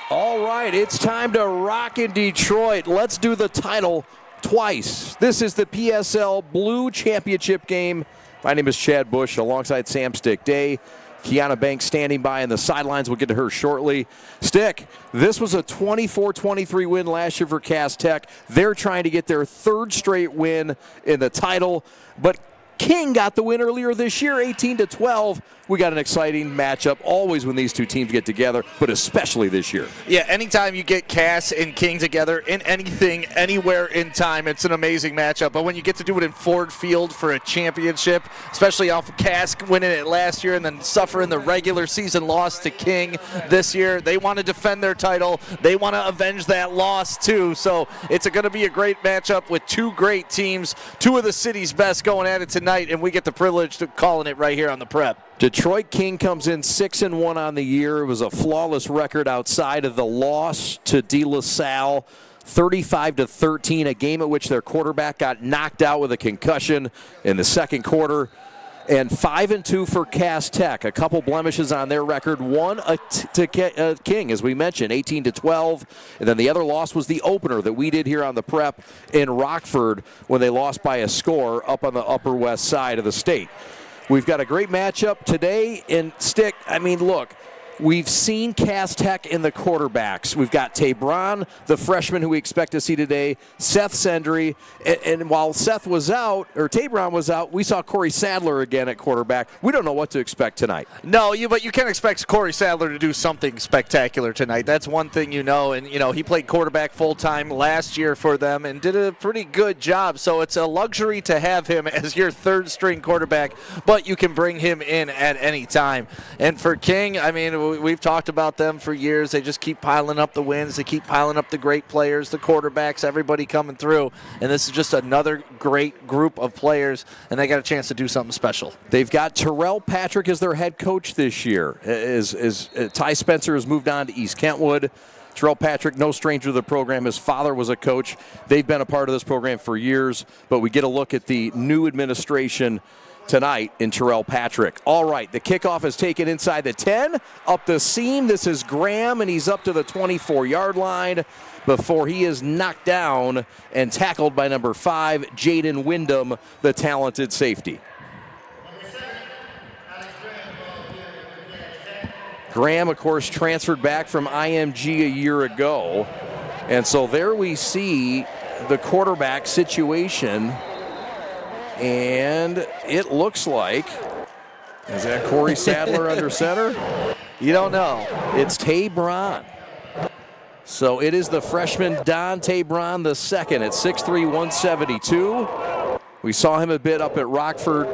All right, it's time to rock in Detroit. Let's do the title twice. This is the PSL Blue Championship game. My name is Chad Bush alongside Sam Stick Day. Kiana Banks standing by on the sidelines. We'll get to her shortly. Stick, this was a 24-23 win last year for Cass Tech. They're trying to get their third straight win in the title, but King got the win earlier this year, 18-12. We got an exciting matchup always when these two teams get together, but especially this year. Yeah, anytime you get Cass and King together in anything, anywhere in time, it's an amazing matchup. But when you get to do it in Ford Field for a championship, especially off of Cass winning it last year and then suffering the regular season loss to King this year, they want to defend their title. They want to avenge that loss too. So it's going to be a great matchup with two great teams, two of the city's best going at it tonight, and we get the privilege of calling it right here on the Prep. Detroit King comes in 6-1 on the year. It was a flawless record outside of the loss to De La Salle, 35-13, a game at which their quarterback got knocked out with a concussion in the second quarter. And 5-2 for Cass Tech. A couple blemishes on their record. One to King, as we mentioned, 18-12. And then the other loss was the opener that we did here on the Prep in Rockford when they lost by a score up on the Upper West Side of the state. We've got a great matchup today in Stick. I mean, look, we've seen Cass Tech in the quarterbacks. We've got Tabron, the freshman who we expect to see today, Seth Sendry, and while Seth was out, or Tabron was out, we saw Corey Sadler again at quarterback. We don't know what to expect tonight. No, but you can expect Corey Sadler to do something spectacular tonight. That's one thing you know, and he played quarterback full-time last year for them and did a pretty good job, so it's a luxury to have him as your third-string quarterback, but you can bring him in at any time. And for King, I mean, we've talked about them for years. They just keep piling up the wins. They keep piling up the great players, the quarterbacks, everybody coming through. And this is just another great group of players, and they got a chance to do something special. They've got Terrell Patrick as their head coach this year. As Ty Spencer has moved on to East Kentwood. Terrell Patrick, no stranger to the program. His father was a coach. They've been a part of this program for years, but we get a look at the new administration tonight in Terrell Patrick. All right, the kickoff is taken inside the 10, up the seam. This is Graham, and he's up to the 24-yard line before he is knocked down and tackled by number 5, Jaden Wyndham, the talented safety. Graham, of course, transferred back from IMG a year ago. And so there we see the quarterback situation. And it looks like, is that Corey Sadler under center? You don't know. It's Tabron. So it is the freshman Don Tabron II at 6'3", 172. We saw him a bit up at Rockford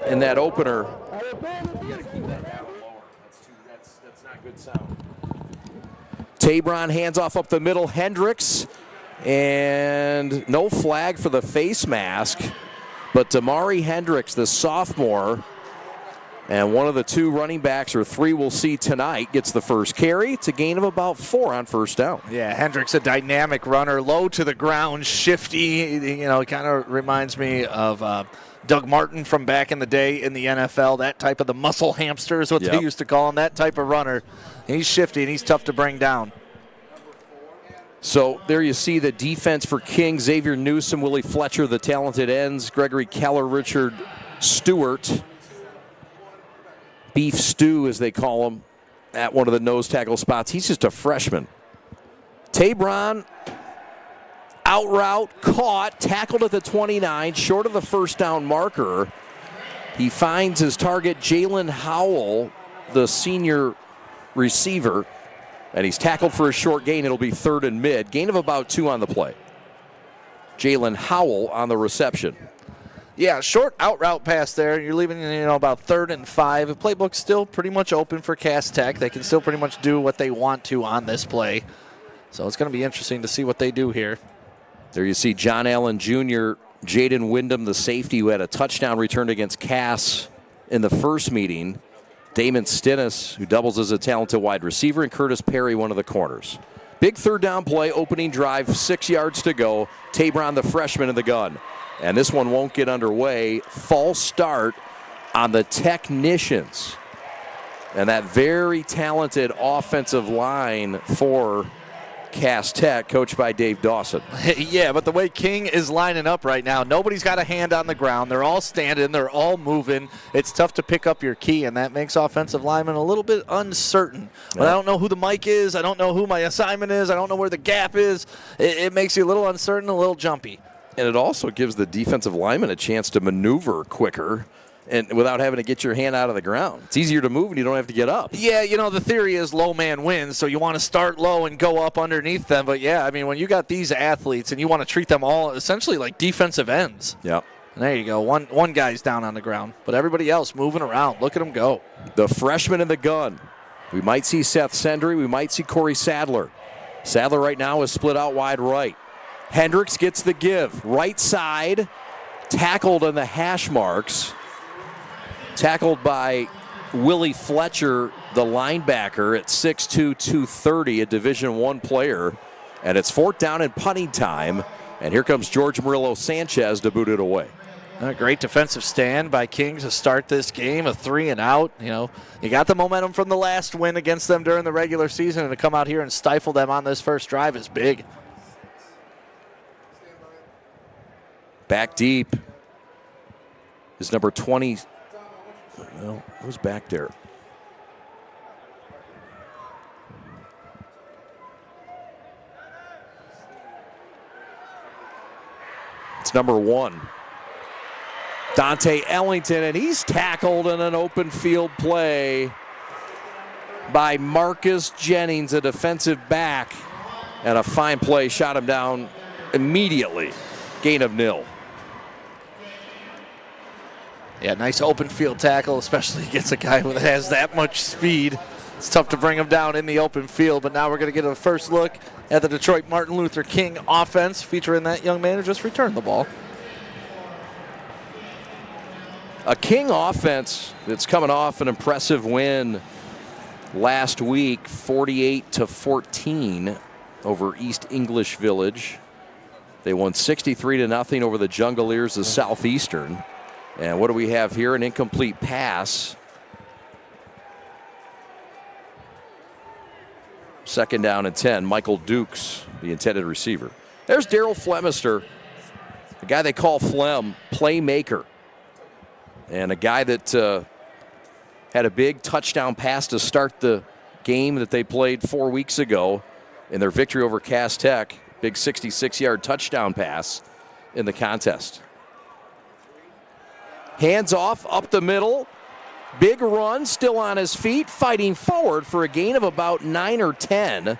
in that opener. You gotta keep that down lower. That's not good sound. Tabron hands off up the middle. Hendricks, and no flag for the face mask. But Damari Hendricks, the sophomore, and one of the two running backs, or three we'll see tonight, gets the first carry. It's a gain of about 4 on first down. Yeah, Hendricks, a dynamic runner, low to the ground, shifty. Kind of reminds me of Doug Martin from back in the day in the NFL. That type of the muscle hamster is what they used to call him, that type of runner. He's shifty, and he's tough to bring down. So there you see the defense for King. Xavier Newsom, Willie Fletcher, the talented ends. Gregory Keller, Richard Stewart. Beef Stew, as they call him, at one of the nose tackle spots. He's just a freshman. Tabron, out route, caught, tackled at the 29, short of the first down marker. He finds his target, Jalen Howell, the senior receiver. And he's tackled for a short gain. It'll be 3rd and mid. Gain of about 2 on the play. Jalen Howell on the reception. Yeah, short out route pass there. You're leaving, about 3rd and 5. The playbook's still pretty much open for Cass Tech. They can still pretty much do what they want to on this play. So it's going to be interesting to see what they do here. There you see John Allen Jr., Jaden Wyndham, the safety, who had a touchdown return against Cass in the first meeting. Damon Stinnis, who doubles as a talented wide receiver, and Curtis Perry, one of the corners. Big 3rd down play, opening drive, 6 yards to go. Tabron, the freshman, in the gun. And this one won't get underway. False start on the technicians. And that very talented offensive line for Cass Tech, coached by Dave Dawson. Yeah, but the way King is lining up right now, nobody's got a hand on the ground. They're all standing. They're all moving. It's tough to pick up your key, and that makes offensive linemen a little bit uncertain. But I don't know who the mic is. I don't know who my assignment is. I don't know where the gap is. It makes you a little uncertain, a little jumpy. And it also gives the defensive lineman a chance to maneuver quicker and without having to get your hand out of the ground. It's easier to move and you don't have to get up. Yeah, the theory is low man wins, so you want to start low and go up underneath them. But, yeah, I mean, when you got these athletes and you want to treat them all essentially like defensive ends. Yeah. And there you go. One guy's down on the ground, but everybody else moving around. Look at them go. The freshman in the gun. We might see Seth Sendry. We might see Corey Sadler. Sadler right now is split out wide right. Hendricks gets the give. Right side, tackled on the hash marks. Tackled by Willie Fletcher, the linebacker, at 6'2", 230, a Division I player. And it's 4th down and punting time. And here comes George Murillo Sanchez to boot it away. A great defensive stand by King to start this game, a 3 and out. You got the momentum from the last win against them during the regular season, and to come out here and stifle them on this first drive is big. Back deep is number 20. Well, who's back there? It's number 1. Dante Ellington, and he's tackled in an open field play by Marcus Jennings, a defensive back. And a fine play, shot him down immediately. Gain of nil. Yeah, nice open field tackle, especially against a guy that has that much speed. It's tough to bring him down in the open field, but now we're going to get a first look at the Detroit Martin Luther King offense, featuring that young man who just returned the ball. A King offense that's coming off an impressive win last week, 48-14 over East English Village. They won 63-0 over the Jungleers of Southeastern. And what do we have here? An incomplete pass. 2nd down and 10. Michael Dukes, the intended receiver. There's Daryl Flemister, the guy they call Flem, playmaker. And a guy that had a big touchdown pass to start the game that they played 4 weeks ago in their victory over Cass Tech. Big 66-yard touchdown pass in the contest. Hands off, up the middle. Big run, still on his feet, fighting forward for a gain of about 9 or 10.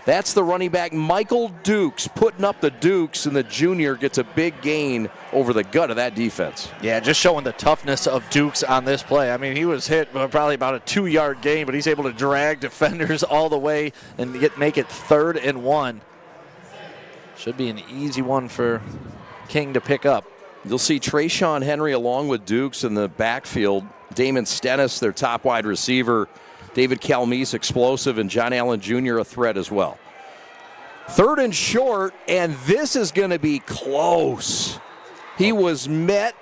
That's the running back, Michael Dukes, putting up the Dukes, and the junior gets a big gain over the gut of that defense. Yeah, just showing the toughness of Dukes on this play. I mean, he was hit probably about a 2-yard gain, but he's able to drag defenders all the way and make it 3rd and 1. Should be an easy one for King to pick up. You'll see Trayshawn Henry along with Dukes in the backfield. Damon Stennis, their top wide receiver. David Calmise, explosive, and John Allen Jr., a threat as well. 3rd and short, and this is going to be close. He was met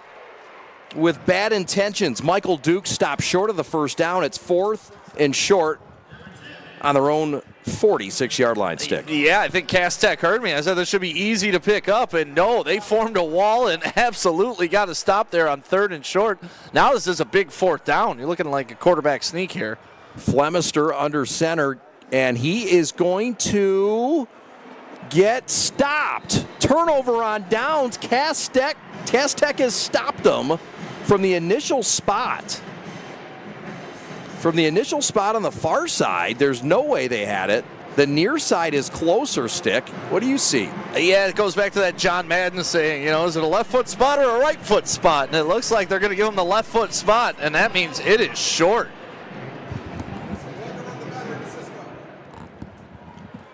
with bad intentions. Michael Dukes stopped short of the first down. It's 4th and short on their own 46-yard line stick. Yeah, I think Cass Tech heard me. I said this should be easy to pick up, and no, they formed a wall and absolutely got to stop there on 3rd and short. Now this is a big 4th down. You're looking like a quarterback sneak here. Flemister under center, and he is going to get stopped. Turnover on downs. Cass Tech has stopped them from the initial spot. From the initial spot on the far side, there's no way they had it. The near side is closer, Stick. What do you see? Yeah, it goes back to that John Madden saying, is it a left foot spot or a right foot spot? And it looks like they're going to give him the left foot spot, and that means it is short.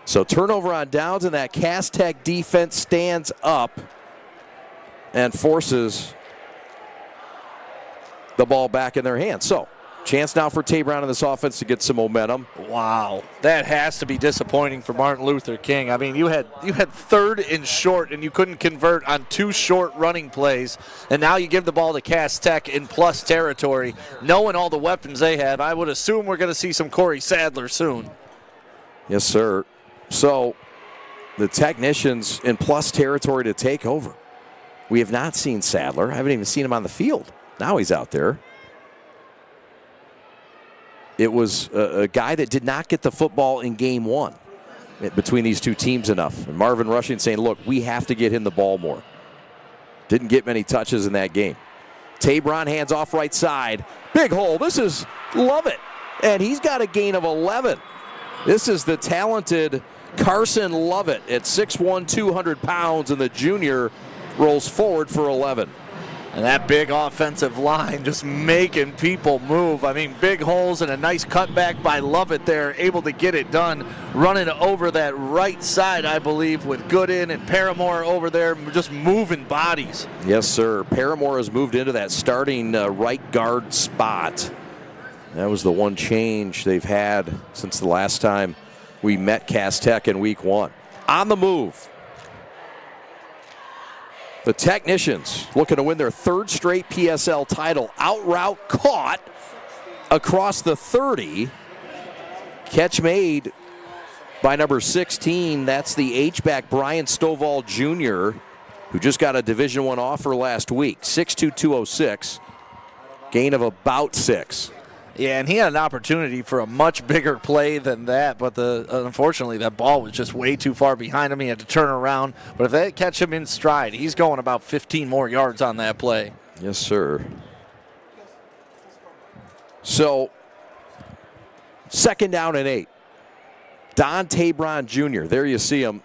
So turnover on downs, and that Cass Tech defense stands up and forces the ball back in their hands. So Chance now for Tabron in this offense to get some momentum. Wow, that has to be disappointing for Martin Luther King. I mean, you had 3rd and short, and you couldn't convert on 2 short running plays, and now you give the ball to Cass Tech in plus territory. Knowing all the weapons they have, I would assume we're going to see some Corey Sadler soon. Yes, sir. So the Technicians in plus territory to take over. We have not seen Sadler. I haven't even seen him on the field. Now he's out there. It was a guy that did not get the football in game 1 between these two teams enough. And Marvin Rushing saying, look, we have to get him the ball more. Didn't get many touches in that game. Tabron hands off right side. Big hole. This is Lovett. And he's got a gain of 11. This is the talented Carson Lovett at 6'1", 200 pounds, and the junior rolls forward for 11. And that big offensive line just making people move. I mean, big holes and a nice cutback by Lovett there, able to get it done, running over that right side, I believe, with Gooden and Paramore over there, just moving bodies. Yes, sir. Paramore has moved into that starting right guard spot. That was the one change they've had since the last time we met Cass Tech in week 1. On the move. The Technicians looking to win their 3rd straight PSL title. Out route caught across the 30. Catch made by number 16. That's the H-back Brian Stovall Jr., who just got a Division I offer last week. 6'2", 206. Gain of about 6. Yeah, and he had an opportunity for a much bigger play than that, but unfortunately that ball was just way too far behind him. He had to turn around. But if they catch him in stride, he's going about 15 more yards on that play. Yes, sir. So, 2nd down and 8. Don Tabron Jr., there you see him.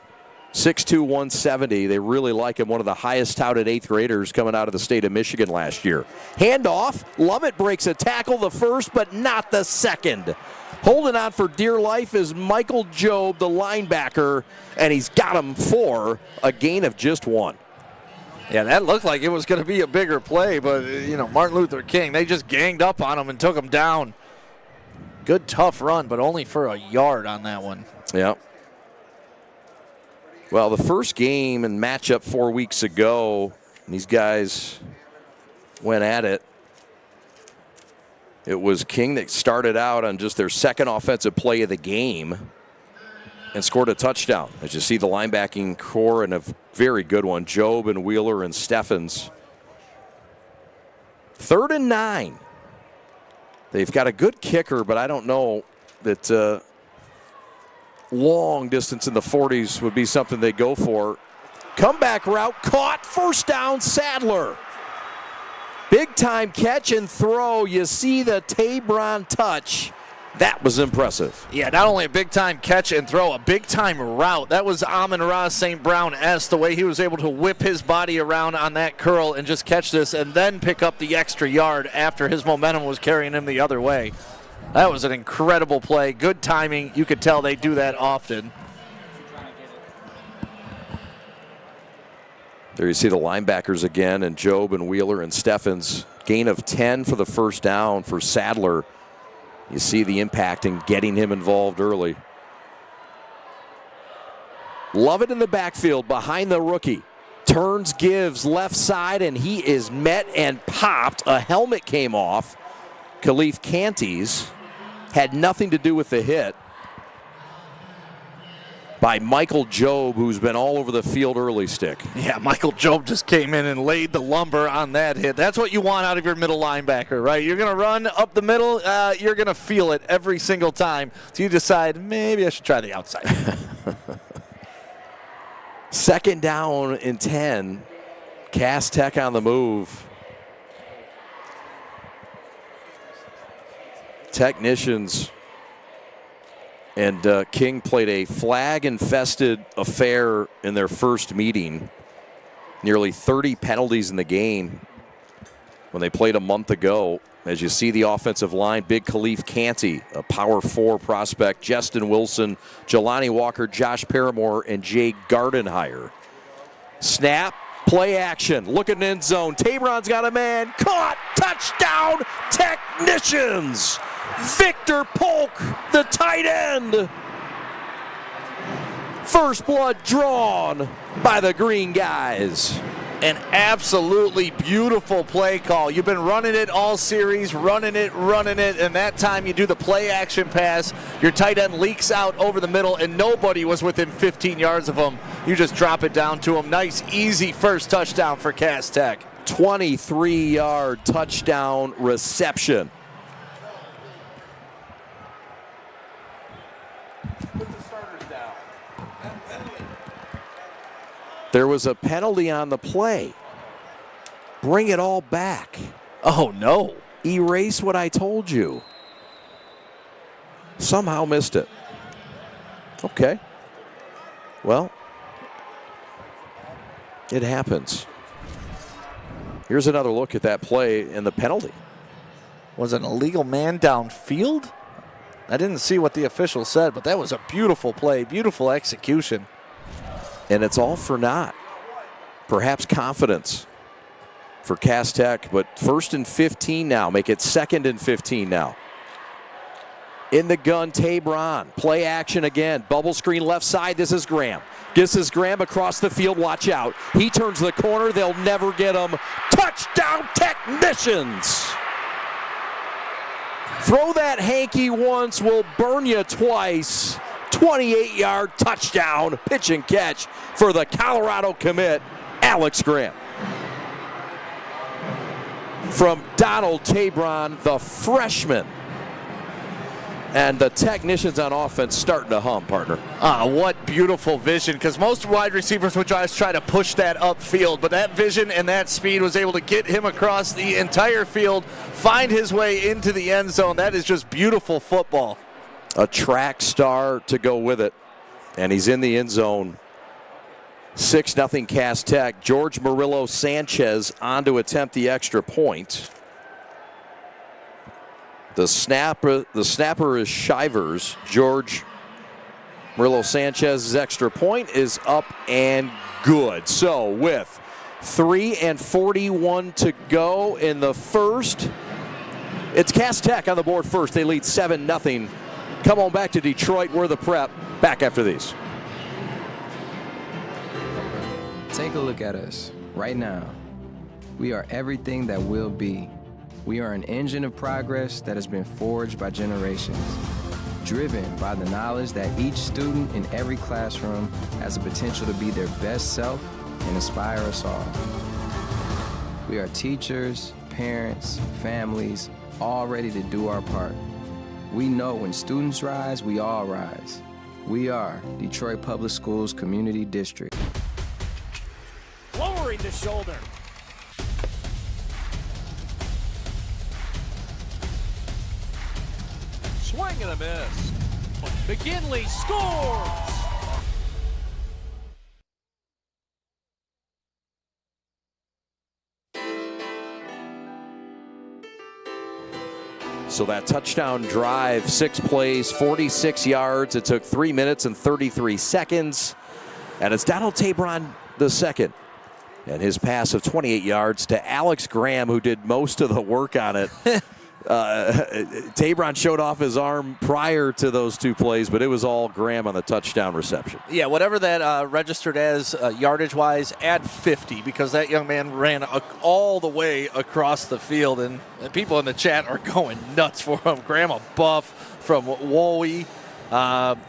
6'2", 170. They really like him. One of the highest touted 8th graders coming out of the state of Michigan last year. Handoff. Lovett breaks a tackle the first, but not the second. Holding on for dear life is Michael Job, the linebacker, and he's got him for a gain of just 1. Yeah, that looked like it was going to be a bigger play, but, Martin Luther King, they just ganged up on him and took him down. Good, tough run, but only for a yard on that one. Yeah. Well, the first game and matchup 4 weeks ago, these guys went at it. It was King that started out on just their 2nd offensive play of the game and scored a touchdown. As you see, the linebacking core and a very good one, Job and Wheeler and Steffens. 3rd and 9. They've got a good kicker, but I don't know that long distance in the 40s would be something they go for. Comeback route caught. 1st down, Sadler. Big time catch and throw. You see the Tabron touch. That was impressive. Yeah, not only a big time catch and throw, a big time route. That was Amon-Ra St. Brown-esque, the way he was able to whip his body around on that curl and just catch this and then pick up the extra yard after his momentum was carrying him the other way. That was an incredible play. Good timing. You could tell they do that often. There you see the linebackers again, and Job and Wheeler and Steffens. Gain of 10 for the 1st down for Sadler. You see the impact in getting him involved early. Lovett in the backfield behind the rookie. Turns, gives left side, and he is met and popped. A helmet came off. Khalif Canties had nothing to do with the hit by Michael Job, who's been all over the field early stick. Yeah, Michael Job just came in and laid the lumber on that hit. That's what you want out of your middle linebacker, right? You're going to run up the middle. You're going to feel it every single time. So you decide, maybe I should try the outside. 2nd down and 10. Cass Tech on the move. Technicians and King played a flag-infested affair in their first meeting. Nearly 30 penalties in the game when they played a month ago. As you see the offensive line, big Khalif Canty, a power 4 prospect, Justin Wilson, Jelani Walker, Josh Paramore, and Jay Gardenhire. Snap, Play action. Look at an end zone. Tabron's got a man. Caught. Touchdown. Technicians. Victor Polk, the tight end. First blood drawn by the green guys. An absolutely beautiful play call. You've been running it all series, running it, and that time you do the play action pass. Your tight end leaks out over the middle, and nobody was within 15 yards of him. You just drop it down to him. Nice, easy first touchdown for Cass Tech. 23-yard touchdown reception. Put the starters down. There was a penalty on the play. Bring it all back. Oh, no. Erase what I told you. Somehow missed it. Okay. Well, it happens. Here's another look at that play and the penalty. Was it an illegal man downfield? I didn't see what the official said, but that was a beautiful play, beautiful execution. And it's all for naught. Perhaps confidence for Cass Tech, but 1st and 15 now. Make it 2nd and 15 now. In the gun, Tabron. Play action again. Bubble screen left side. This is Graham. This is Graham across the field. Watch out. He turns the corner. They'll never get him. Touchdown, Technicians. Throw that hanky once, will burn you twice. 28-yard touchdown, pitch and catch for the Colorado commit, Alex Graham. From Donald Tabron, the freshman. And the Technicians on offense starting to hum, partner. What beautiful vision, because most wide receivers would just try to push that upfield, but that vision and that speed was able to get him across the entire field, find his way into the end zone. That is just beautiful football. A track star to go with it, and he's in the end zone. 6-0 Cass Tech. George Murillo Sanchez on to attempt the extra point. The snapper is Shivers. George Murillo Sanchez's extra point is up and good. So with 3:41 to go in the first, it's Cass Tech on the board first. They lead 7-0. Come on back to Detroit. We're the Prep. Back after these. Take a look at us right now. We are everything that will be. We are an engine of progress that has been forged by generations, driven by the knowledge that each student in every classroom has the potential to be their best self and inspire us all. We are teachers, parents, families, all ready to do our part. We know when students rise, we all rise. We are Detroit Public Schools Community District. Lowering the shoulder. Swing and a miss. McGinley scores! So that touchdown drive, 6 plays, 46 yards. It took 3 minutes and 33 seconds. And it's Donald Tabron II. And his pass of 28 yards to Alex Graham, who did most of the work on it. Tabron showed off his arm prior to those 2 plays, but it was all Graham on the touchdown reception. Yeah, whatever that registered as yardage-wise, add 50, because that young man ran all the way across the field, and people in the chat are going nuts for him. Graham, a buff from Wowie.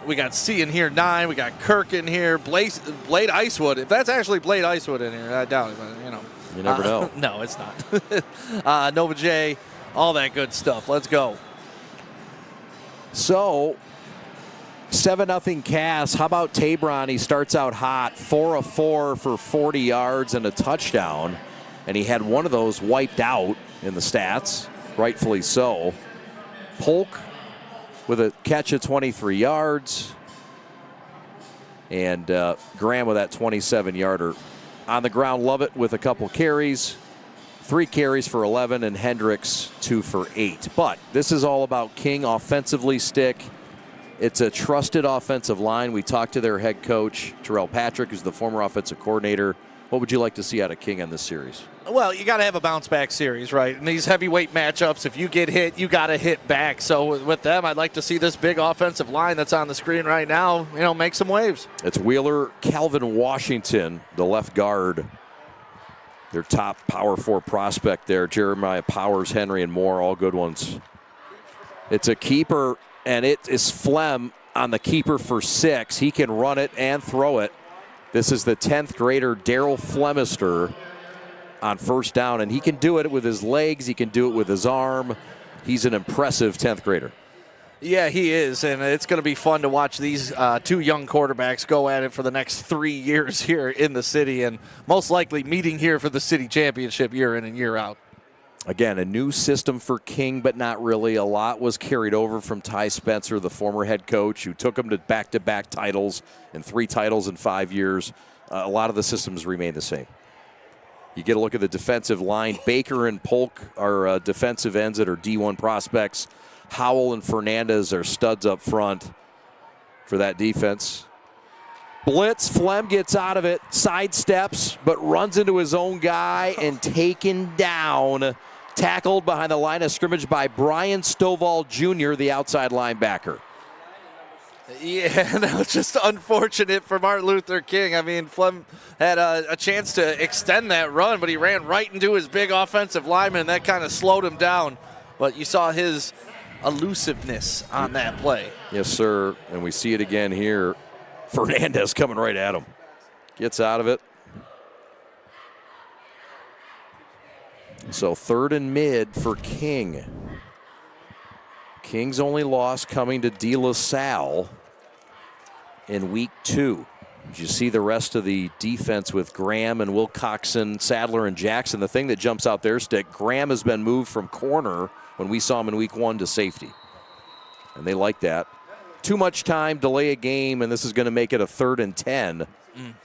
We got C in here, 9. We got Kirk in here. Blade Icewood. If that's actually Blade Icewood in here, I doubt it, but, you know. You never know. No, it's not. Nova J. All that good stuff. Let's go. So, 7-0 Cass. How about Tabron? He starts out hot, 4 of 4 for 40 yards and a touchdown. And he had one of those wiped out in the stats, rightfully so. Polk with a catch of 23 yards. And Graham with that 27-yarder. On the ground, Lovett with a couple carries. 3 carries for 11, and Hendricks 2 for 8. But this is all about King offensively stick. It's a trusted offensive line. We talked to their head coach, Terrell Patrick, who's the former offensive coordinator What would you like to see out of King on this series? Well, you got to have a bounce-back series, right? In these heavyweight matchups, if you get hit, you got to hit back. So with them, I'd like to see this big offensive line that's on the screen right now, make some waves. It's Wheeler, Calvin Washington, the left guard. Their top power 4 prospect there, Jeremiah Powers, Henry, and Moore, all good ones. It's a keeper, and it is Flem on the keeper for 6. He can run it and throw it. This is the 10th grader, Daryl Flemister, on first down, and he can do it with his legs. He can do it with his arm. He's an impressive 10th grader. Yeah, he is, and it's going to be fun to watch these 2 young quarterbacks go at it for the next 3 years here in the city, and most likely meeting here for the city championship year in and year out. Again, a new system for King, but not really. A lot was carried over from Ty Spencer, the former head coach, who took him to back-to-back titles and 3 titles in 5 years. A lot of the systems remain the same. You get a look at the defensive line. Baker and Polk are defensive ends that are D1 prospects. Howell and Fernandez are studs up front for that defense. Blitz, Flem gets out of it, sidesteps, but runs into his own guy and taken down. Tackled behind the line of scrimmage by Brian Stovall Jr., the outside linebacker. Yeah, that was just unfortunate for Martin Luther King. I mean, Flem had a chance to extend that run, but he ran right into his big offensive lineman, and that kind of slowed him down. But you saw his elusiveness on that play. Yes, sir, and we see it again here. Fernandez coming right at him. Gets out of it. So 3rd and mid for King. King's only loss coming to De La Salle in week 2. Did you see the rest of the defense with Graham and Wilcoxon, Sadler, and Jackson? The thing that jumps out there, Stick, Graham has been moved from corner when we saw him in week 1 to safety. And they like that. Too much time, delay a game, and this is going to make it a 3rd and 10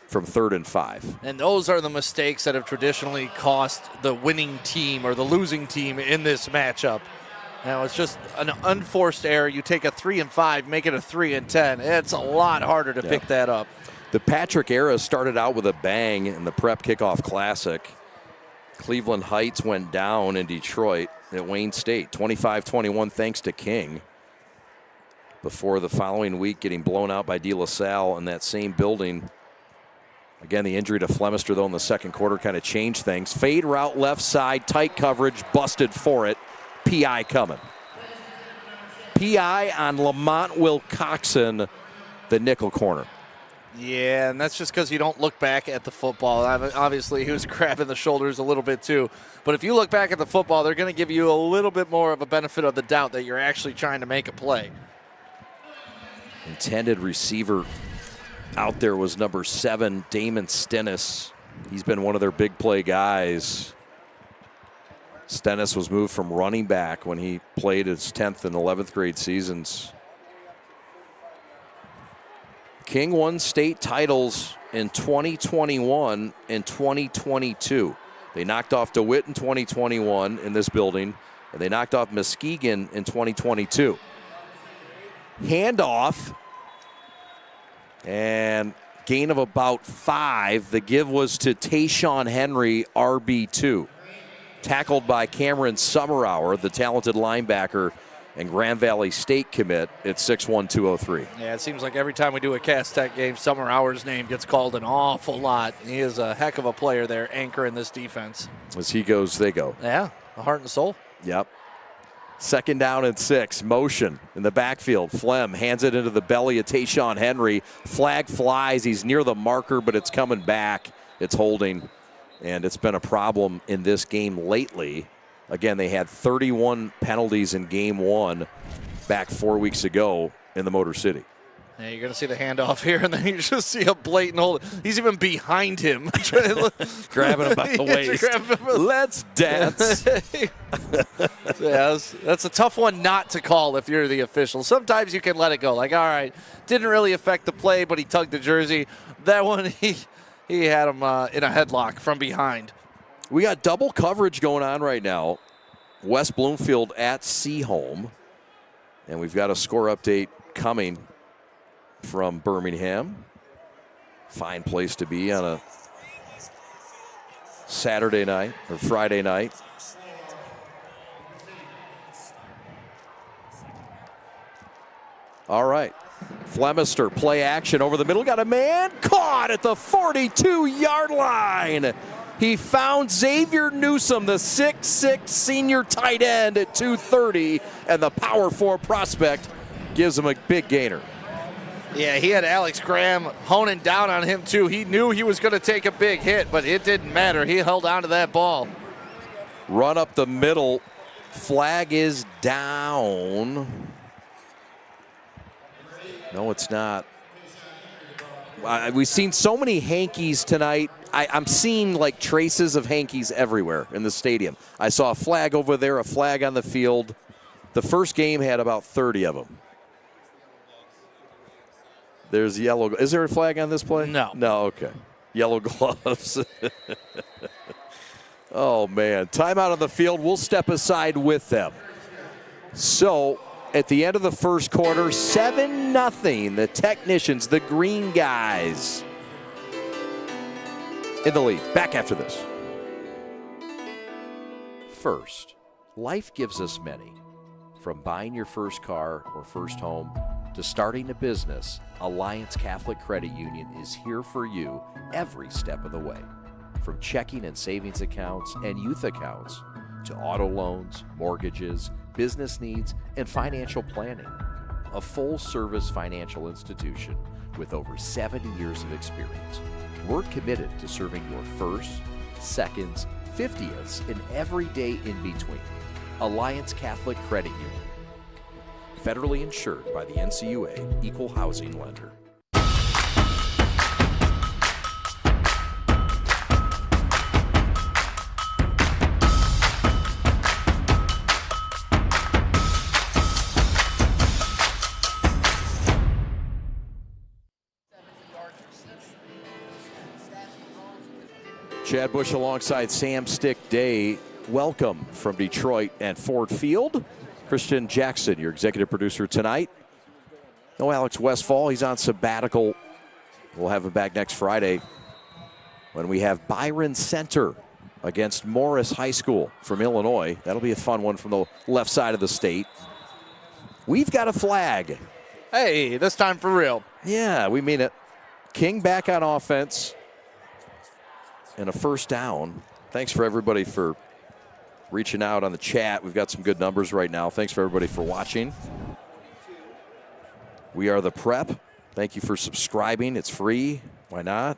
from 3rd and 5. And those are the mistakes that have traditionally cost the winning team or the losing team in this matchup. Now, it's just an unforced error. You take a 3 and 5, make it a 3 and 10. It's a lot harder to pick that up. The Patrick era started out with a bang in the Prep Kickoff Classic. Cleveland Heights went down in Detroit at Wayne State, 25-21, thanks to King. Before the following week getting blown out by De La Salle in that same building. Again, the injury to Flemister, though, in the second quarter kind of changed things. Fade route left side, tight coverage, busted for it. PI coming. PI on Lamont Wilcoxon, the nickel corner. Yeah, and that's just because you don't look back at the football. Obviously, he was grabbing the shoulders a little bit too. But if you look back at the football, they're going to give you a little bit more of a benefit of the doubt that you're actually trying to make a play. Intended receiver out there was number 7, Damon Stennis. He's been one of their big play guys. Stennis was moved from running back when he played his 10th and 11th grade seasons. King won state titles in 2021 and 2022. They knocked off DeWitt in 2021 in this building, and they knocked off Muskegon in 2022. Handoff and gain of about 5. The give was to Tayshawn Henry, RB2. Tackled by Cameron Summerhour, the talented linebacker and Grand Valley State commit at 6'1", 203. Yeah, it seems like every time we do a Cass Tech game, Summerhour's name gets called an awful lot. He is a heck of a player there, anchoring this defense. As he goes, they go. Yeah, the heart and soul. Yep. 2nd down and 6. Motion in the backfield. Flem hands it into the belly of Tayshawn Henry. Flag flies. He's near the marker, but it's coming back. It's holding, and it's been a problem in this game lately. Again, they had 31 penalties in game 1 back 4 weeks ago in the Motor City. Yeah, you're going to see the handoff here, and then you just see a blatant hold. He's even behind him. Grabbing him by the waist. Let's dance. Yeah, that's a tough one not to call if you're the official. Sometimes you can let it go. Like, all right, didn't really affect the play, but he tugged the jersey. That one, he had him in a headlock from behind. We got double coverage going on right now. West Bloomfield at Seaholm. And we've got a score update coming from Birmingham. Fine place to be on a Saturday night or Friday night. All right. Flemister, play action over the middle. Got a man caught at the 42-yard line. He found Xavier Newsome, the 6'6 senior tight end at 230, and the power 4 prospect gives him a big gainer. Yeah, he had Alex Graham honing down on him, too. He knew he was going to take a big hit, but it didn't matter. He held on to that ball. Run up the middle. Flag is down. No, it's not. We've seen so many hankies tonight. I'm seeing like traces of hankies everywhere in the stadium. I saw a flag over there, a flag on the field. The first game had about 30 of them. There's yellow. Is there a flag on this play? No. No, okay. Yellow gloves. Oh, man. Timeout on the field. We'll step aside with them. So, at the end of the first quarter, 7-0. The Technicians, the green guys, in the lead. Back after this. First, life gives us many. From buying your first car or first home to starting a business, Alliance Catholic Credit Union is here for you every step of the way. From checking and savings accounts and youth accounts to auto loans, mortgages, business needs, and financial planning. A full-service financial institution with over 70 years of experience. We're committed to serving your firsts, seconds, 50ths, and every day in between. Alliance Catholic Credit Union. Federally insured by the NCUA, Equal Housing Lender. Chad Bush alongside Sam Stick Day. Welcome from Detroit and Ford Field. Christian Jackson, your executive producer tonight. No Alex Westfall, he's on sabbatical. We'll have him back next Friday when we have Byron Center against Morris High School from Illinois. That'll be a fun one from the left side of the state. We've got a flag. Hey, this time for real. Yeah, we mean it. King back on offense and a first down. Thanks for everybody for reaching out on the chat. We've got some good numbers right now. Thanks for everybody for watching. We are the Prep. Thank you for subscribing. It's free. Why not?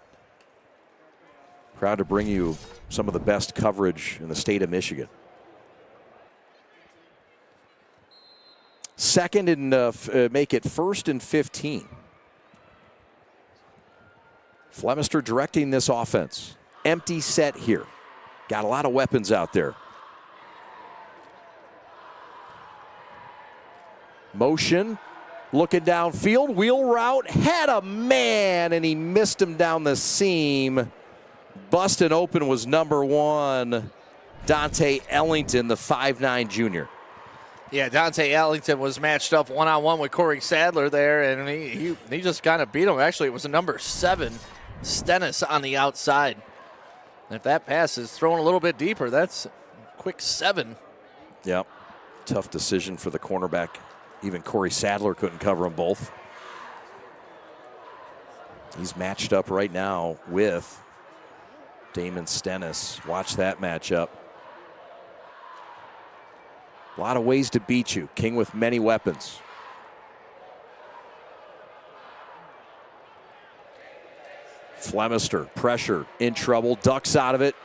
Proud to bring you some of the best coverage in the state of Michigan. Second and make it 1st and 15. Flemister directing this offense. Empty set here. Got a lot of weapons out there. Motion, looking downfield, wheel route, had a man, and he missed him down the seam. Busting open was number 1, Dante Ellington, the 5'9 junior. Yeah, Dante Ellington was matched up one-on-one with Corey Sadler there, and he just kind of beat him. Actually, it was a number 7, Stennis, on the outside. And if that pass is thrown a little bit deeper, that's a quick 7. Yep, tough decision for the cornerback. Even Corey Sadler couldn't cover them both. He's matched up right now with Damon Stennis. Watch that matchup. A lot of ways to beat you. King with many weapons. Flemister, pressure, in trouble, ducks out of it.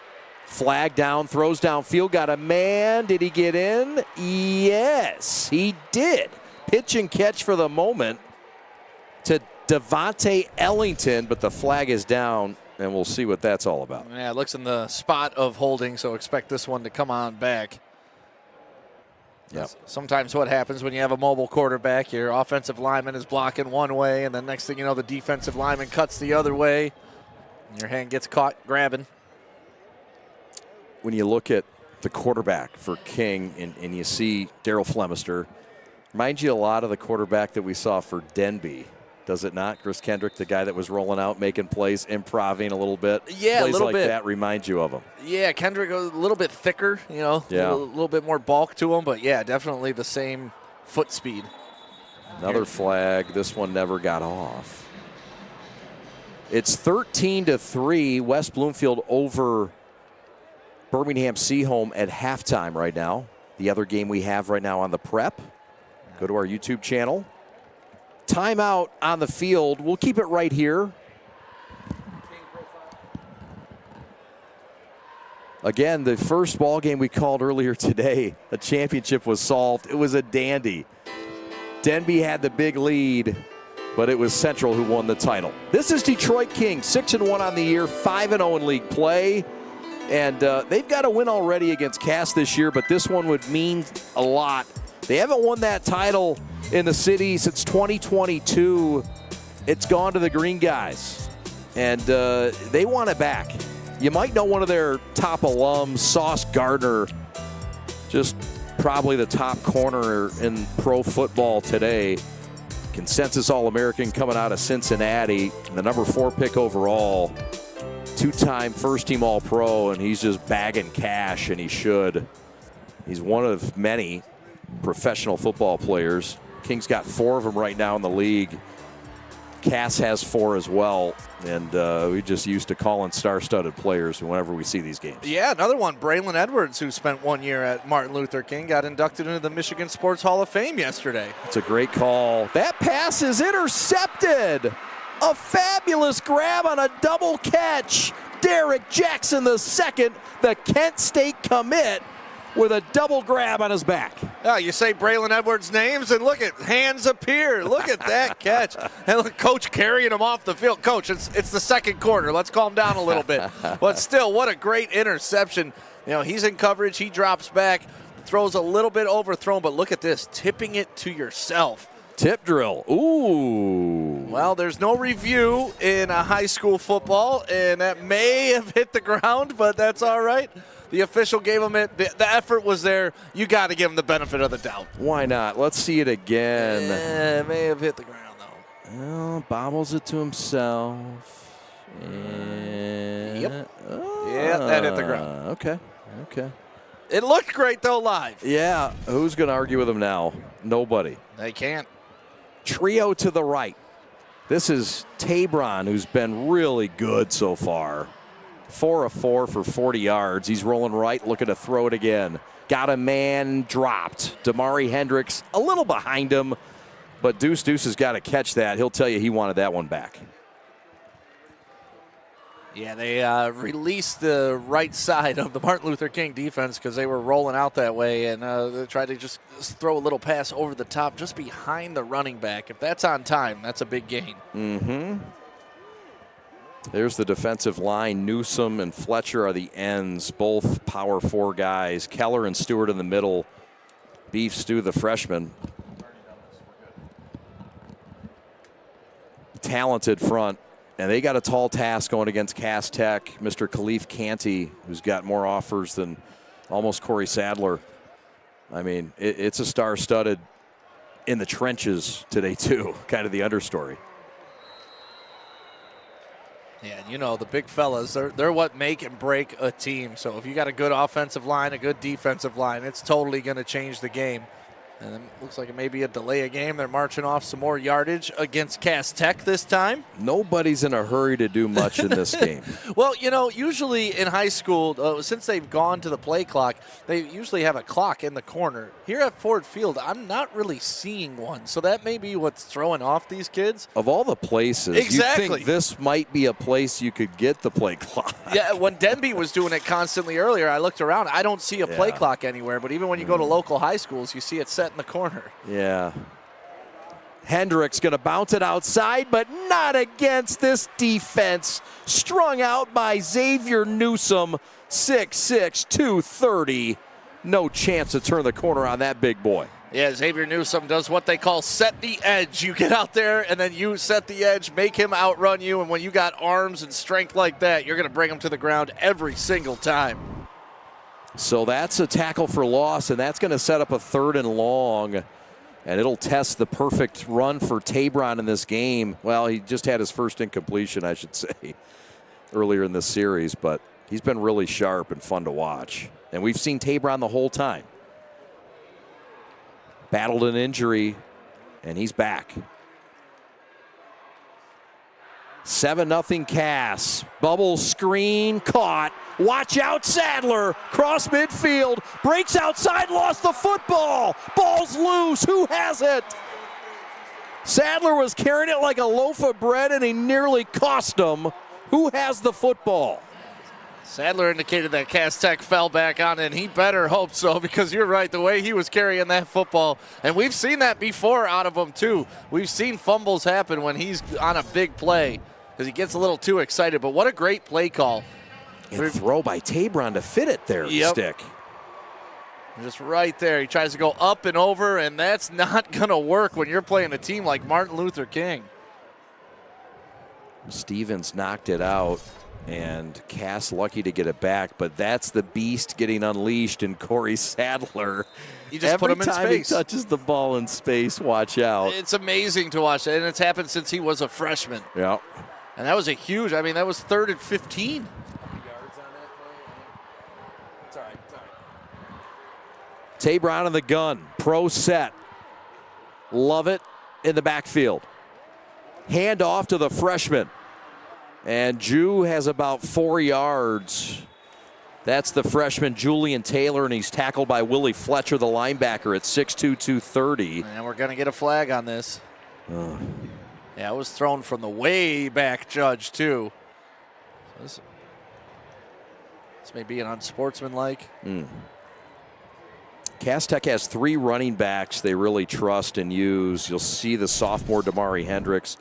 Flag down, throws downfield, got a man. Did he get in? Yes, he did. Pitch and catch for the moment to Devontae Ellington, but the flag is down, and we'll see what that's all about. Yeah, it looks in the spot of holding, so expect this one to come on back. Yep. Sometimes what happens when you have a mobile quarterback, your offensive lineman is blocking one way, and the next thing you know, the defensive lineman cuts the other way, and your hand gets caught grabbing. When you look at the quarterback for King and you see Daryl Flemister, reminds you a lot of the quarterback that we saw for Denby does it not? Chris Kendrick, the guy that was rolling out, making plays, improving a little bit. Yeah, plays a little like bit. That remind you of him. Yeah, Kendrick a little bit thicker, a little bit more bulk to him, but yeah, definitely the same foot speed. Another flag. This one never got off. It's 13-3. West Bloomfield over Birmingham Seaholm at halftime right now. The other game we have right now on the prep. Go to our YouTube channel. Timeout on the field. We'll keep it right here. Again, the first ball game we called earlier today, a championship was solved. It was a dandy. Denby had the big lead, but it was Central who won the title. This is Detroit Kings, 6-1 on the year, 5-0 in league play. And they've got a win already against Cass this year, but this one would mean a lot. They haven't won that title in the city since 2022. It's gone to the Green Guys, and they want it back. You might know one of their top alums, Sauce Gardner, just probably the top corner in pro football today. Consensus All-American coming out of Cincinnati, the number 4 pick overall. 2-time first-team All-Pro, and he's just bagging cash, and he should. He's one of many professional football players. Kings got 4 of them right now in the league. Cass has 4 as well, and we just used to calling star-studded players whenever we see these games. Yeah, another one, Braylon Edwards, who spent 1 year at Martin Luther King, got inducted into the Michigan Sports Hall of Fame yesterday. It's a great call. That pass is intercepted. A fabulous grab on a double catch. Derek Jackson II, the Kent State commit, with a double grab on his back. Oh, you say Braylon Edwards' names, and look at hands appear. Look at that catch. And look, Coach carrying him off the field. Coach, it's the second quarter. Let's calm down a little bit. But still, what a great interception. He's in coverage. He drops back, throws a little bit overthrown, but look at this, tipping it to yourself. Tip drill. Ooh. Well, there's no review in high school football, and that may have hit the ground, but that's all right. The official gave him it. The effort was there. You got to give him the benefit of the doubt. Why not? Let's see it again. It may have hit the ground, though. Well, bobbles it to himself. And Yep. Yeah, that hit the ground. Okay. It looked great, though, live. Yeah. Who's going to argue with him now? Nobody. They can't. Trio to the right. This is Tabron, who's been really good so far. 4 of 4 for 40 yards. He's rolling right, looking to throw it again. Got a man dropped. Damari Hendricks a little behind him, but Deuce has got to catch that. He'll tell you he wanted that one back. Yeah, they released the right side of the Martin Luther King defense because they were rolling out that way, and they tried to just throw a little pass over the top just behind the running back. If that's on time, that's a big gain. Mm-hmm. There's the defensive line. Newsom and Fletcher are the ends, both power 4 guys. Keller and Stewart in the middle. Beef Stew, the freshman. Talented front. And they got a tall task going against Cass Tech. Mr. Khalif Canty, who's got more offers than almost Corey Sadler. I mean, it's a star-studded in the trenches today, too. Kind of the understory. Yeah, the big fellas, they're what make and break a team. So if you got a good offensive line, a good defensive line, it's totally going to change the game. And it looks like it may be a delay of game. They're marching off some more yardage against Cass Tech this time. Nobody's in a hurry to do much in this game. Well, usually in high school, since they've gone to the play clock, they usually have a clock in the corner. Here at Ford Field, I'm not really seeing one. So that may be what's throwing off these kids. Of all the places, exactly. You think this might be a place you could get the play clock. Yeah, when Denby was doing it constantly earlier, I looked around. I don't see a play clock anywhere. But even when you go to local high schools, you see it set in the corner. Yeah. Hendricks going to bounce it outside, but not against this defense. Strung out by Xavier Newsom, 6'6", 230. No chance to turn the corner on that big boy. Yeah, Xavier Newsom does what they call set the edge. You get out there, and then you set the edge, make him outrun you, and when you got arms and strength like that, you're going to bring him to the ground every single time. So that's a tackle for loss, and that's going to set up a 3rd and long. And it'll test the perfect run for Tabron in this game. Well, he just had his first incompletion, I should say, earlier in this series. But he's been really sharp and fun to watch. And we've seen Tabron the whole time. Battled an injury, and he's back. 7-0 Cass. Bubble screen caught. Watch out, Sadler. Cross midfield. Breaks outside, lost the football. Ball's loose. Who has it? Sadler was carrying it like a loaf of bread, and he nearly cost him. Who has the football? Sadler indicated that Cass Tech fell back on it, and he better hope so, because you're right, the way he was carrying that football, and we've seen that before out of him too. We've seen fumbles happen when he's on a big play because he gets a little too excited, but what a great play call. And throw by Tabron to fit it there, stick. Just right there. He tries to go up and over, and that's not going to work when you're playing a team like Martin Luther King. Stevens knocked it out. And Cass lucky to get it back, but that's the beast getting unleashed in Corey Sadler. You just put him in space. Every time he touches the ball in space, watch out. It's amazing to watch that, and it's happened since he was a freshman. Yeah. And that was a huge, I mean, that was 3rd and 15. It's all right. Tabron in the gun, pro set. Love it in the backfield. Hand off to the freshman. And Jew has about 4 yards. That's the freshman, Julian Taylor, and he's tackled by Willie Fletcher, the linebacker, at 6'2", 230. And we're going to get a flag on this. Yeah, it was thrown from the way back judge, too. This may be an unsportsmanlike. Cass Tech has 3 running backs they really trust and use. You'll see the sophomore Damari Hendricks.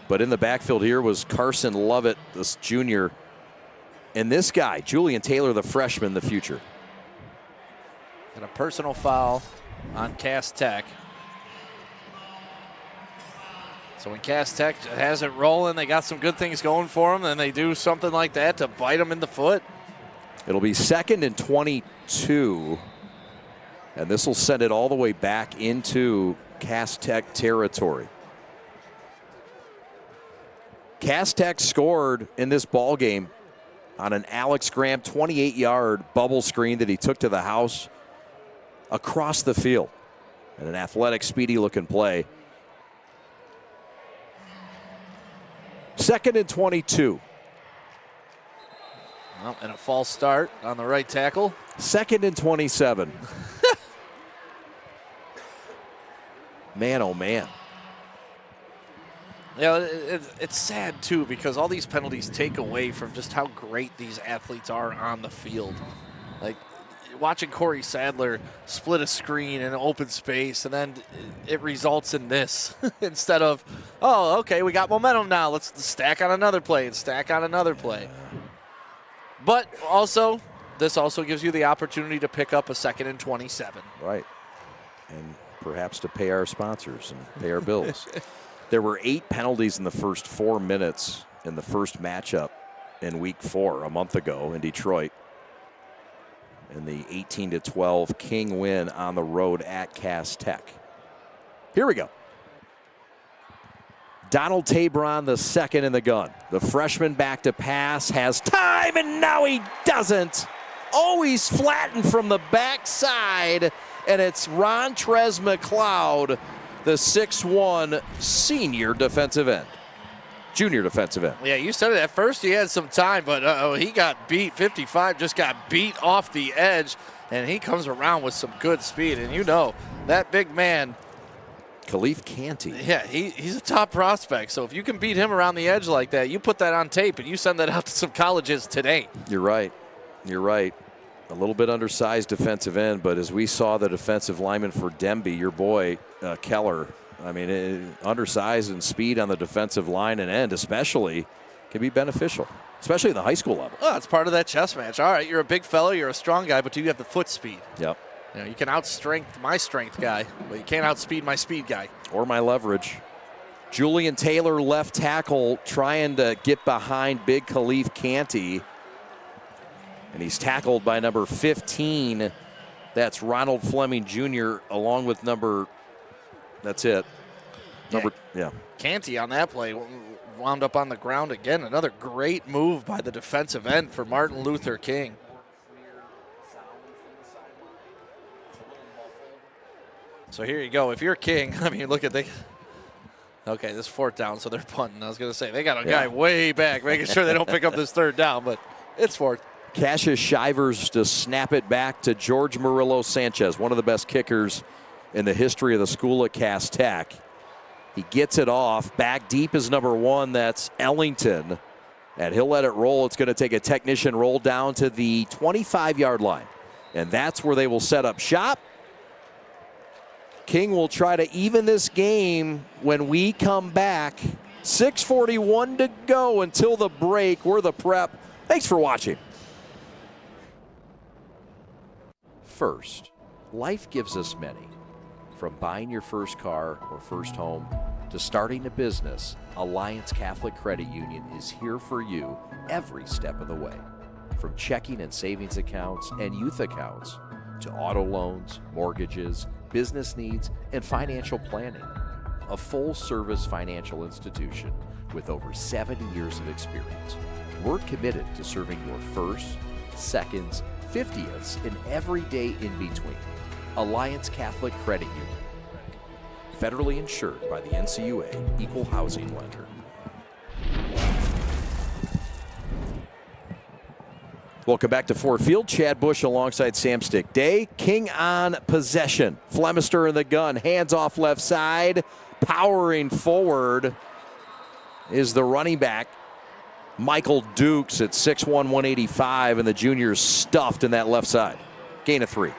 But in the backfield here was Carson Lovett, this junior. And this guy, Julian Taylor, the freshman, the future. And a personal foul on Cass Tech. So when Cass Tech has it rolling, they got some good things going for them, and they do something like that to bite them in the foot. It'll be 2nd and 22. And this will send it all the way back into Cass Tech territory. Cass Tech scored in this ball game on an Alex Graham 28-yard bubble screen that he took to the house across the field. And an athletic, speedy-looking play. 2nd and 22. Well, and a false start on the right tackle. 2nd and 27. Man, oh, man. Yeah, it's sad, too, because all these penalties take away from just how great these athletes are on the field. Like, watching Corey Sadler split a screen in an open space, and then it results in this instead of, oh, okay, we got momentum now. Let's stack on another play and stack on another play. But also, this also gives you the opportunity to pick up a 2nd and 27. Right. And perhaps to pay our sponsors and pay our bills. There were 8 penalties in the first 4 minutes in the first matchup in week 4 a month ago in Detroit. In the 18-12 King win on the road at Cass Tech. Here we go. Donald Tabron, the second in the gun. The freshman back to pass, has time, and now he doesn't. Always flattened from the backside, and it's Rontrez McLeod, the 6'1" senior defensive end. Junior defensive end. Yeah, you said it. At first he had some time, but he got beat. 55 just got beat off the edge, and he comes around with some good speed. And you know, that big man, Khalif Canty. Yeah, he's a top prospect. So if you can beat him around the edge like that, you put that on tape and you send that out to some colleges today. You're right. You're right. A little bit undersized defensive end, but as we saw the defensive lineman for Denby, your boy, Keller, I mean, undersized and speed on the defensive line and end especially can be beneficial, especially at the high school level. Oh, it's part of that chess match. All right, you're a big fellow, you're a strong guy, but do you have the foot speed? Yep. You know, you can outstrength my strength guy, but you can't outspeed my speed guy. Or my leverage. Julian Taylor, left tackle, trying to get behind big Khalif Canty. And he's tackled by number 15. That's Ronald Fleming Jr. along with number That's it. Yeah. Canty on that play wound up on the ground again. Another great move by the defensive end for Martin Luther King. So here you go. If you're King, I mean, look at okay, this is 4th down, so they're punting. I was going to say, they got a guy way back, making sure they don't pick up this 3rd down, but it's 4th. Cassius Shivers to snap it back to George Murillo Sanchez, one of the best kickers in the history of the school at Cass Tech. He gets it off. Back deep is number 1. That's Ellington. And he'll let it roll. It's going to take a technician roll down to the 25-yard line. And that's where they will set up shop. King will try to even this game when we come back. 6:41 to go until the break. We're the Prep. Thanks for watching. First, life gives us many. From buying your first car or first home to starting a business, Alliance Catholic Credit Union is here for you every step of the way. From checking and savings accounts and youth accounts to auto loans, mortgages, business needs, and financial planning. A full-service financial institution with over 70 years of experience. We're committed to serving your firsts, seconds, 50ths, and every day in between. Alliance Catholic Credit Union. Federally insured by the NCUA, Equal Housing Lender. Welcome back to Ford Field. Chad Bush alongside Sam Stick Day. King on possession. Flemister in the gun. Hands off left side. Powering forward is the running back, Michael Dukes, at 6'1", 185, and the junior's stuffed in that left side. Gain of 3.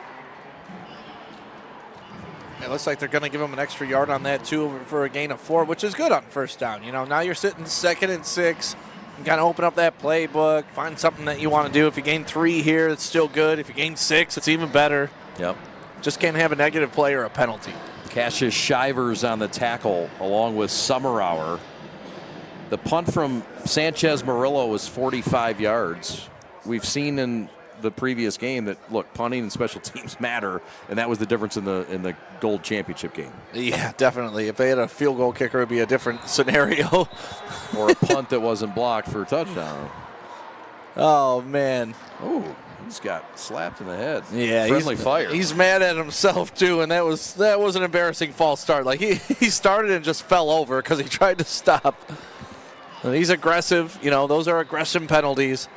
It looks like they're going to give him an extra yard on that, too, for a gain of 4, which is good on 1st down. You know, now you're sitting 2nd and 6. You got to open up that playbook, find something that you want to do. If you gain 3 here, it's still good. If you gain 6, it's even better. Yep. Just can't have a negative play or a penalty. Cassius Shivers on the tackle, along with Summerhour. The punt from Sanchez Murillo was 45 yards. We've seen in the previous game that, look, punting and special teams matter, and that was the difference in the gold championship game. Yeah, definitely. If they had a field goal kicker, it would be a different scenario. Or a punt that wasn't blocked for a touchdown. Oh, man. Oh, he's got slapped in the head. Yeah, friendly fire. He's mad at himself, too, and that was an embarrassing false start. Like, he started and just fell over because he tried to stop. And he's aggressive. You know, those are aggressive penalties.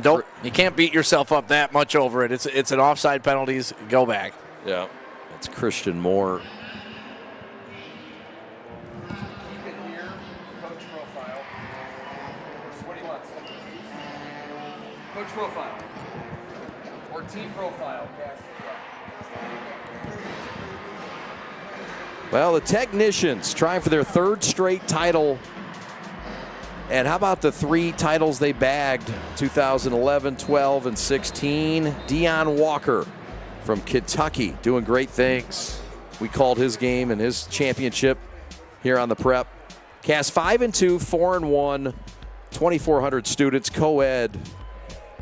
You can't beat yourself up that much over it. It's an offside penalties. Go back. Yeah. It's Christian Moore. Coach profile. What do you want? Coach profile. Or team profile. Well, the Technicians trying for their 3rd straight title. And how about the 3 titles they bagged, 2011, 12, and 16? Deion Walker from Kentucky doing great things. We called his game and his championship here on the Prep. Cass 5-2, 4-1, 2,400 students, co-ed,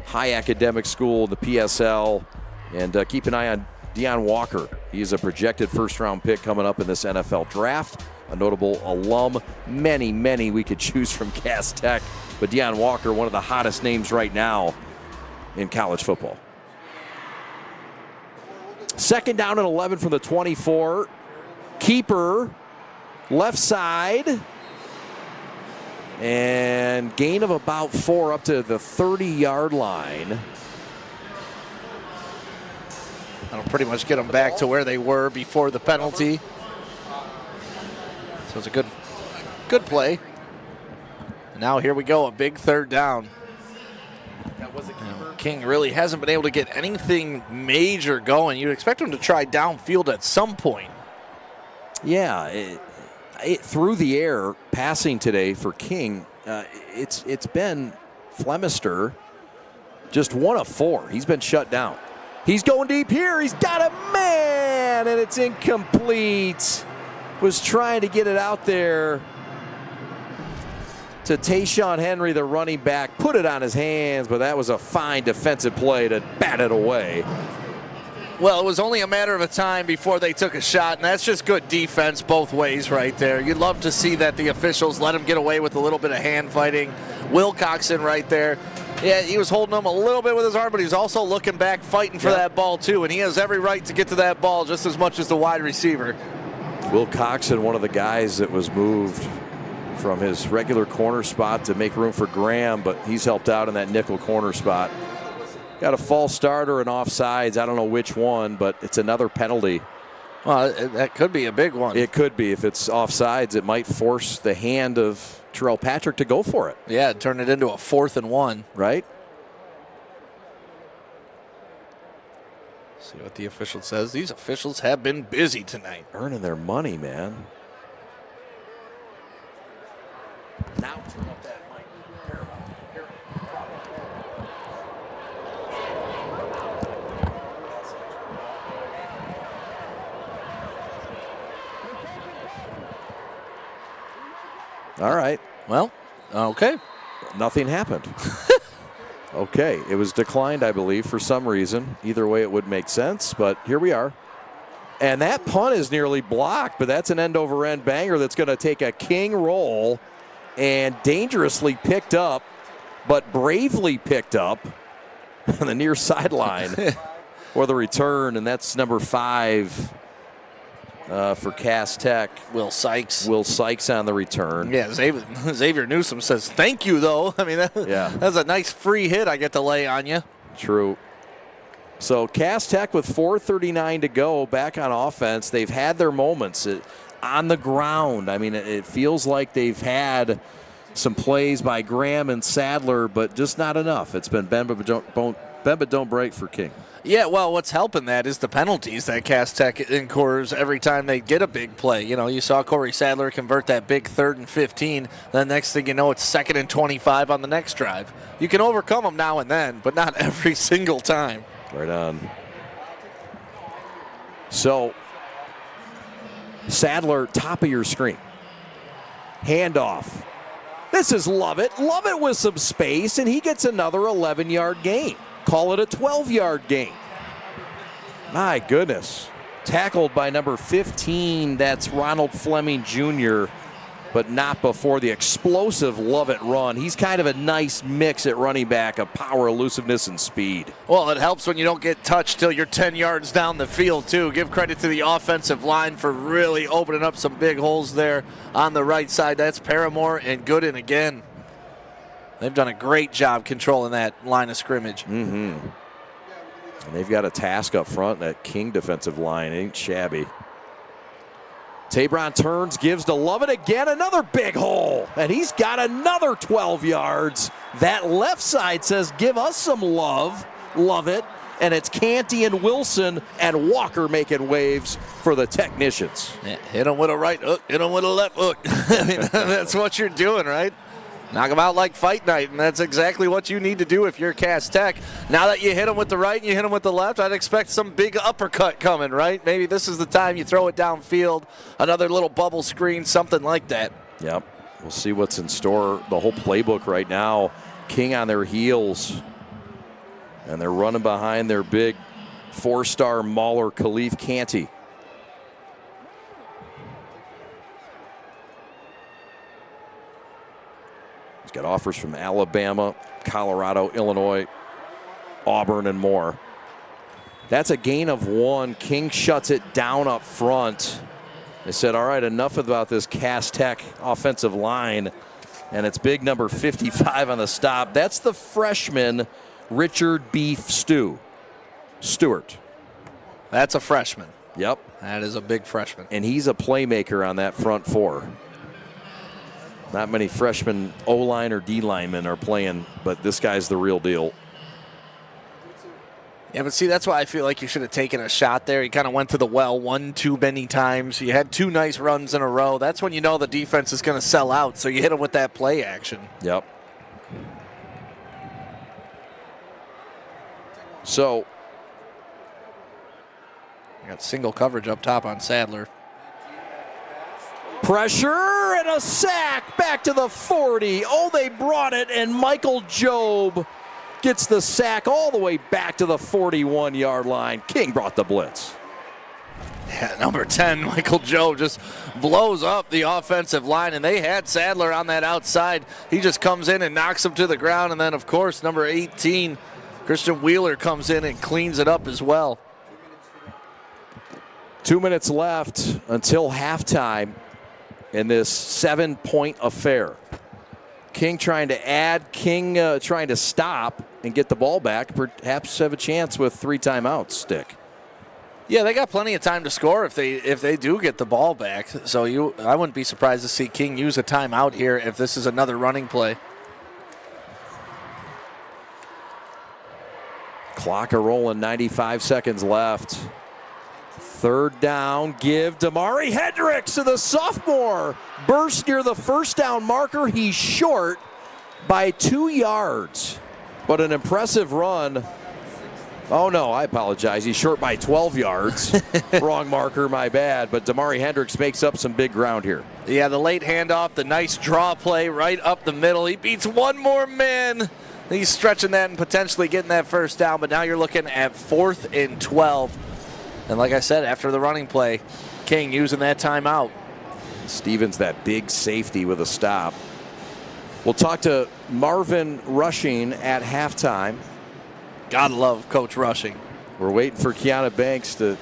high academic school in the PSL. And keep an eye on Deion Walker. He's a projected first-round pick coming up in this NFL draft. A notable alum. Many we could choose from Cass Tech. But Deion Walker, one of the hottest names right now in college football. 2nd down and 11 from the 24. Keeper, left side. And gain of about 4 up to the 30-yard line. That'll pretty much get them back to where they were before the penalty. So it's a good play. And now here we go, a big 3rd down. That was a keeper. King really hasn't been able to get anything major going. You'd expect him to try downfield at some point. Yeah, it through the air passing today for King. It's been Flemister, just 1 of 4. He's been shut down. He's going deep here. He's got a man, and it's incomplete. Was trying to get it out there to Tayshawn Henry, the running back. Put it on his hands, but that was a fine defensive play to bat it away. Well, it was only a matter of a time before they took a shot, and that's just good defense both ways right there. You'd love to see that the officials let him get away with a little bit of hand fighting. Wilcoxon right there. Yeah, he was holding him a little bit with his arm, but he was also looking back, fighting for that ball too, and he has every right to get to that ball just as much as the wide receiver. Wilcoxon, one of the guys that was moved from his regular corner spot to make room for Graham, but he's helped out in that nickel corner spot. Got a false start or an offsides. I don't know which one, but it's another penalty. Well, that could be a big one. It could be. If it's offsides, it might force the hand of Terrell Patrick to go for it. Yeah, turn it into a 4th and 1. Right? See what the official says. These officials have been busy tonight. Earning their money, man. Now turn up that mic. All right. Well, okay. Nothing happened. Okay. It was declined, I believe, for some reason. Either way, it would make sense, but here we are. And that punt is nearly blocked, but that's an end-over-end banger that's going to take a king roll and dangerously picked up, but bravely picked up on the near sideline for the return, and that's number 5 for Cass Tech. Will Sykes. Will Sykes on the return. Yeah, Xavier Newsom says, thank you, though. I mean, that's a nice free hit I get to lay on you. True. So Cass Tech with 4:39 to go back on offense. They've had their moments on the ground. I mean, it feels like they've had some plays by Graham and Sadler, but just not enough. It's been bend but don't break for King. Yeah, well, what's helping that is the penalties that Cass Tech incurs every time they get a big play. You know, you saw Corey Sadler convert that big 3rd and 15. Then next thing you know, it's 2nd and 25 on the next drive. You can overcome them now and then, but not every single time. Right on. So, Sadler, top of your screen. Handoff. This is Lovett. Lovett with some space, and he gets another 11-yard gain. Call it a 12-yard gain. My goodness. Tackled by number 15. That's Ronald Fleming Jr., but not before the explosive Lovett run. He's kind of a nice mix at running back of power, elusiveness, and speed. Well, it helps when you don't get touched till you're 10 yards down the field, too. Give credit to the offensive line for really opening up some big holes there on the right side. That's Paramore and Gooden again. They've done a great job controlling that line of scrimmage. Mm-hmm. And they've got a task up front. That King defensive line ain't shabby. Tabron turns, gives to Lovett again, another big hole, and he's got another 12 yards. That left side says, give us some love, Lovett, and it's Canty and Wilson and Walker making waves for the technicians. Yeah, hit him with a right hook, hit him with a left hook. I mean, that's what you're doing, right? Knock them out like fight night, and that's exactly what you need to do if you're Cass Tech. Now that you hit them with the right and you hit them with the left, I'd expect some big uppercut coming, right? Maybe this is the time you throw it downfield, another little bubble screen, something like that. Yep. We'll see what's in store. The whole playbook right now, King on their heels, and they're running behind their big 4-star mauler, Khalif Canty. He's got offers from Alabama, Colorado, Illinois, Auburn, and more. That's a gain of 1. King shuts it down up front. They said, all right, enough about this Cass Tech offensive line. And it's big number 55 on the stop. That's the freshman, Richard Beef Stewart. That's a freshman. Yep. That is a big freshman. And he's a playmaker on that front 4. Not many freshman O-line or D-linemen are playing, but this guy's the real deal. Yeah, but see, that's why I feel like you should have taken a shot there. You kind of went to the well one too many times. You had 2 nice runs in a row. That's when you know the defense is going to sell out, so you hit them with that play action. Yep. So. You got single coverage up top on Sadler. Pressure and a sack back to the 40. Oh, they brought it, and Michael Jobe gets the sack all the way back to the 41-yard line. King brought the blitz. Yeah, number 10, Michael Joe, just blows up the offensive line, and they had Sadler on that outside. He just comes in and knocks him to the ground, and then, of course, number 18, Christian Wheeler, comes in and cleans it up as well. 2 minutes left until halftime in this 7-point affair. King trying to add, King trying to stop and get the ball back, perhaps have a chance with 3 timeouts, Stick. Yeah, they got plenty of time to score if they do get the ball back. So I wouldn't be surprised to see King use a timeout here if this is another running play. Clock a rolling, 95 seconds left. 3rd down, give Damari Hendricks to the sophomore. Burst near the first down marker. He's short by 2 yards, but an impressive run. Oh, no, I apologize. He's short by 12 yards. Wrong marker, my bad. But Damari Hendricks makes up some big ground here. Yeah, the late handoff, the nice draw play right up the middle. He beats one more man. He's stretching that and potentially getting that first down. But now you're looking at 4th and 12. And like I said, after the running play, King using that timeout. Stevens, that big safety with a stop. We'll talk to Marvin Rushing at halftime. Gotta love Coach Rushing. We're waiting for Kiana Banks to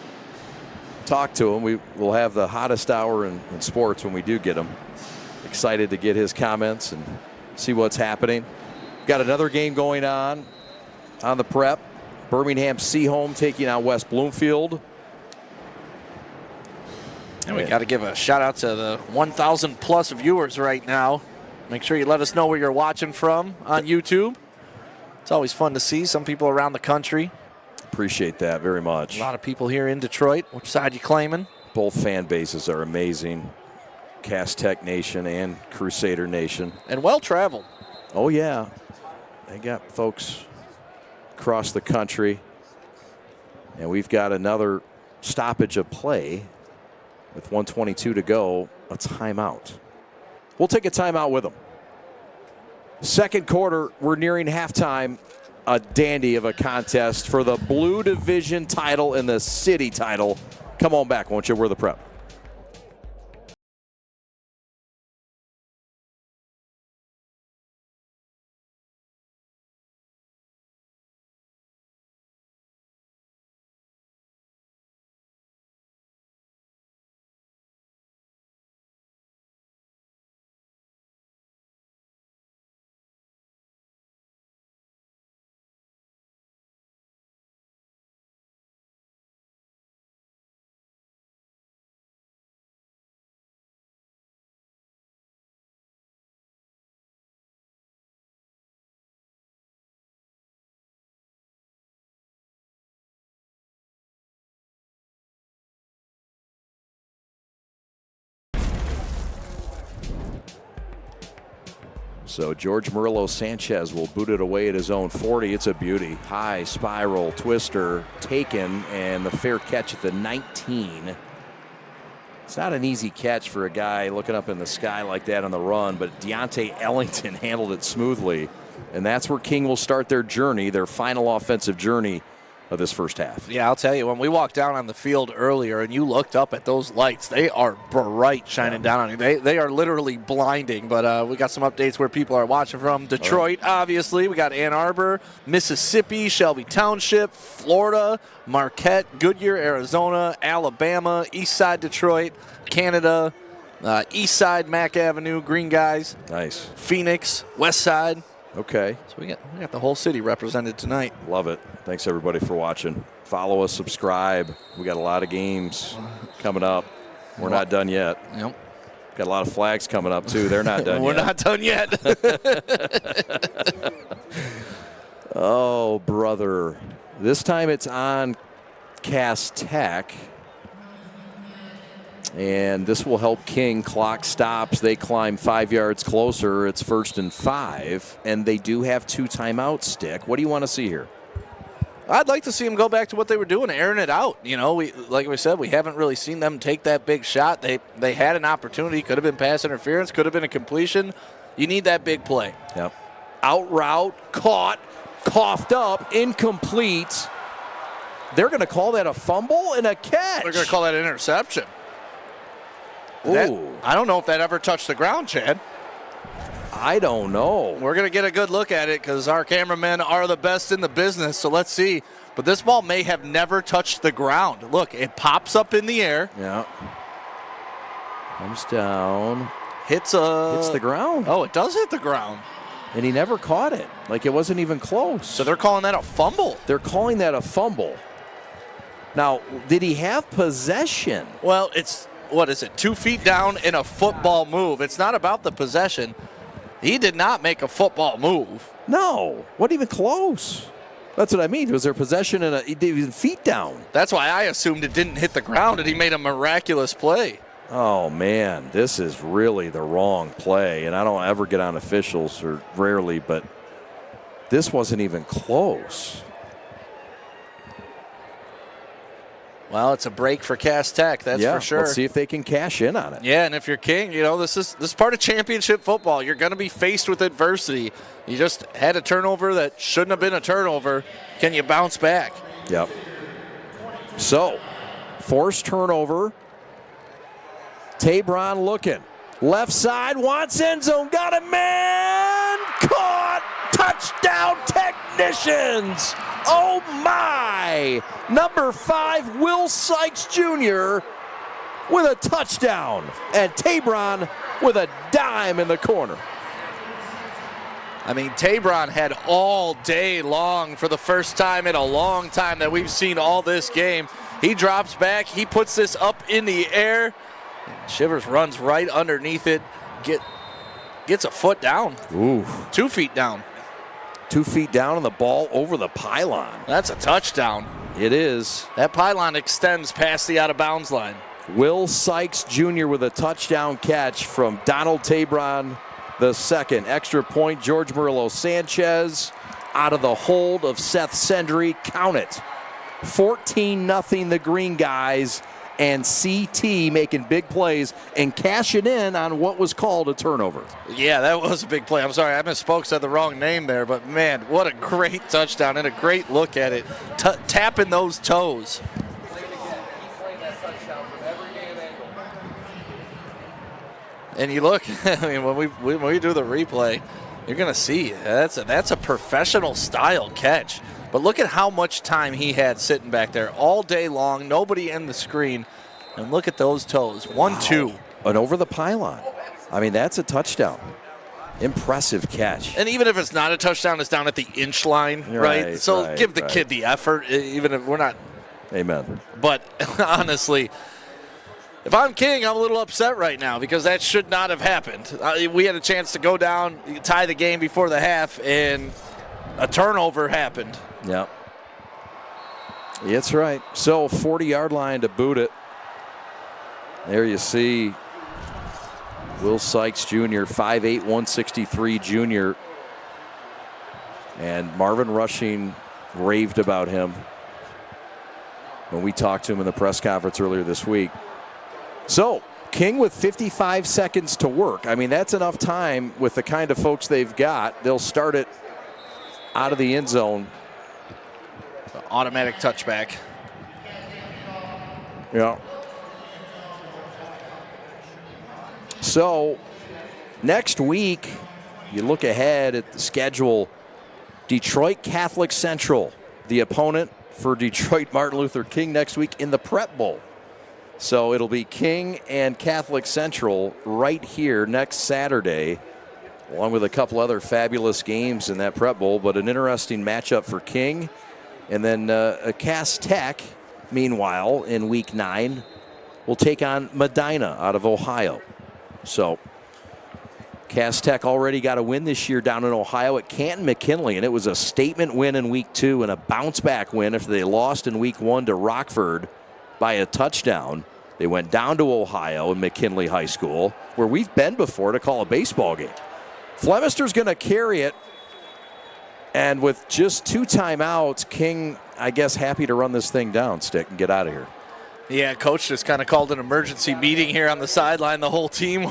talk to him. We'll have the hottest hour in sports when we do get him. Excited to get his comments and see what's happening. Got another game going on the prep. Birmingham Seaholm taking on West Bloomfield. And we got to give a shout out to the 1,000 plus viewers right now. Make sure you let us know where you're watching from on YouTube. It's always fun to see some people around the country. Appreciate that very much. A lot of people here in Detroit. Which side you claiming? Both fan bases are amazing. Cass Tech Nation and Crusader Nation. And well-traveled. Oh, yeah. They got folks across the country. And we've got another stoppage of play with 1:22 to go, a timeout. We'll take a timeout with them. Second quarter, we're nearing halftime. A dandy of a contest for the Blue Division title and the City title. Come on back, won't you? We're the prep. So George Murillo Sanchez will boot it away at his own 40. It's a beauty. High spiral twister taken, and the fair catch at the 19. It's not an easy catch for a guy looking up in the sky like that on the run, but Deontay Ellington handled it smoothly. And that's where King will start their journey, their final offensive journey of this first half. Yeah, I'll tell you, when we walked down on the field earlier and you looked up at those lights, they are bright shining down on you. They are literally blinding, but we got some updates where people are watching from. Detroit, obviously. We got Ann Arbor, Mississippi, Shelby Township, Florida, Marquette, Goodyear, Arizona, Alabama, East Side Detroit, Canada, East Side, Mack Avenue, Green Guys. Nice. Phoenix, West Side. Okay. So we got the whole city represented tonight. Love it. Thanks, everybody, for watching. Follow us, subscribe. We got a lot of games coming up. We're not done yet. Yep. Got a lot of flags coming up, too. They're not done We're yet. not done yet. Oh, brother. This time it's on Cass Tech. And this will help King. Clock stops. They climb 5 yards closer. It's 1st and 5. And they do have 2 timeouts, Stick. What do you want to see here? I'd like to see them go back to what they were doing, airing it out. You know, like we said, we haven't really seen them take that big shot. They had an opportunity. Could have been pass interference. Could have been a completion. You need that big play. Yep. Out route, caught, coughed up, incomplete. They're going to call that a fumble and a catch. They're going to call that an interception. Ooh. I don't know if that ever touched the ground, Chad. I don't know. We're going to get a good look at it because our cameramen are the best in the business, so let's see. But this ball may have never touched the ground. Look, it pops up in the air. Yeah. Comes down. Hits the ground. Oh, it does hit the ground. And he never caught it. Like, it wasn't even close. So they're calling that a fumble. They're calling that a fumble. Now, did he have possession? Well, it's, 2 feet down in a football move. It's not about the possession. He did not make a football move. No, wasn't even close. That's what I mean. Was there possession and even feet down? That's why I assumed it didn't hit the ground and he made a miraculous play. Oh, man, this is really the wrong play. And I don't ever get on officials, or rarely, but this wasn't even close. Well, it's a break for Cass Tech, that's for sure. Let's see if they can cash in on it. Yeah, and if you're King, this is part of championship football. You're going to be faced with adversity. You just had a turnover that shouldn't have been a turnover. Can you bounce back? Yep. So, forced turnover. Tabron looking. Left side, wants end zone, got a man! Caught! Touchdown Technicians! Oh my! Number 5, Will Sykes Jr. with a touchdown. And Tabron with a dime in the corner. I mean, Tabron had all day long for the first time in a long time that we've seen all this game. He drops back, he puts this up in the air. Shivers runs right underneath it, gets a foot down. Ooh. 2 feet down. 2 feet down and the ball over the pylon. That's a touchdown. It is. That pylon extends past the out-of-bounds line. Will Sykes Jr. with a touchdown catch from Donald Tabron the second. Extra point, George Murillo Sanchez out of the hold of Seth Sendry. Count it. 14-0 the Green Guys, and CT making big plays and cashing in on what was called a turnover. Yeah, that was a big play. I'm sorry, I misspoke, said the wrong name there, but man, what a great touchdown and a great look at it. Tapping those toes. And you look, I mean, when we do the replay, you're going to see that's a professional style catch. But look at how much time he had sitting back there all day long, nobody in the screen. And look at those toes, 1-2. And over the pylon. I mean, that's a touchdown. Impressive catch. And even if it's not a touchdown, it's down at the inch line, right? So give the kid the effort, even if we're not. Amen. But honestly, if I'm King, I'm a little upset right now because that should not have happened. We had a chance to go down, tie the game before the half, and a turnover happened. Yep. That's right. So 40-yard line to boot it. There you see Will Sykes Jr., 5'8", 163 junior. And Marvin Rushing raved about him when we talked to him in the press conference earlier this week. So King with 55 seconds to work. I mean, that's enough time with the kind of folks they've got. They'll start it out of the end zone. Automatic touchback. Yeah. So next week, you look ahead at the schedule. Detroit Catholic Central, the opponent for Detroit Martin Luther King next week in the Prep Bowl. So it'll be King and Catholic Central right here next Saturday, along with a couple other fabulous games in that Prep Bowl, but an interesting matchup for King. And then Cass Tech, meanwhile, in Week 9, will take on Medina out of Ohio. So Cass Tech already got a win this year down in Ohio at Canton McKinley, and it was a statement win in Week 2 and a bounce-back win after they lost in Week 1 to Rockford by a touchdown. They went down to Ohio and McKinley High School, where we've been before, to call a baseball game. Flemister's going to carry it. And with just 2 timeouts, King, I guess, happy to run this thing down, Stick, and get out of here. Yeah, coach just kind of called an emergency meeting here on the sideline. The whole team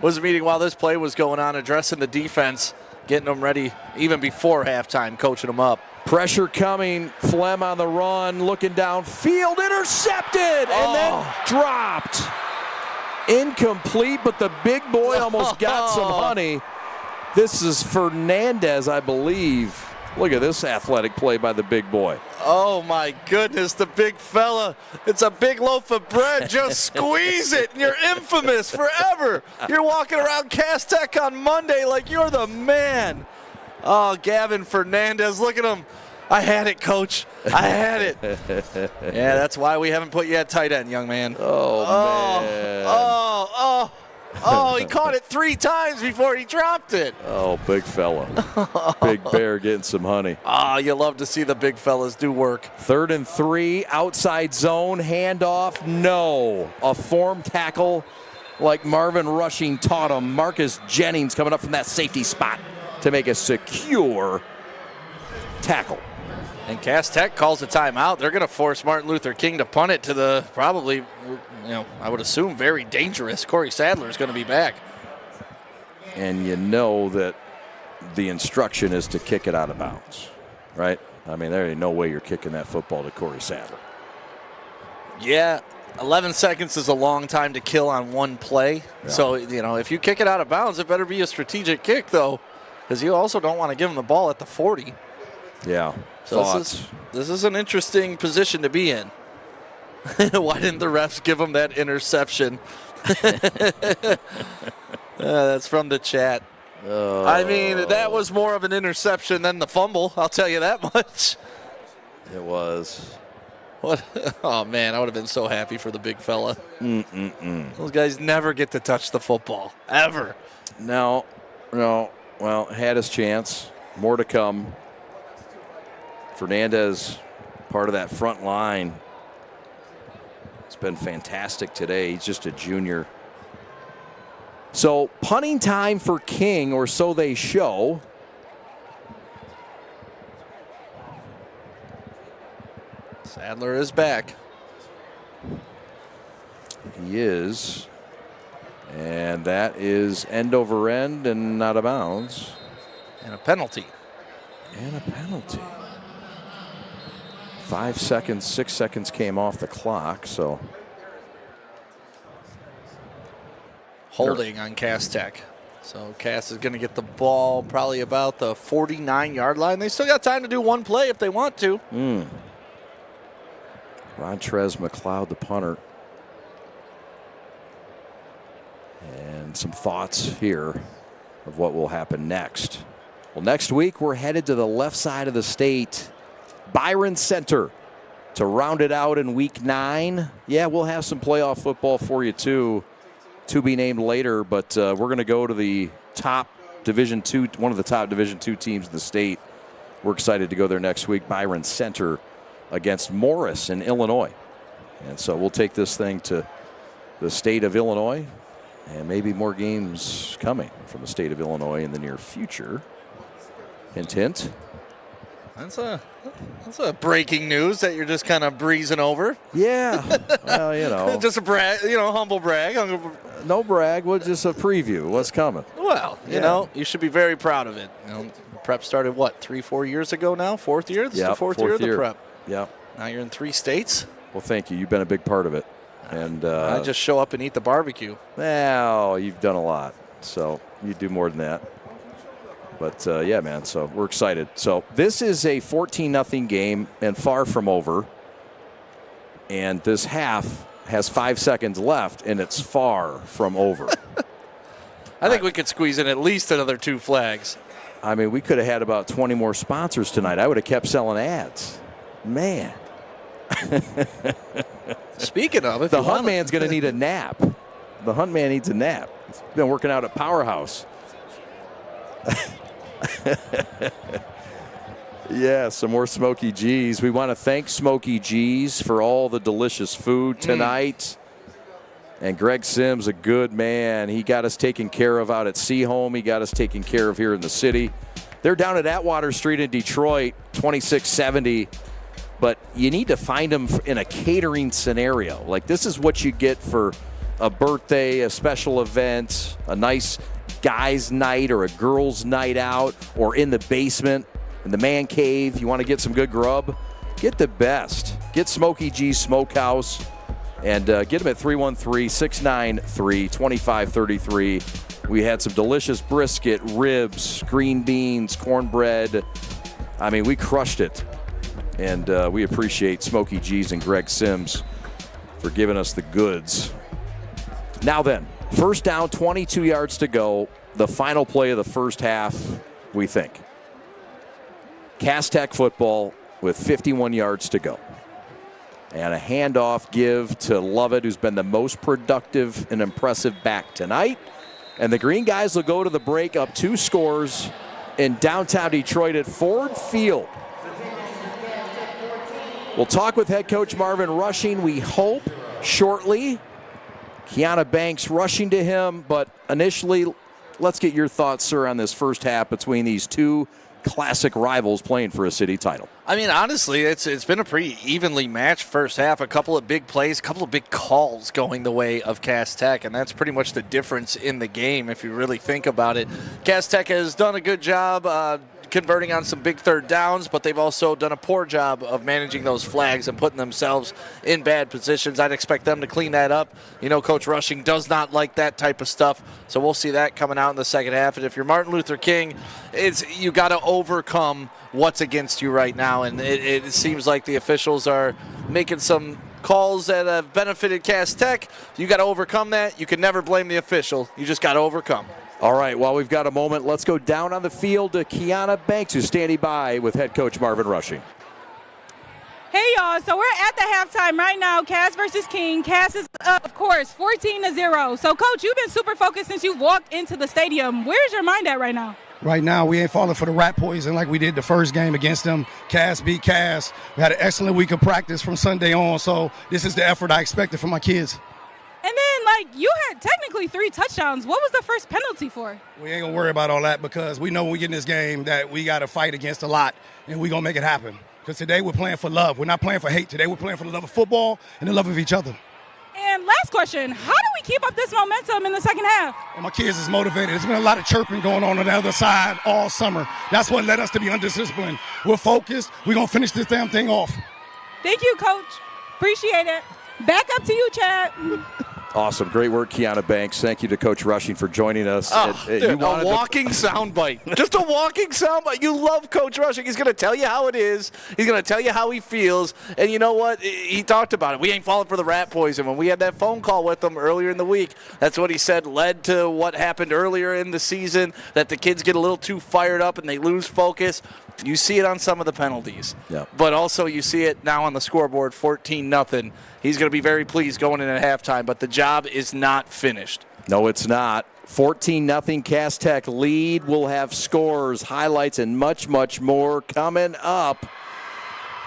was meeting while this play was going on, addressing the defense. getting them ready even before halftime, coaching them up. Pressure coming. Flem on the run, looking downfield, intercepted, and then dropped. Incomplete, but the big boy almost got some honey. This is Fernandez, I believe. Look at this athletic play by the big boy. Oh, my goodness, the big fella. It's a big loaf of bread. Just squeeze it, and you're infamous forever. You're walking around Cass Tech on Monday like you're the man. Oh, Gavin Fernandez, look at him. I had it, Coach. I had it. Yeah, that's why we haven't put you at tight end, young man. Man. Oh, he caught it 3 times before he dropped it. Oh, big fella. Big bear getting some honey. You love to see the big fellas do work. 3rd and 3, outside zone, handoff, no. A form tackle like Marvin Rushing taught him. Marcus Jennings coming up from that safety spot to make a secure tackle. And Cass Tech calls a timeout. They're going to force Martin Luther King to punt it to the probably, I would assume very dangerous. Corey Sadler is going to be back. And you know that the instruction is to kick it out of bounds, right? I mean, there ain't no way you're kicking that football to Corey Sadler. Yeah, 11 seconds is a long time to kill on one play. Yeah. So, if you kick it out of bounds, it better be a strategic kick, though, because you also don't want to give him the ball at the 40. Yeah. So this is an interesting position to be in. Why didn't the refs give him that interception? That's from the chat. I mean, that was more of an interception than the fumble, I'll tell you that much. It was. What? Oh, man, I would have been so happy for the big fella. Those guys never get to touch the football, ever. No. Well, had his chance. More to come. Fernandez, part of that front line. It's been fantastic today. He's just a junior. So punting time for King, or so they show. Sadler is back. He is. And that is end over end and out of bounds. And a penalty. 5 seconds, 6 seconds came off the clock, so. Holding on Cass Tech. So Cass is going to get the ball probably about the 49-yard line. They still got time to do one play if they want to. Montrez McLeod, the punter. And some thoughts here of what will happen next. Well, next week we're headed to the left side of the state, Byron Center, to round it out in week 9. Yeah, we'll have some playoff football for you too, to be named later, but we're going to go to the top Division II, one of the top Division II teams in the state. We're excited to go there next week, Byron Center against Morris in Illinois. And so we'll take this thing to the state of Illinois, and maybe more games coming from the state of Illinois in the near future. Hint, hint. That's a breaking news that you're just kind of breezing over. Yeah. Well, just a brag, humble brag. No brag. Well, just a preview. What's coming? Well, you should be very proud of it. Prep started, 3-4 years ago now? 4th year? This is the fourth year of the prep. Yep. Now you're in 3 states. Well, thank you. You've been a big part of it. And I just show up and eat the barbecue. Well, you've done a lot. So you do more than that. But, yeah, man, so we're excited. So this is a 14-0 game and far from over. And this half has 5 seconds left, and it's far from over. I think we could squeeze in at least another 2 flags. I mean, we could have had about 20 more sponsors tonight. I would have kept selling ads. Man. Speaking of, the Hunt Man's going to need a nap. The Hunt Man needs a nap. He's been working out at Powerhouse. Yeah, some more Smokey G's. We want to thank Smokey G's for all the delicious food tonight. And Greg Sims, a good man. He got us taken care of out at Seahome. He got us taken care of here in the city. They're down at Atwater Street in Detroit, 2670. But you need to find them in a catering scenario. Like, this is what you get for a birthday, a special event, a nice guys' night or a girls' night out or in the basement, in the man cave, you want to get some good grub, get the best. Get Smokey G's Smokehouse and get them at 313-693-2533. We had some delicious brisket, ribs, green beans, cornbread. I mean, we crushed it. And we appreciate Smokey G's and Greg Sims for giving us the goods. Now then, first down, 22 yards to go. The final play of the first half, we think. Cass Tech football with 51 yards to go. And a handoff give to Lovett, who's been the most productive and impressive back tonight. And the Green Guys will go to the break up 2 scores in downtown Detroit at Ford Field. We'll talk with head coach Marvin Rushing, we hope, shortly. Kiana Banks rushing to him, but initially, let's get your thoughts, sir, on this first half between these two classic rivals playing for a city title. I mean, honestly, it's been a pretty evenly matched first half. A couple of big plays, a couple of big calls going the way of Cass Tech, and that's pretty much the difference in the game if you really think about it. Cass Tech has done a good job converting on some big third downs, but they've also done a poor job of managing those flags and putting themselves in bad positions. I'd expect them to clean that up. You know, Coach Rushing does not like that type of stuff, so we'll see that coming out in the second half. And if you're Martin Luther King, you got to overcome what's against you right now, and it seems like the officials are making some calls that have benefited Cass Tech. You got to overcome that. You can never blame the official. You just got to overcome. All right, while we've got a moment, let's go down on the field to Kiana Banks, who's standing by with head coach Marvin Rushing. Hey, y'all. So we're at the halftime right now, Cass versus King. Cass is up, of course, 14-0. So, Coach, you've been super focused since you walked into the stadium. Where's your mind at right now? Right now, we ain't falling for the rat poison like we did the first game against them. Cass beat Cass. We had an excellent week of practice from Sunday on, so this is the effort I expected from my kids. And then, you had technically 3 touchdowns. What was the first penalty for? We ain't going to worry about all that because we know when we get in this game that we got to fight against a lot, and we're going to make it happen. Because today we're playing for love. We're not playing for hate. Today we're playing for the love of football and the love of each other. And last question, how do we keep up this momentum in the second half? And my kids is motivated. There's been a lot of chirping going on the other side all summer. That's what led us to be undisciplined. We're focused. We're going to finish this damn thing off. Thank you, Coach. Appreciate it. Back up to you, Chad. Awesome. Great work, Kiana Banks. Thank you to Coach Rushing for joining us. A walking soundbite. Just a walking soundbite. You love Coach Rushing. He's going to tell you how it is. He's going to tell you how he feels. And you know what? He talked about it. We ain't falling for the rat poison. When we had that phone call with him earlier in the week, that's what he said led to what happened earlier in the season, that the kids get a little too fired up and they lose focus. You see it on some of the penalties. Yeah. But also you see it now on the scoreboard, 14-0. He's going to be very pleased going in at halftime, but the job is not finished. No, it's not. 14-0 Cass Tech lead. We'll have scores, highlights, and much, much more coming up.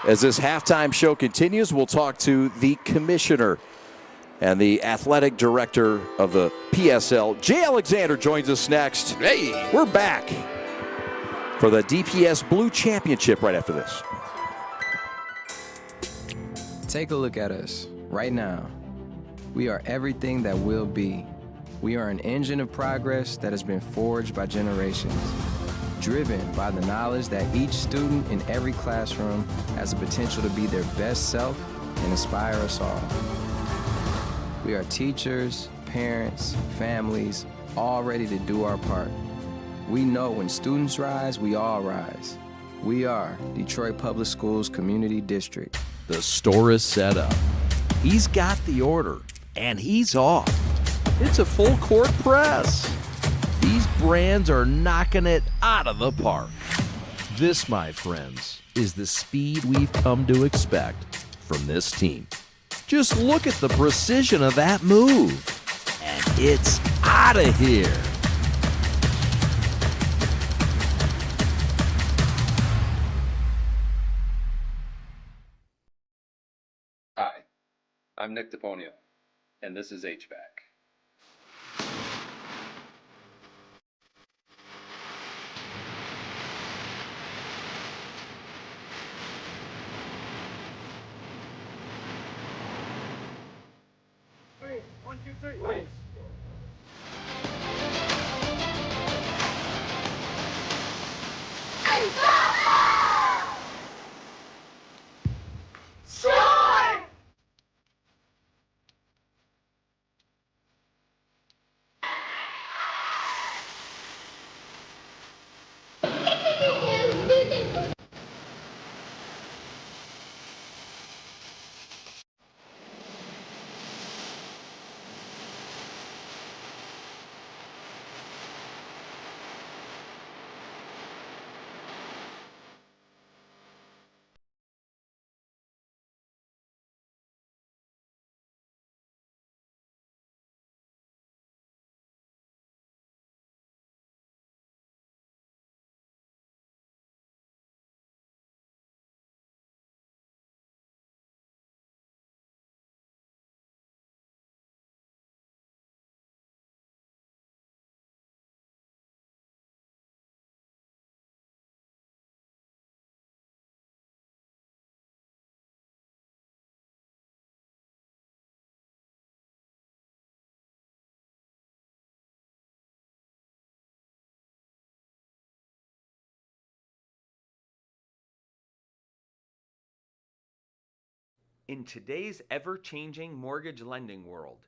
As this halftime show continues, we'll talk to the commissioner and the athletic director of the PSL. Jay Alexander joins us next. Hey! We're back for the DPS Blue Championship right after this. Take a look at us right now. We are everything that will be. We are an engine of progress that has been forged by generations, driven by the knowledge that each student in every classroom has the potential to be their best self and inspire us all. We are teachers, parents, families, all ready to do our part. We know when students rise, we all rise. We are Detroit Public Schools Community District. The store is set up. He's got the order, and he's off. It's a full court press. These brands are knocking it out of the park. This, my friends, is the speed we've come to expect from this team. Just look at the precision of that move, and it's out of here. Hi, I'm Nick DePonio, and this is HVAC. In today's ever-changing mortgage lending world,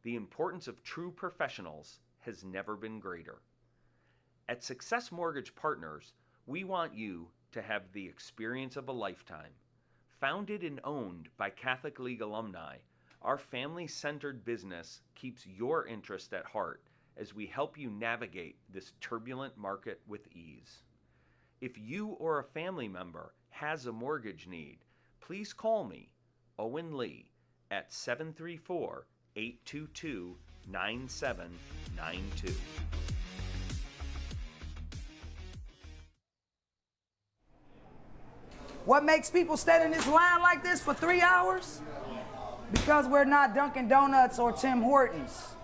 the importance of true professionals has never been greater. At Success Mortgage Partners, we want you to have the experience of a lifetime. Founded and owned by Catholic League alumni, our family-centered business keeps your interest at heart as we help you navigate this turbulent market with ease. If you or a family member has a mortgage need, please call me, Owen Lee, at 734-822-9792. What makes people stand in this line like this for 3 hours? Because we're not Dunkin' Donuts or Tim Hortons.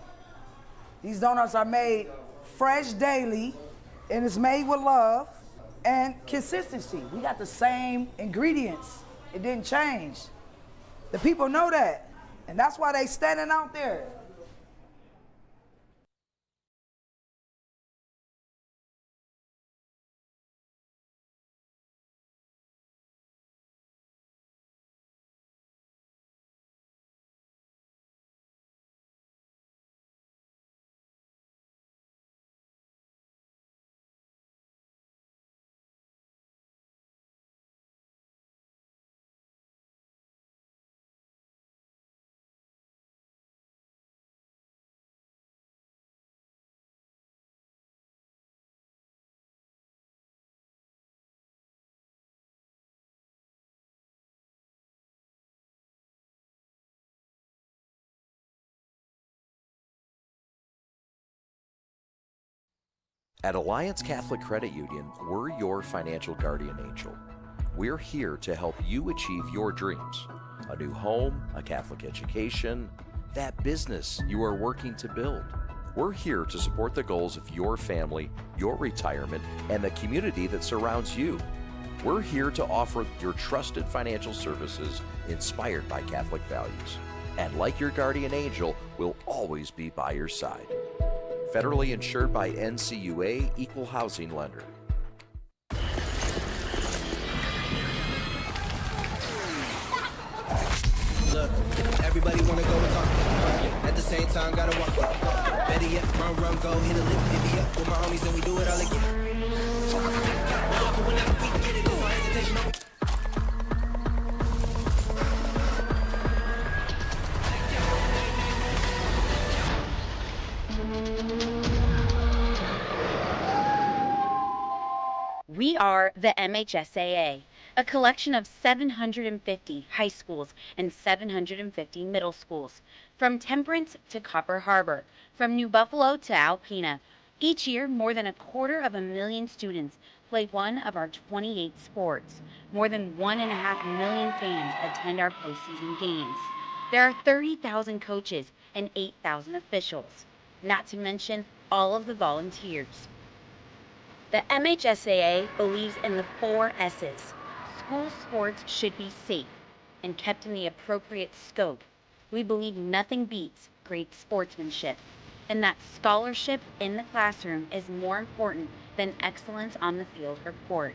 These donuts are made fresh daily, and it's made with love and consistency. We got the same ingredients. It didn't change. The people know that, and that's why they standing out there. At Alliance Catholic Credit Union, we're your financial guardian angel. We're here to help you achieve your dreams. A new home, a Catholic education, that business you are working to build. We're here to support the goals of your family, your retirement, and the community that surrounds you. We're here to offer your trusted financial services inspired by Catholic values. And like your guardian angel, we'll always be by your side. Federally insured by NCUA, Equal Housing Lender. Look, everybody wanna go and talk. At the same time, gotta walk. Better yet, run, go, hit a lick, divvy up with my homies, and we do it all again. Whenever we get it, there's no hesitation. We are the MHSAA, a collection of 750 high schools and 750 middle schools, from Temperance to Copper Harbor, from New Buffalo to Alpena. Each year, more than 250,000 students play one of our 28 sports. More than 1.5 million fans attend our postseason games. There are 30,000 coaches and 8,000 officials, not to mention all of the volunteers. The MHSAA believes in the 4 S's. School sports should be safe and kept in the appropriate scope. We believe nothing beats great sportsmanship, and that scholarship in the classroom is more important than excellence on the field or court.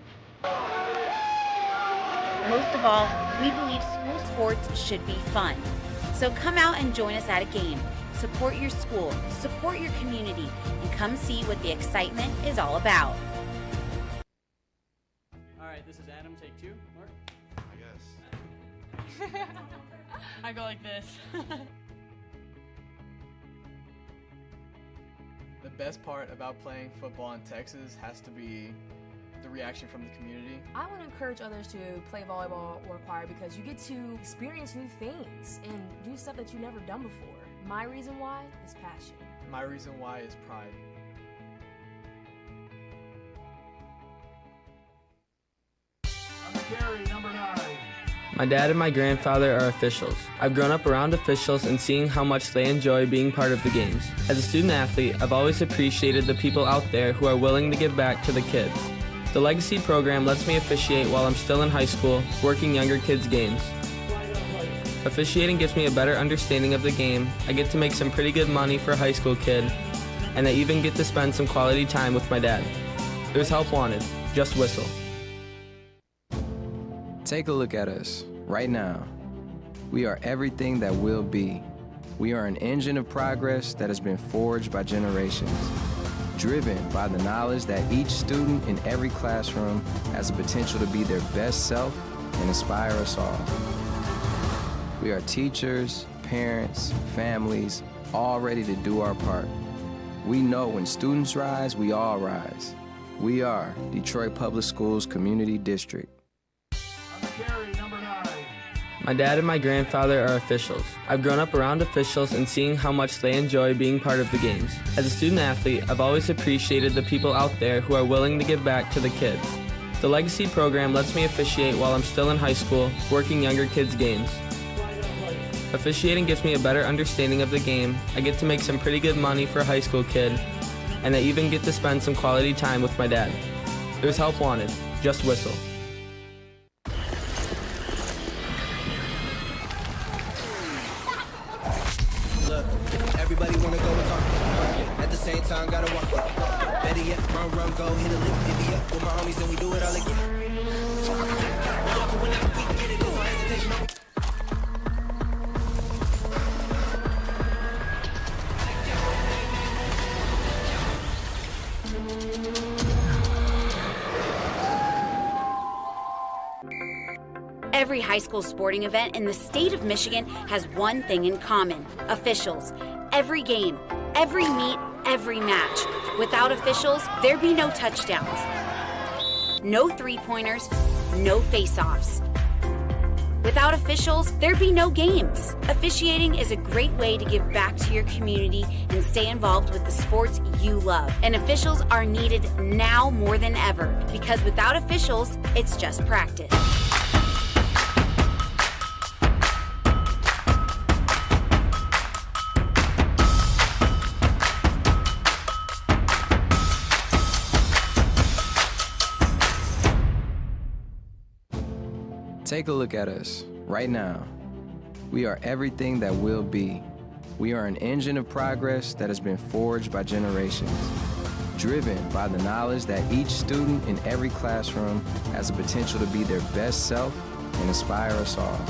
Most of all, we believe school sports should be fun. So come out and join us at a game. Support your school, support your community, and come see what the excitement is all about. All right, this is Adam, take 2. Mark? I guess. I go like this. The best part about playing football in Texas has to be the reaction from the community. I want to encourage others to play volleyball or choir because you get to experience new things and do stuff that you've never done before. My reason why is passion. My reason why is pride. Carry number 9. My dad and my grandfather are officials. I've grown up around officials and seeing how much they enjoy being part of the games. As a student athlete, I've always appreciated the people out there who are willing to give back to the kids. The Legacy program lets me officiate while I'm still in high school, working younger kids' games. Officiating gives me a better understanding of the game. I get to make some pretty good money for a high school kid, and I even get to spend some quality time with my dad. There's help wanted. Just whistle. Take a look at us right now. We are everything that will be. We are an engine of progress that has been forged by generations, driven by the knowledge that each student in every classroom has the potential to be their best self and inspire us all. We are teachers, parents, families, all ready to do our part. We know when students rise, we all rise. We are Detroit Public Schools Community District. My dad and my grandfather are officials. I've grown up around officials and seeing how much they enjoy being part of the games. As a student athlete, I've always appreciated the people out there who are willing to give back to the kids. The Legacy program lets me officiate while I'm still in high school, working younger kids' games. Officiating gives me a better understanding of the game. I get to make some pretty good money for a high school kid, and I even get to spend some quality time with my dad. There's help wanted. Just whistle. Look, everybody wanna go and talk. At the same time, gotta walk. Better yet, run, go, hit a lick, divvy up with my homies, and we do it all again. Whenever we get it, there's no hesitation. Every high school sporting event in the state of Michigan has one thing in common: officials. Every game, every meet, every match. Without officials, there'd be no touchdowns, no three-pointers, no face-offs. Without officials, there'd be no games. Officiating is a great way to give back to your community and stay involved with the sports you love. And officials are needed now more than ever, because without officials, it's just practice. Take a look at us right now. We are everything that will be. We are an engine of progress that has been forged by generations, driven by the knowledge that each student in every classroom has the potential to be their best self and inspire us all.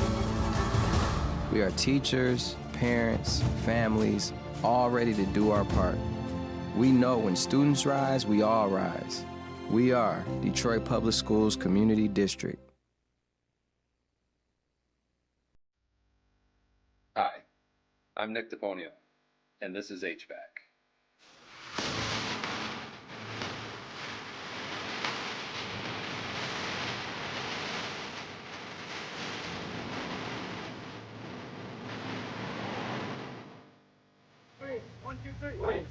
We are teachers, parents, families, all ready to do our part. We know when students rise, we all rise. We are Detroit Public Schools Community District. Hi, I'm Nick DePonio, and this is HVAC. Three, 1, 2, 3, wait.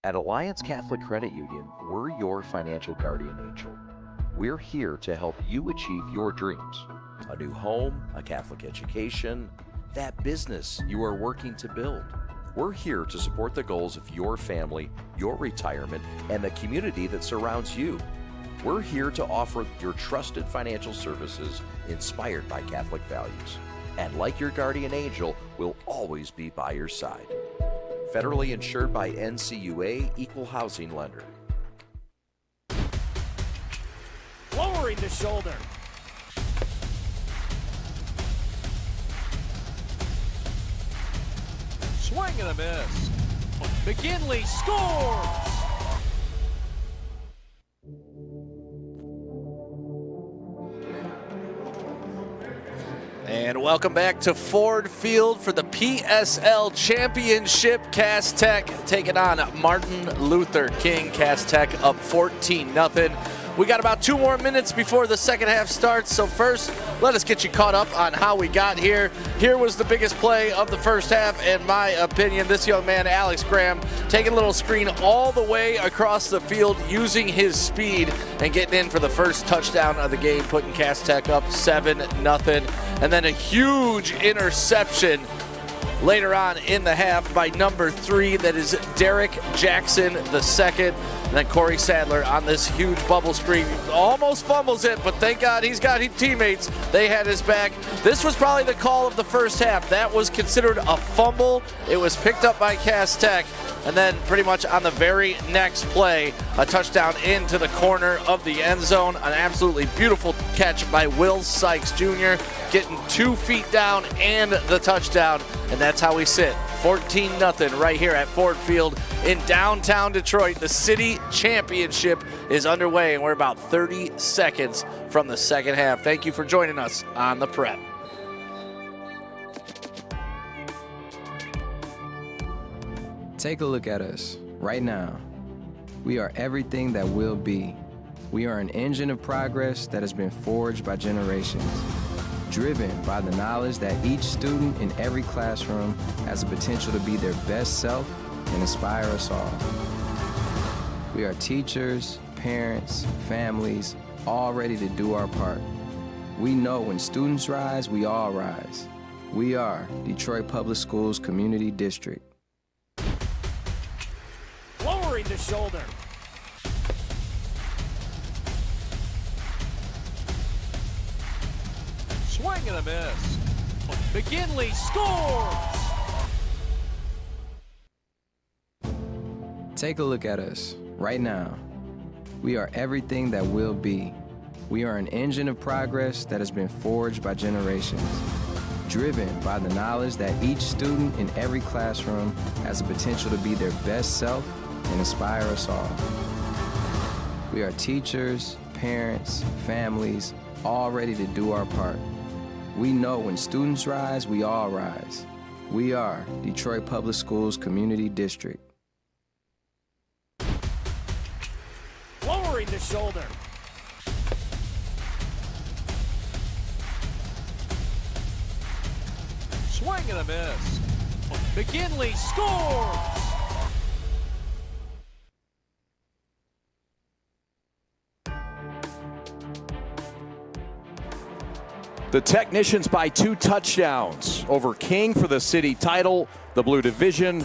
At Alliance Catholic Credit Union, we're your financial guardian angel. We're here to help you achieve your dreams. A new home, a Catholic education, that business you are working to build. We're here to support the goals of your family, your retirement, and the community that surrounds you. We're here to offer your trusted financial services inspired by Catholic values. And like your guardian angel, we'll always be by your side. Federally insured by NCUA, Equal Housing Lender. Lowering the shoulder. Swing and a miss. McKinley scores! And welcome back to Ford Field for the PSL Championship. Cass Tech taking on Martin Luther King. Cass Tech up 14-0. We got about 2 more minutes before the second half starts. So first, let us get you caught up on how we got here. Here was the biggest play of the first half, in my opinion. This young man, Alex Graham, taking a little screen all the way across the field, using his speed and getting in for the first touchdown of the game, putting Cass Tech up 7-0. And then a huge interception later on in the half by number 3. That is Derek Jackson II. And then Corey Sadler on this huge bubble screen. Almost fumbles it, but thank God he's got teammates. They had his back. This was probably the call of the first half. That was considered a fumble. It was picked up by Cass Tech. And then pretty much on the very next play, a touchdown into the corner of the end zone. An absolutely beautiful catch by Will Sykes Jr., getting 2 feet down and the touchdown. And that's how we sit 14-0 right here at Ford Field in downtown Detroit. The city championship is underway, and we're about 30 seconds from the second half. Thank you for joining us on The Prep. Take a look at us right now. We are everything that will be. We are an engine of progress that has been forged by generations, driven by the knowledge that each student in every classroom has the potential to be their best self and inspire us all. We are teachers, parents, families, all ready to do our part. We know when students rise, we all rise. We are Detroit Public Schools Community District. Lowering the shoulder. Swing and a miss. McKinley scores! Take a look at us right now. We are everything that will be. We are an engine of progress that has been forged by generations, driven by the knowledge that each student in every classroom has the potential to be their best self and inspire us all. We are teachers, parents, families, all ready to do our part. We know when students rise, we all rise. We are Detroit Public Schools Community District. Lowering the shoulder. Swing and a miss. McKinley scores! The Technicians by 2 touchdowns over King for the city title, the Blue Division.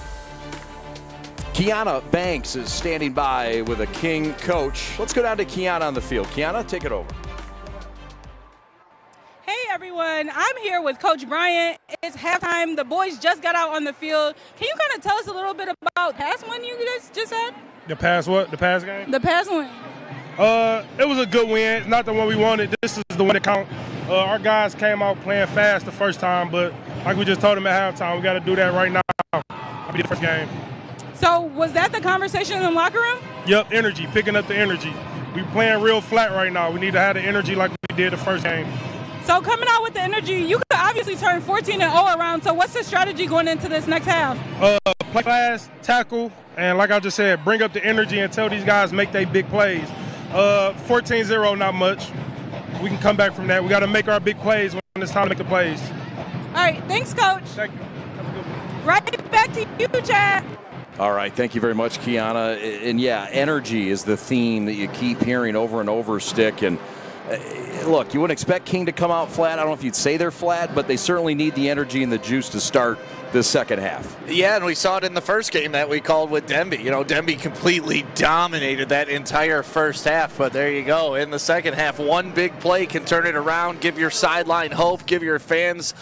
Kiana Banks is standing by with a King coach. Let's go down to Kiana on the field. Kiana, take it over. Hey everyone, I'm here with Coach Bryant. It's halftime. The boys just got out on the field. Can you kind of tell us a little bit about the past one you guys just had? The past what? The past game? The past one. It was a good win. It's not the one we wanted. This is the one that count. Our guys came out playing fast the first time, but like we just told them at halftime, we got to do that right now. It'll be the first game. So was that the conversation in the locker room? Yep, energy, picking up the energy. We playing real flat right now. We need to have the energy like we did the first game. So coming out with the energy, you could obviously turn 14-0 around. So what's the strategy going into this next half? Play fast, tackle, and like I just said, bring up the energy and tell these guys make their big plays. 14-0, not much. We can come back from that. We got to make our big plays when it's time to make the plays. All right, thanks, Coach. Thank you. Have a good one. Right back to you, Chad. All right, thank you very much, Kiana. And yeah, energy is the theme that you keep hearing over and over, Stick. And look, you wouldn't expect King to come out flat. I don't know if you'd say they're flat, but they certainly need the energy and the juice to start the second half. Yeah, and we saw it in the first game that we called with Demby. You know, Demby completely dominated that entire first half, but there you go. In the second half, one big play can turn it around, give your sideline hope, give your fans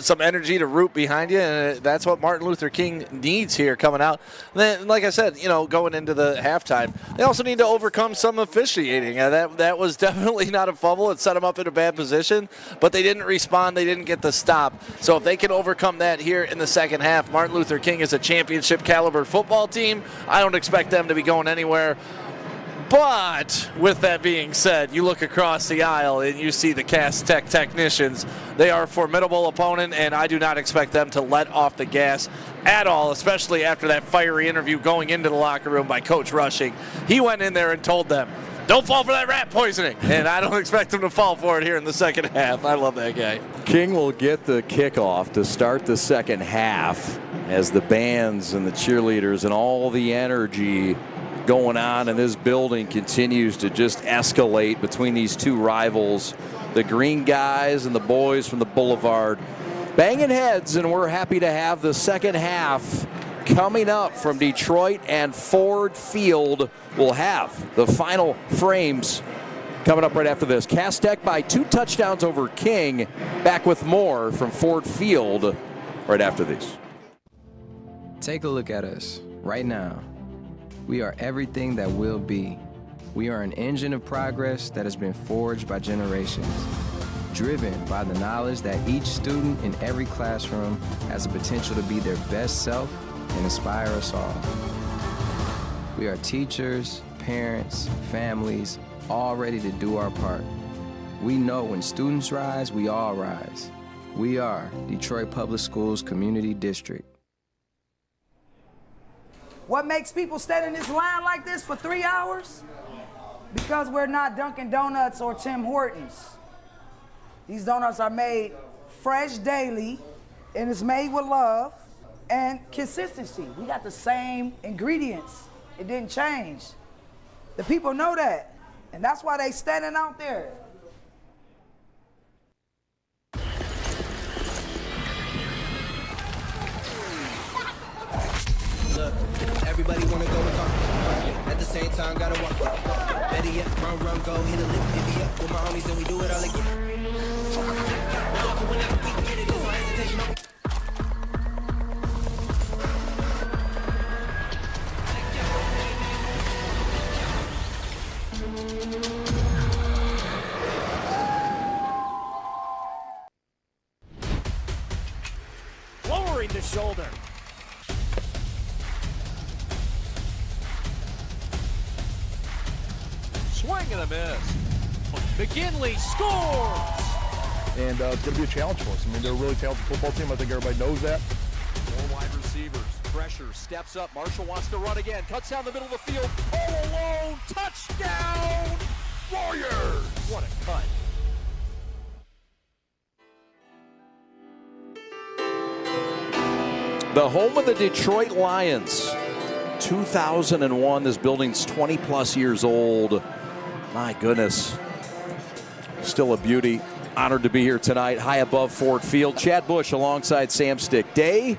some energy to root behind you, and that's what Martin Luther King needs here coming out. And then, like I said, you know, going into the halftime, they also need to overcome some officiating. That was definitely not a fumble. It set them up in a bad position, but they didn't respond. They didn't get the stop. So if they can overcome that here in the second half, Martin Luther King is a championship caliber football team. I don't expect them to be going anywhere. But with that being said, you look across the aisle and you see the Cass Tech Technicians. They are a formidable opponent, and I do not expect them to let off the gas at all, especially after that fiery interview going into the locker room by Coach Rushing. He went in there and told them, Don't fall for that rat poisoning. And I don't expect him to fall for it here in the second half. I love that guy. King will get the kickoff to start the second half as the bands and the cheerleaders and all the energy going on in this building continues to just escalate between these two rivals, the green guys and the boys from the Boulevard. Banging heads, and we're happy to have the second half coming up from Detroit and Ford Field. We'll have the final frames coming up right after this. Cass Tech by 2 touchdowns over King. Back with more from Ford Field right after these. Take a look at us right now. We are everything that will be. We are an engine of progress that has been forged by generations, driven by the knowledge that each student in every classroom has the potential to be their best self and inspire us all. We are teachers, parents, families, all ready to do our part. We know when students rise, we all rise. We are Detroit Public Schools Community District. What makes people stand in this line like this for 3 hours? Because we're not Dunkin' Donuts or Tim Hortons. These donuts are made fresh daily, and it's made with love and consistency. We got the same ingredients. It didn't change. The people know that, and that's why they standing out there. Look, everybody wanna go and talk. At the same time, gotta walk. Better yet, run, go, hit a lick, divvy up with my homies, and we do it all again. Whenever we get it, there's no hesitation. Lowering the shoulder. Swing and a miss. McKinley scores! And it's going to be a challenge for us. I mean, they're a really talented football team. I think everybody knows that. 4 wide receivers. Pressure. Steps up. Marshall wants to run again. Cuts down the middle of the field. All alone. Touchdown! Warriors! What a cut. The home of the Detroit Lions. 2001. This building's 20 plus years old. My goodness. Still a beauty. Honored to be here tonight, high above Ford Field. Chad Bush alongside Sam Stick Day.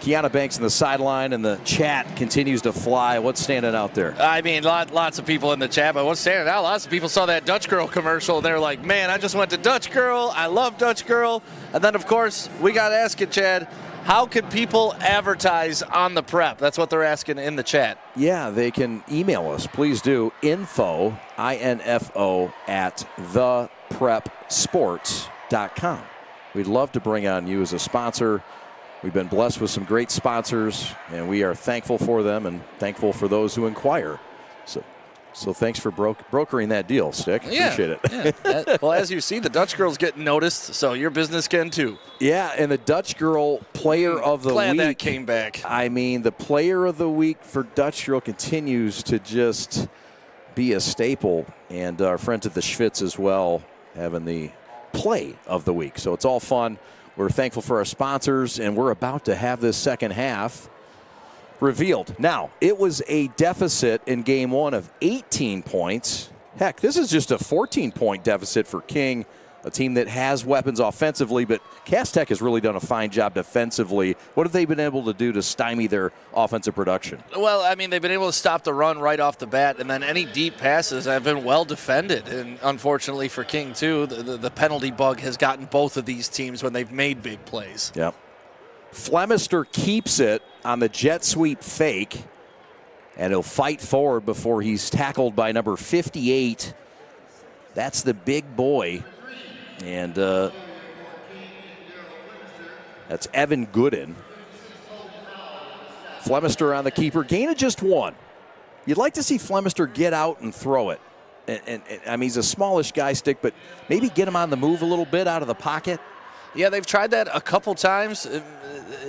Kiana Banks in the sideline, and the chat continues to fly. What's standing out there? I mean, lots of people in the chat, but what's standing out, lots of people saw that Dutch Girl commercial, and they're like, man, I just went to Dutch Girl. I love Dutch Girl. And then, of course, we got to ask it, Chad, how can people advertise on the prep? That's what they're asking in the chat. Yeah, they can email us. Please do. Info, I-N-F-O, at theprepsports.com. We'd love to bring on you as a sponsor. We've been blessed with some great sponsors, and we are thankful for them and thankful for those who inquire. So thanks for brokering that deal, Stick. Yeah, appreciate it. Yeah. Well, as you see, the Dutch Girl's getting noticed, so your business can too. Yeah, and the Dutch Girl Player of the Glad Week. that came back. I mean, the Player of the Week for Dutch Girl continues to just be a staple, and our friends at the Schwitz as well having the Play of the Week. So it's all fun. We're thankful for our sponsors, and we're about to have this second half revealed. Now, it was a deficit in game one of 18 points. Heck, this is just a 14-point deficit for King, a team that has weapons offensively, but Cass Tech has really done a fine job defensively. What have they been able to do to stymie their offensive production? Well, I mean, they've been able to stop the run right off the bat, and then any deep passes have been well defended. And unfortunately for King, too, the penalty bug has gotten both of these teams when they've made big plays. Yep. Flemister keeps it on the jet sweep fake, and he'll fight forward before he's tackled by number 58. That's the big boy. And that's Evan Gooden. Flemister on the keeper. Gain of just 1. You'd like to see Flemister get out and throw it. And I mean, he's a smallish guy, Stick, but maybe get him on the move a little bit out of the pocket. Yeah, they've tried that a couple times.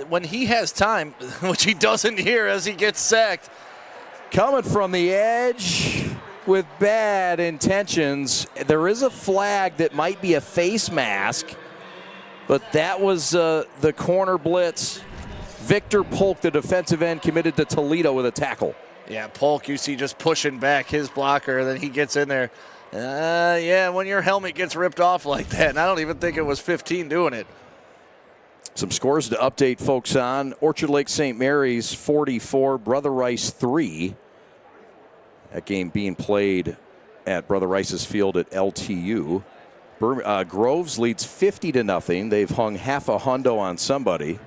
When he has time, which he doesn't here as he gets sacked. Coming from the edge, with bad intentions. There is a flag that might be a face mask, but that was the corner blitz. Victor Polk, the defensive end, committed to Toledo with a tackle. Yeah, Polk, you see just pushing back his blocker, and then he gets in there. Yeah, when your helmet gets ripped off like that, and I don't even think it was 15 doing it. Some scores to update folks on. Orchard Lake St. Mary's 44, Brother Rice 3. That game being played at Brother Rice's field at LTU. Groves leads 50-0. They've hung half a hundo on somebody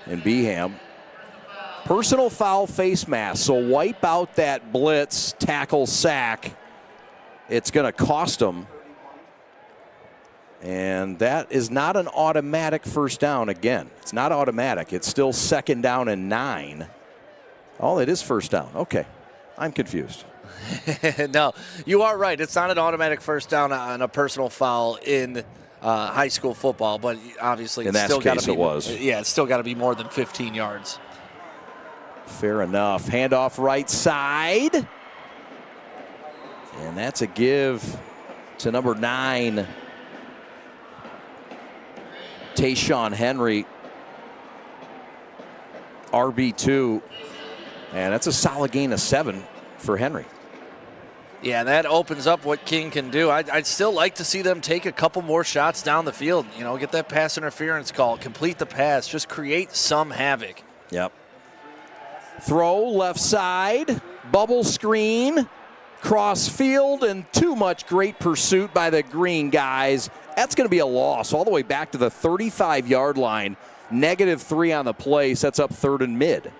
in Beeham. Personal foul face mask, so wipe out that blitz, tackle, sack. It's going to cost them. And that is not an automatic first down again. It's not automatic. It's still 2nd down and 9. Oh, it is first down. Okay. I'm confused. No, you are right. It's not an automatic first down on a personal foul in high school football, but obviously it's still got to be. It was. Yeah, it's still got to be more than 15 yards. Fair enough. Handoff right side. And that's a give to number 9. Tayshawn Henry, RB2, and that's a solid gain of 7 for Henry. Yeah, that opens up what King can do. I'd still like to see them take a couple more shots down the field. You know, get that pass interference call, complete the pass, just create some havoc. Yep. Throw left side, bubble screen, cross field, and too much great pursuit by the green guys. That's going to be a loss all the way back to the 35-yard line. -3 on the play, sets up 3rd and mid.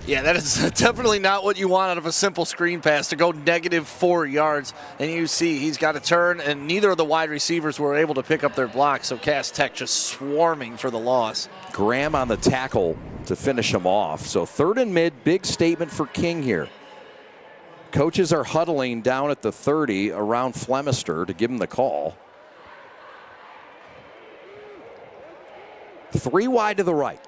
Yeah, that is definitely not what you want out of a simple screen pass, to go -4 yards. And you see he's got to turn, and neither of the wide receivers were able to pick up their block, so Cass Tech just swarming for the loss. Graham on the tackle to finish him off. So 3rd and mid, big statement for King here. Coaches are huddling down at the 30 around Flemister to give him the call. 3 wide to the right.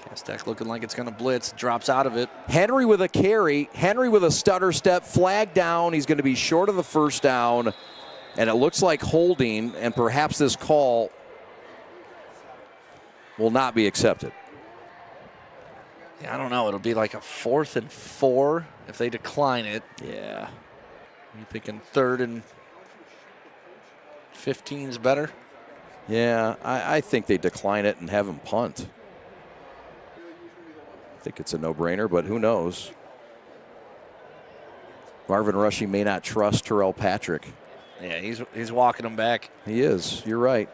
Cass Tech looking like it's going to blitz, drops out of it. Henry with a carry, Henry with a stutter step, flag down. He's going to be short of the first down, and it looks like holding, and perhaps this call will not be accepted. Yeah, I don't know. It'll be like a 4th and 4 if they decline it. Yeah. You thinking 3rd and 15 is better? Yeah, I think they decline it and have him punt. I think it's a no-brainer, but who knows? Marvin Rushy may not trust Terrell Patrick. Yeah, he's walking him back. He is. You're right.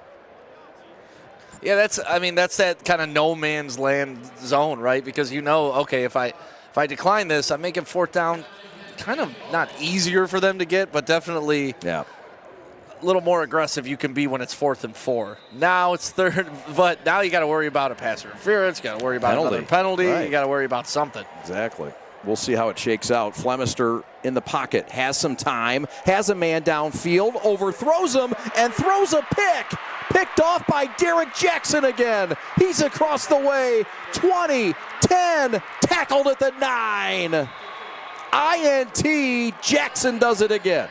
Yeah, that's that kind of no man's land zone, right? Because you know, okay, if I decline this, I'm making 4th down kind of not easier for them to get, but definitely a little more aggressive you can be when it's 4th and 4. Now it's 3rd, but now you got to worry about a pass interference, got to worry about another penalty, right. You got to worry about something. Exactly. We'll see how it shakes out. Flemister in the pocket, has some time, has a man downfield, overthrows him, and throws a pick. Picked off by Derek Jackson again. He's across the way. 20, 10, tackled at the 9. INT, Jackson does it again.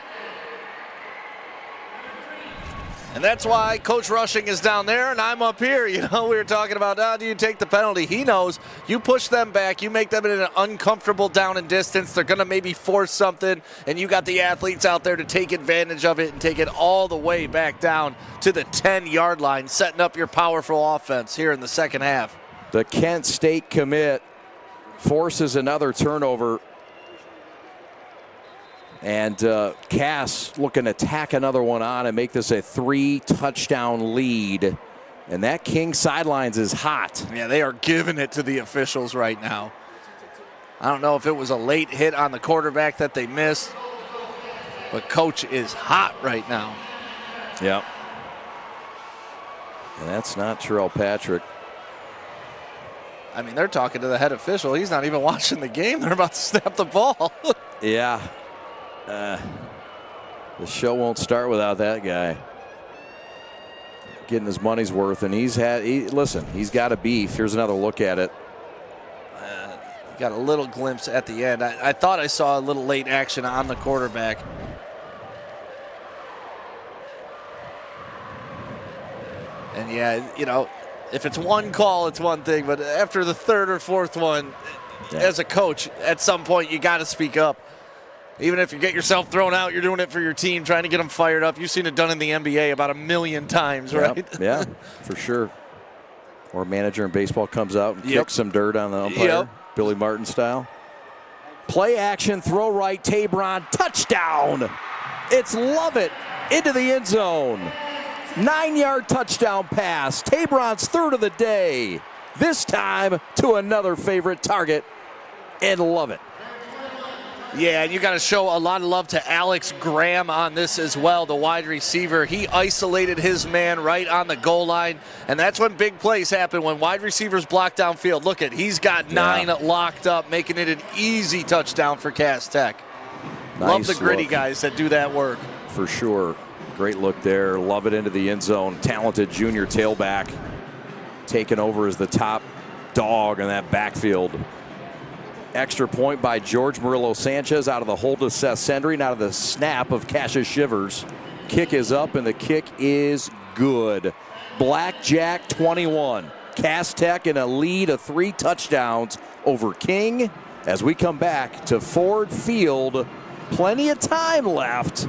And that's why Coach Rushing is down there and I'm up here. You know, we were talking about, do you take the penalty? He knows you push them back, you make them in an uncomfortable down and distance. They're going to maybe force something, and you got the athletes out there to take advantage of it and take it all the way back down to the 10-yard line, setting up your powerful offense here in the second half. The Kent State commit forces another turnover. And Cass looking to tack another one on and make this a 3-touchdown lead. And that King sidelines is hot. Yeah, they are giving it to the officials right now. I don't know if it was a late hit on the quarterback that they missed, but Coach is hot right now. Yep. And that's not Terrell Patrick. I mean, they're talking to the head official. He's not even watching the game. They're about to snap the ball. Yeah. The show won't start without that guy getting his money's worth, and he's got a beef. Here's another look at it. got a little glimpse at the end. I thought I saw a little late action on the quarterback. And yeah, you know, if it's one call, it's one thing. But after the third or fourth one, as a coach, at some point you got to speak up. Even if you get yourself thrown out, you're doing it for your team, trying to get them fired up. You've seen it done in the NBA about 1 million times, right? Yeah, for sure. Or a manager in baseball comes out and kicks some dirt on the umpire, Billy Martin style. Play action, throw right, Tabron, touchdown. It's Lovett into the end zone. 9-yard touchdown pass. Tabron's third of the day. This time to another favorite target, and Lovett. Yeah, and you got to show a lot of love to Alex Graham on this as well, the wide receiver. He isolated his man right on the goal line, and that's when big plays happen, when wide receivers block downfield. Look at, he's got 9 locked up, making it an easy touchdown for Cass Tech. Love the gritty guys that do that work. For sure. Great look there. Love it into the end zone. Talented junior tailback taking over as the top dog in that backfield. Extra point by George Murillo-Sanchez out of the hold of Seth Sendry, out of the snap of Cassius Shivers. Kick is up, and the kick is good. Blackjack 21. Cass Tech in a lead of 3 touchdowns over King. As we come back to Ford Field, plenty of time left,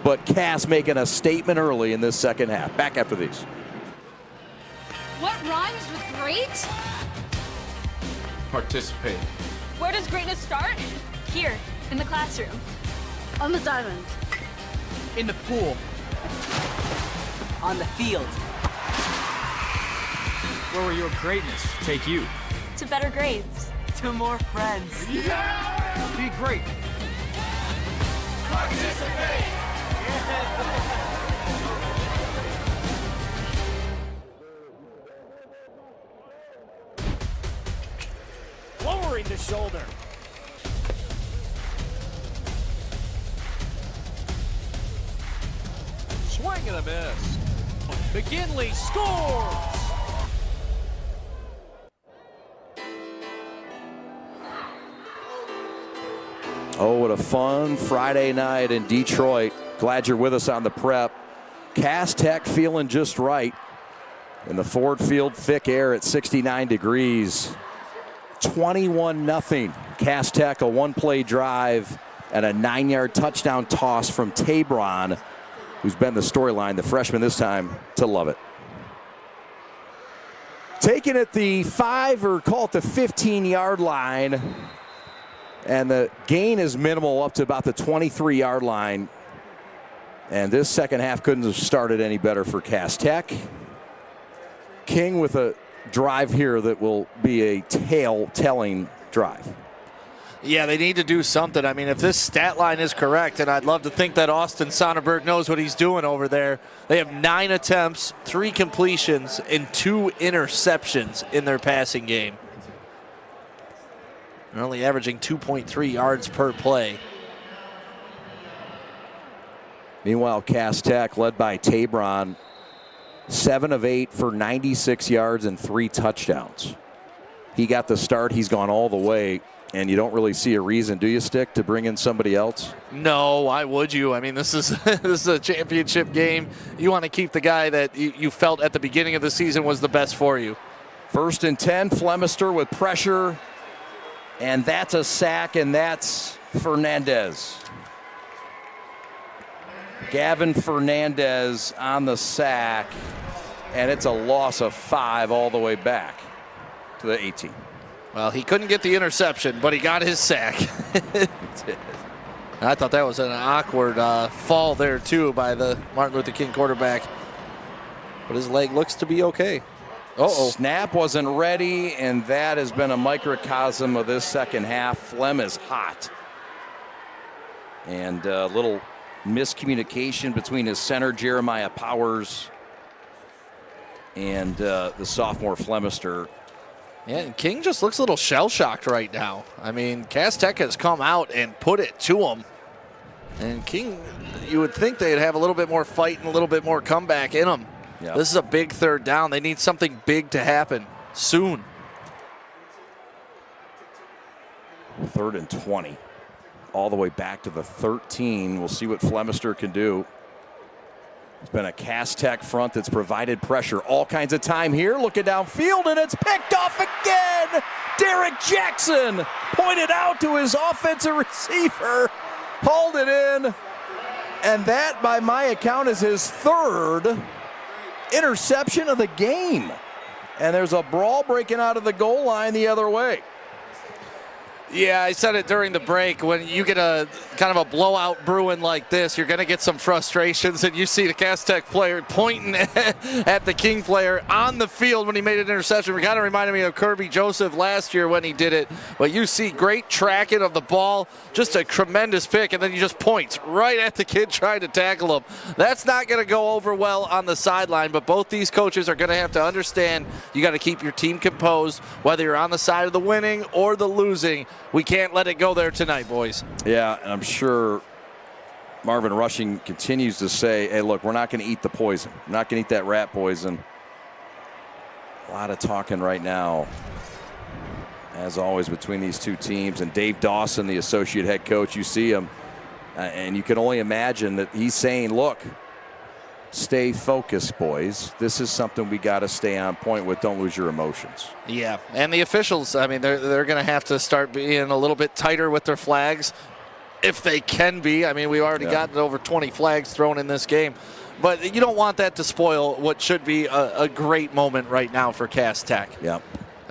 but Cass making a statement early in this second half. Back after these. What rhymes with great? Participate. Where does greatness start? Here, in the classroom. On the diamond. In the pool. On the field. Where will your greatness take you? To better grades. To more friends. Yeah! Be great. Participate. Lowering the shoulder. Swing and a miss. McGinley scores! Oh, what a fun Friday night in Detroit. Glad you're with us on the prep. Cass Tech feeling just right in the Ford Field thick air at 69 degrees. 21-0. Cass Tech, a 1-play drive and a 9-yard touchdown toss from Tabron, who's been the storyline, the freshman this time, to Lovett. Taken at the 5 or call it the 15-yard line, and the gain is minimal up to about the 23-yard line. And this second half couldn't have started any better for Cass Tech. King with a drive here that will be a tail-telling drive. Yeah, they need to do something. I mean, if this stat line is correct, and I'd love to think that Austin Sonnenberg knows what he's doing over there, they have 9 attempts, 3 completions, and 2 interceptions in their passing game. They're only averaging 2.3 yards per play. Meanwhile, Cass Tech, led by Tabron, 7 of 8 for 96 yards and 3 touchdowns. He got the start. He's gone all the way, and you don't really see a reason, do you, Stick, to bring in somebody else? No, why would you? I mean, this is this is a championship game. You want to keep the guy that you felt at the beginning of the season was the best for you. 1st and 10, Flemister with pressure, and that's a sack, and that's Fernandez. Gavin Fernandez on the sack, and it's a loss of 5 all the way back to the 18. Well, he couldn't get the interception, but he got his sack. I thought that was an awkward fall there, too, by the Martin Luther King quarterback. But his leg looks to be okay. Uh-oh. Snap wasn't ready, and that has been a microcosm of this second half. Flem is hot. And a little miscommunication between his center, Jeremiah Powers, and the sophomore Flemister. Yeah, and King just looks a little shell-shocked right now. I mean, Cass Tech has come out and put it to him. And King, you would think they'd have a little bit more fight and a little bit more comeback in them. Yep. This is a big 3rd down. They need something big to happen soon. 3rd and 20. All the way back to the 13. We'll see what Flemister can do. It's been a Cass Tech front that's provided pressure all kinds of time here. Looking downfield, and it's picked off again. Derek Jackson pointed out to his offensive receiver, hauled it in, and that, by my account, is his 3rd interception of the game. And there's a brawl breaking out of the goal line the other way. Yeah, I said it during the break. When you get a kind of a blowout brewing like this, you're going to get some frustrations, and you see the Cass Tech player pointing at the King player on the field when he made an interception. It kind of reminded me of Kirby Joseph last year when he did it. But you see great tracking of the ball, just a tremendous pick, and then he just points right at the kid trying to tackle him. That's not going to go over well on the sideline, but both these coaches are going to have to understand you got to keep your team composed, whether you're on the side of the winning or the losing. We can't let it go there tonight, boys. Yeah, and I'm sure Marvin Rushing continues to say, hey, look, we're not going to eat the poison. We're not going to eat that rat poison. A lot of talking right now, as always, between these two teams. And Dave Dawson, the associate head coach, you see him, and you can only imagine that he's saying, look, stay focused, boys. This is something we got to stay on point with. Don't lose your emotions. Yeah, and the officials, I mean, they're going to have to start being a little bit tighter with their flags, if they can be. I mean, we've already gotten over 20 flags thrown in this game. But you don't want that to spoil what should be a great moment right now for Cass Tech. Yeah.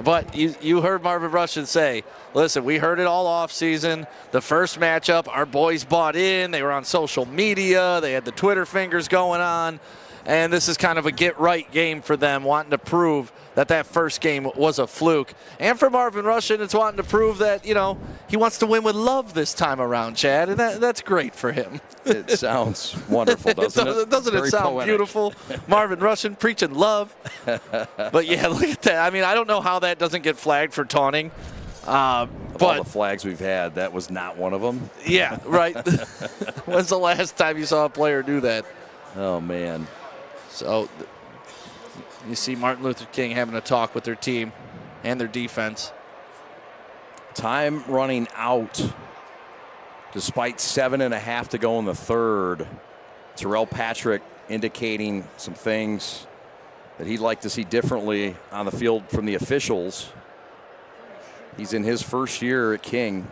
But you heard Marvin Rushing say, listen, we heard it all offseason. The first matchup, our boys bought in. They were on social media. They had the Twitter fingers going on. And this is kind of a get-right game for them, wanting to prove that first game was a fluke. And for Marvin Rushing, it's wanting to prove that, you know, he wants to win with love this time around, Chad. And that's great for him. It sounds wonderful, doesn't it? Doesn't it sound poetic. beautiful? Marvin Rushing preaching love. But, yeah, look at that. I mean, I don't know how that doesn't get flagged for taunting. Of all the flags we've had, that was not one of them. Yeah, right. When's the last time you saw a player do that? Oh, man. So you see Martin Luther King having a talk with their team and their defense. Time running out despite 7.5 to go in the 3rd. Terrell Patrick indicating some things that he'd like to see differently on the field from the officials. He's in his first year at King,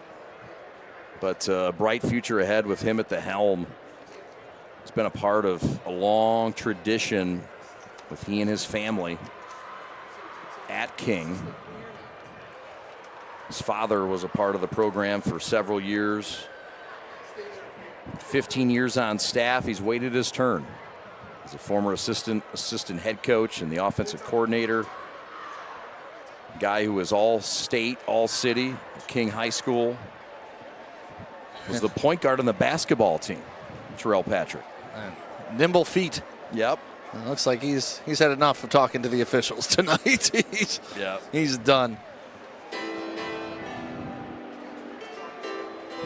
but a bright future ahead with him at the helm. He's been a part of a long tradition with he and his family at King. His father was a part of the program for several years. 15 years on staff. He's waited his turn. He's a former assistant head coach and the offensive coordinator. Guy who was all state, all city at King High School. Was the point guard on the basketball team, Terrell Patrick. Nimble feet. Yep. It looks like he's had enough of talking to the officials tonight. He's done.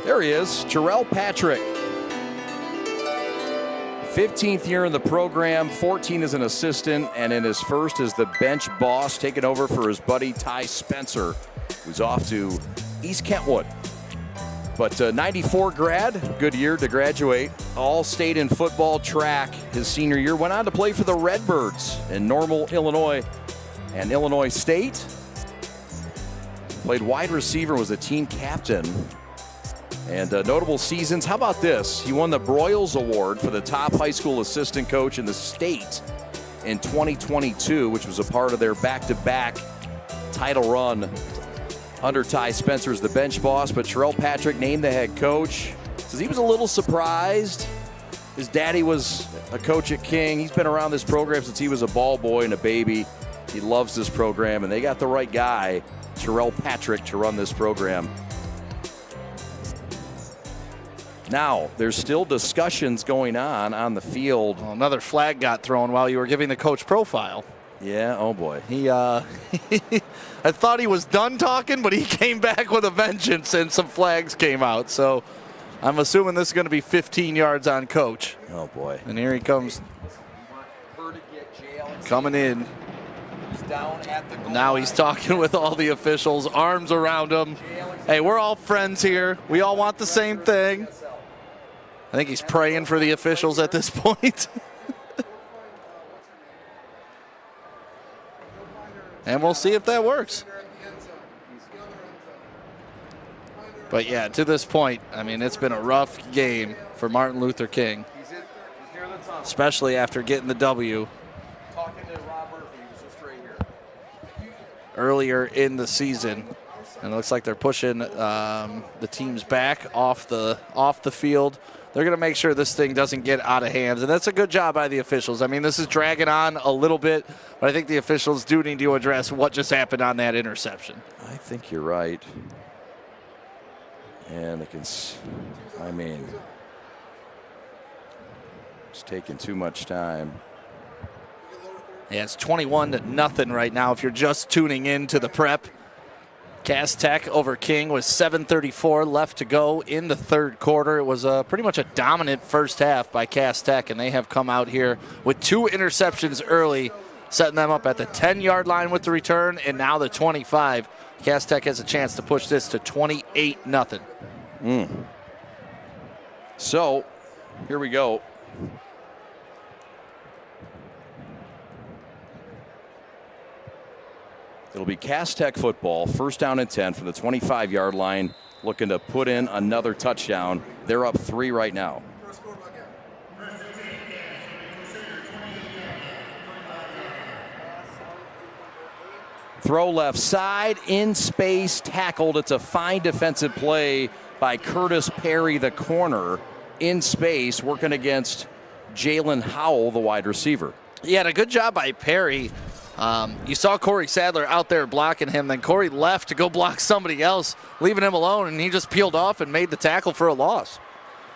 There he is, Terrell Patrick. 15th year in the program, 14 as an assistant, and in his first as the bench boss, taking over for his buddy Ty Spencer, who's off to East Kentwood. But 94 grad, good year to graduate. All state in football, track his senior year. Went on to play for the Redbirds in Normal, Illinois and Illinois State. Played wide receiver, was a team captain. And notable seasons, how about this? He won the Broyles Award for the top high school assistant coach in the state in 2022, which was a part of their back-to-back title run under Ty Spencer as the bench boss. But Terrell Patrick named the head coach. Says he was a little surprised. His daddy was a coach at King. He's been around this program since he was a ball boy and a baby. He loves this program, and they got the right guy, Terrell Patrick, to run this program. Now, there's still discussions going on the field. Well, another flag got thrown while you were giving the coach profile. Yeah, oh boy. He, I thought he was done talking, but he came back with a vengeance and some flags came out. So I'm assuming this is going to be 15 yards on coach. Oh boy. And here he comes. Coming in. Now he's talking with all the officials, arms around them. Hey, we're all friends here. We all want the same thing. I think he's praying for the officials at this point. And we'll see if that works. But yeah, to this point, I mean, it's been a rough game for Martin Luther King, especially after getting the W earlier in the season. And it looks like they're pushing the teams back off the field. They're going to make sure this thing doesn't get out of hands, and that's a good job by the officials. I mean, this is dragging on a little bit, but I think the officials do need to address what just happened on that interception. I think you're right. And it's taking too much time. Yeah, it's 21-0 right now if you're just tuning in to the prep. Cass Tech over King with 7:34 left to go in the third quarter. It was pretty much a dominant first half by Cass Tech, and they have come out here with 2 interceptions early, setting them up at the 10-yard line with the return, and now the 25. Cass Tech has a chance to push this to 28-0. So, here we go. It'll be Cass Tech football, first down and 10 from the 25-yard line, looking to put in another touchdown. They're up 3 right now. Throw left side, in space, tackled. It's a fine defensive play by Curtis Perry, the corner, in space, working against Jalen Howell, the wide receiver. Yeah, and a good job by Perry. You saw Corey Sadler out there blocking him, then Corey left to go block somebody else, leaving him alone, and he just peeled off and made the tackle for a loss.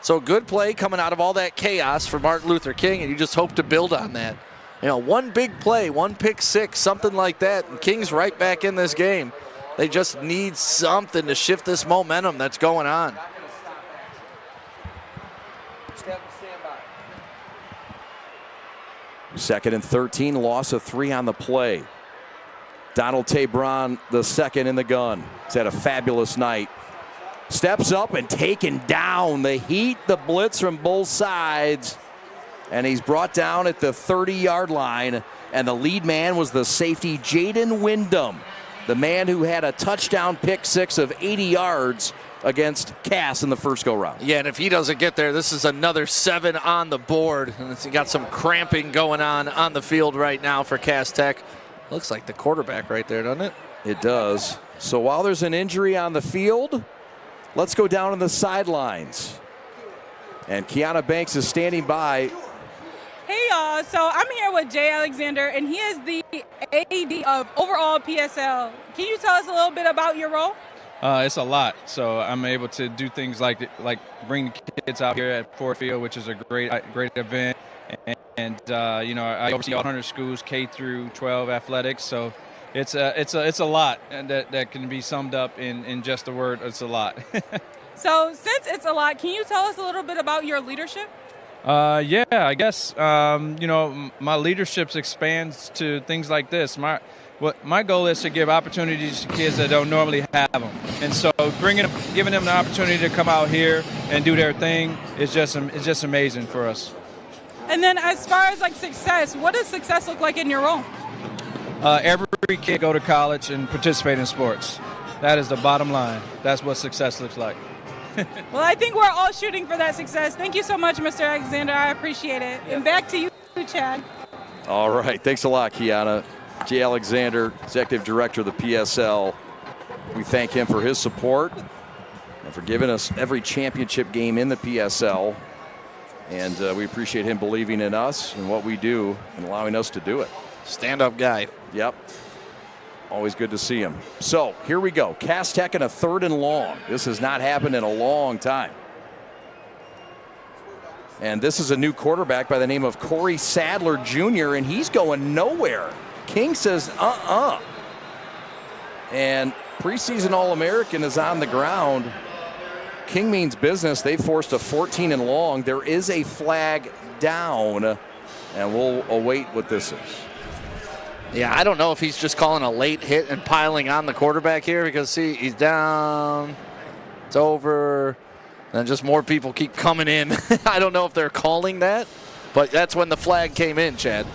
So good play coming out of all that chaos for Martin Luther King, and you just hope to build on that. You know, one big play, one pick six, something like that, and King's right back in this game. They just need something to shift this momentum that's going on. Second and 13, loss of 3 on the play. Donald Tabron, the second in the gun. He's had a fabulous night. Steps up and taken down. The heat, the blitz from both sides. And he's brought down at the 30-yard line. And the lead man was the safety, Jaden Wyndham, the man who had a touchdown pick six of 80 yards against Cass in the first go-round. Yeah, and if he doesn't get there, this is another 7 on the board. And he got some cramping going on the field right now for Cass Tech. Looks like the quarterback right there, doesn't it? It does. So while there's an injury on the field, let's go down on the sidelines. And Kiana Banks is standing by. Hey, y'all. So I'm here with Jay Alexander, and he is the AD of overall PSL. Can you tell us a little bit about your role? It's a lot. So I'm able to do things like bring the kids out here at Ford Field, which is a great event. And you know, I oversee all 100 schools, K through 12 athletics. So it's a lot, and that can be summed up in just a word. It's a lot. So since it's a lot, can you tell us a little bit about your leadership? Yeah, I guess, you know, my leadership expands to things like this. My goal is to give opportunities to kids that don't normally have them. And so giving them the opportunity to come out here and do their thing is just amazing for us. And then as far as like success, what does success look like in your role? Every kid go to college and participate in sports. That is the bottom line. That's what success looks like. Well, I think we're all shooting for that success. Thank you so much, Mr. Alexander. I appreciate it. And back to you, Chad. All right. Thanks a lot, Kiana. Jay Alexander, Executive Director of the PSL. We thank him for his support and for giving us every championship game in the PSL. And we appreciate him believing in us and what we do and allowing us to do it. Stand-up guy. Yep. Always good to see him. So here we go. Cass Tech in a 3rd and long. This has not happened in a long time. And this is a new quarterback by the name of Corey Sadler Jr., and he's going nowhere. King says, And preseason All-American is on the ground. King means business. They forced a 14 and long. There is a flag down, and we'll await what this is. Yeah, I don't know if he's just calling a late hit and piling on the quarterback here because, see, he's down. It's over. And just more people keep coming in. I don't know if they're calling that, but that's when the flag came in, Chad.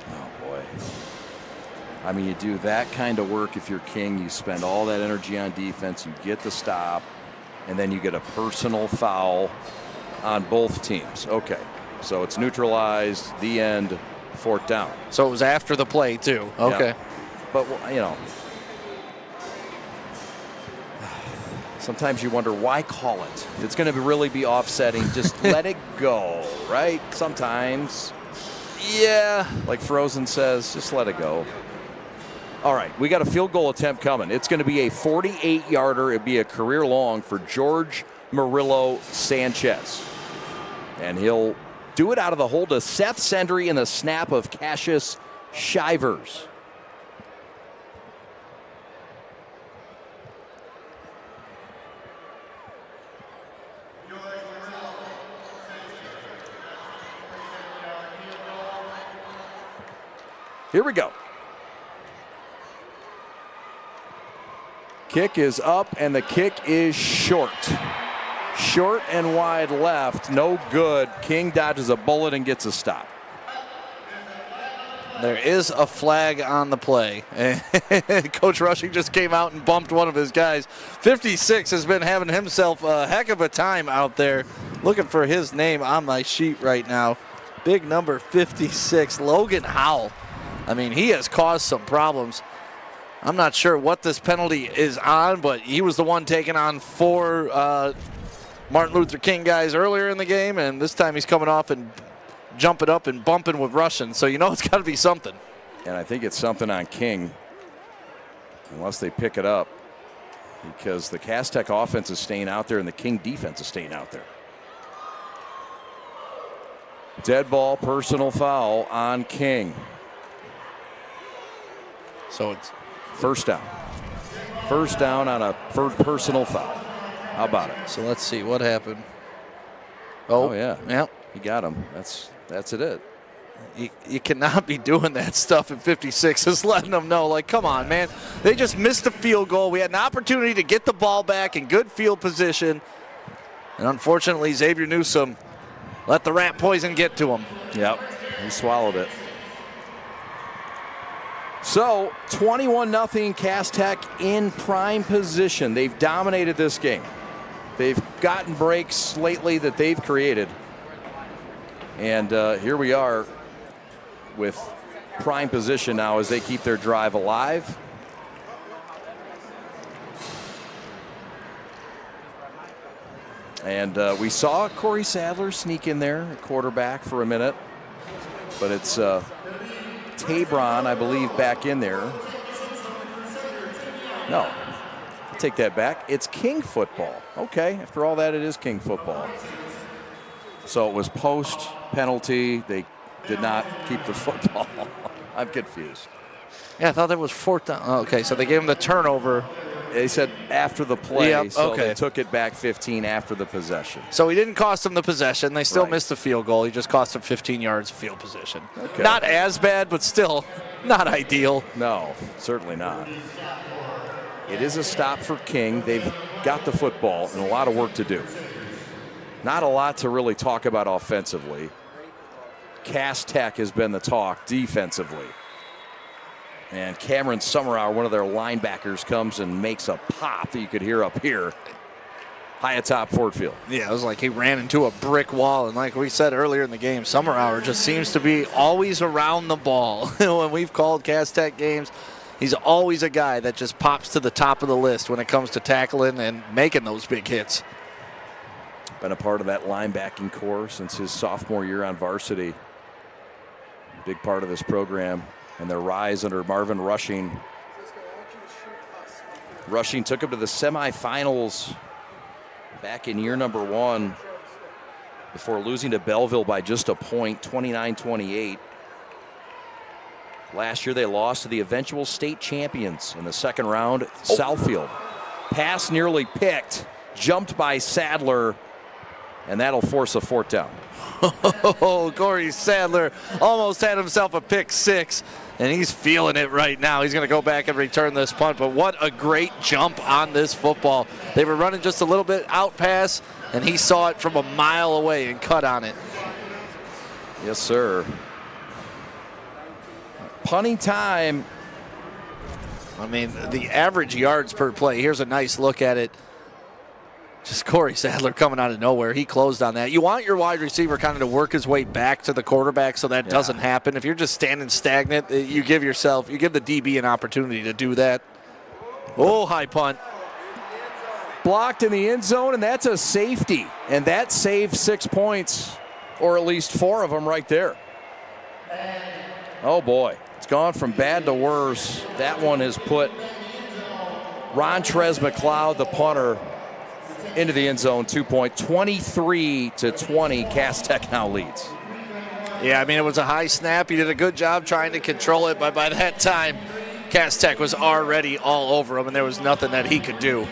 Oh, boy. I mean, you do that kind of work if you're King. You spend all that energy on defense. You get the stop, and then you get a personal foul on both teams. Okay, so it's neutralized, the end, 4th down. So it was after the play, too. Okay. Yeah. But, you know, sometimes you wonder, why call it? If it's going to really be offsetting, just let it go, right? Sometimes. Yeah. Like Frozen says, just let it go. All right, we got a field goal attempt coming. It's going to be a 48-yarder. It'd be a career long for George Murillo Sanchez. And he'll do it out of the hold of Seth Sendry and the snap of Cassius Shivers. Here we go. Kick is up, and the kick is short. Short and wide left, no good. King dodges a bullet and gets a stop. There is a flag on the play. Coach Rushing just came out and bumped one of his guys. 56 has been having himself a heck of a time out there. Looking for his name on my sheet right now. Big number 56, Logan Howell. I mean, he has caused some problems. I'm not sure what this penalty is on, but he was the one taking on 4 Martin Luther King guys earlier in the game, and this time he's coming off and jumping up and bumping with Russian. So you know it's got to be something. And I think it's something on King, unless they pick it up, because the Cass Tech offense is staying out there and the King defense is staying out there. Dead ball, personal foul on King. So it's 1st down. 1st down on a personal foul. How about it? So let's see what happened. Oh yeah. Yep. He got him. That's it. You cannot be doing that stuff at 56. Just letting them know, like, come on, man. They just missed the field goal. We had an opportunity to get the ball back in good field position. And unfortunately, Xavier Newsome let the rat poison get to him. Yep. He swallowed it. So, 21-0 Cass Tech in prime position. They've dominated this game. They've gotten breaks lately that they've created. And here we are with prime position now as they keep their drive alive. And we saw Corey Sadler sneak in there, a quarterback, for a minute. But it's Tabron, I believe, back in there. No, I'll take that back. It's King football. Okay, after all that, it is King football. So it was post penalty. They did not keep the football. I'm confused. Yeah, I thought that was 4th down. Oh, okay, so they gave him the turnover. They said after the play, yep, so okay. They took it back 15 after the possession. So he didn't cost them the possession. They still Right. missed the field goal. He just cost them 15 yards of field position. Okay. Not as bad, but still not ideal. No, certainly not. It is a stop for King. They've got the football and a lot of work to do. Not a lot to really talk about offensively. Cass Tech has been the talk defensively. And Cameron Summerhour, one of their linebackers, comes and makes a pop that you could hear up here high atop Ford Field. Yeah, it was like he ran into a brick wall. And like we said earlier in the game, Summerhour just seems to be always around the ball. When we've called Cass Tech games, he's always a guy that just pops to the top of the list when it comes to tackling and making those big hits. Been a part of that linebacking core since his sophomore year on varsity. Big part of this program and their rise under Marvin Rushing. Rushing took him to the semifinals back in year number 1 before losing to Belleville by just a point, 29-28. Last year they lost to the eventual state champions in the 2nd round, Southfield. Pass nearly picked, jumped by Sadler, and that'll force a 4th down. Oh, Corey Sadler almost had himself a pick 6, and he's feeling it right now. He's going to go back and return this punt, but what a great jump on this football. They were running just a little bit out pass, and he saw it from a mile away and cut on it. Yes, sir. Punting time. I mean, the average yards per play, here's a nice look at it. Just Corey Sadler coming out of nowhere. He closed on that. You want your wide receiver kind of to work his way back to the quarterback so that doesn't happen. If you're just standing stagnant, you give the DB an opportunity to do that. Oh, high punt. Blocked in the end zone, and that's a safety. And that saved 6 points, or at least 4 of them right there. Oh, boy. It's gone from bad to worse. That one has put Rontrez McLeod, the punter, into the end zone. 2 point, 23-20. Cass Tech now leads. Yeah, I mean, it was a high snap. He did a good job trying to control it, but by that time, Cass Tech was already all over him, and there was nothing that he could do.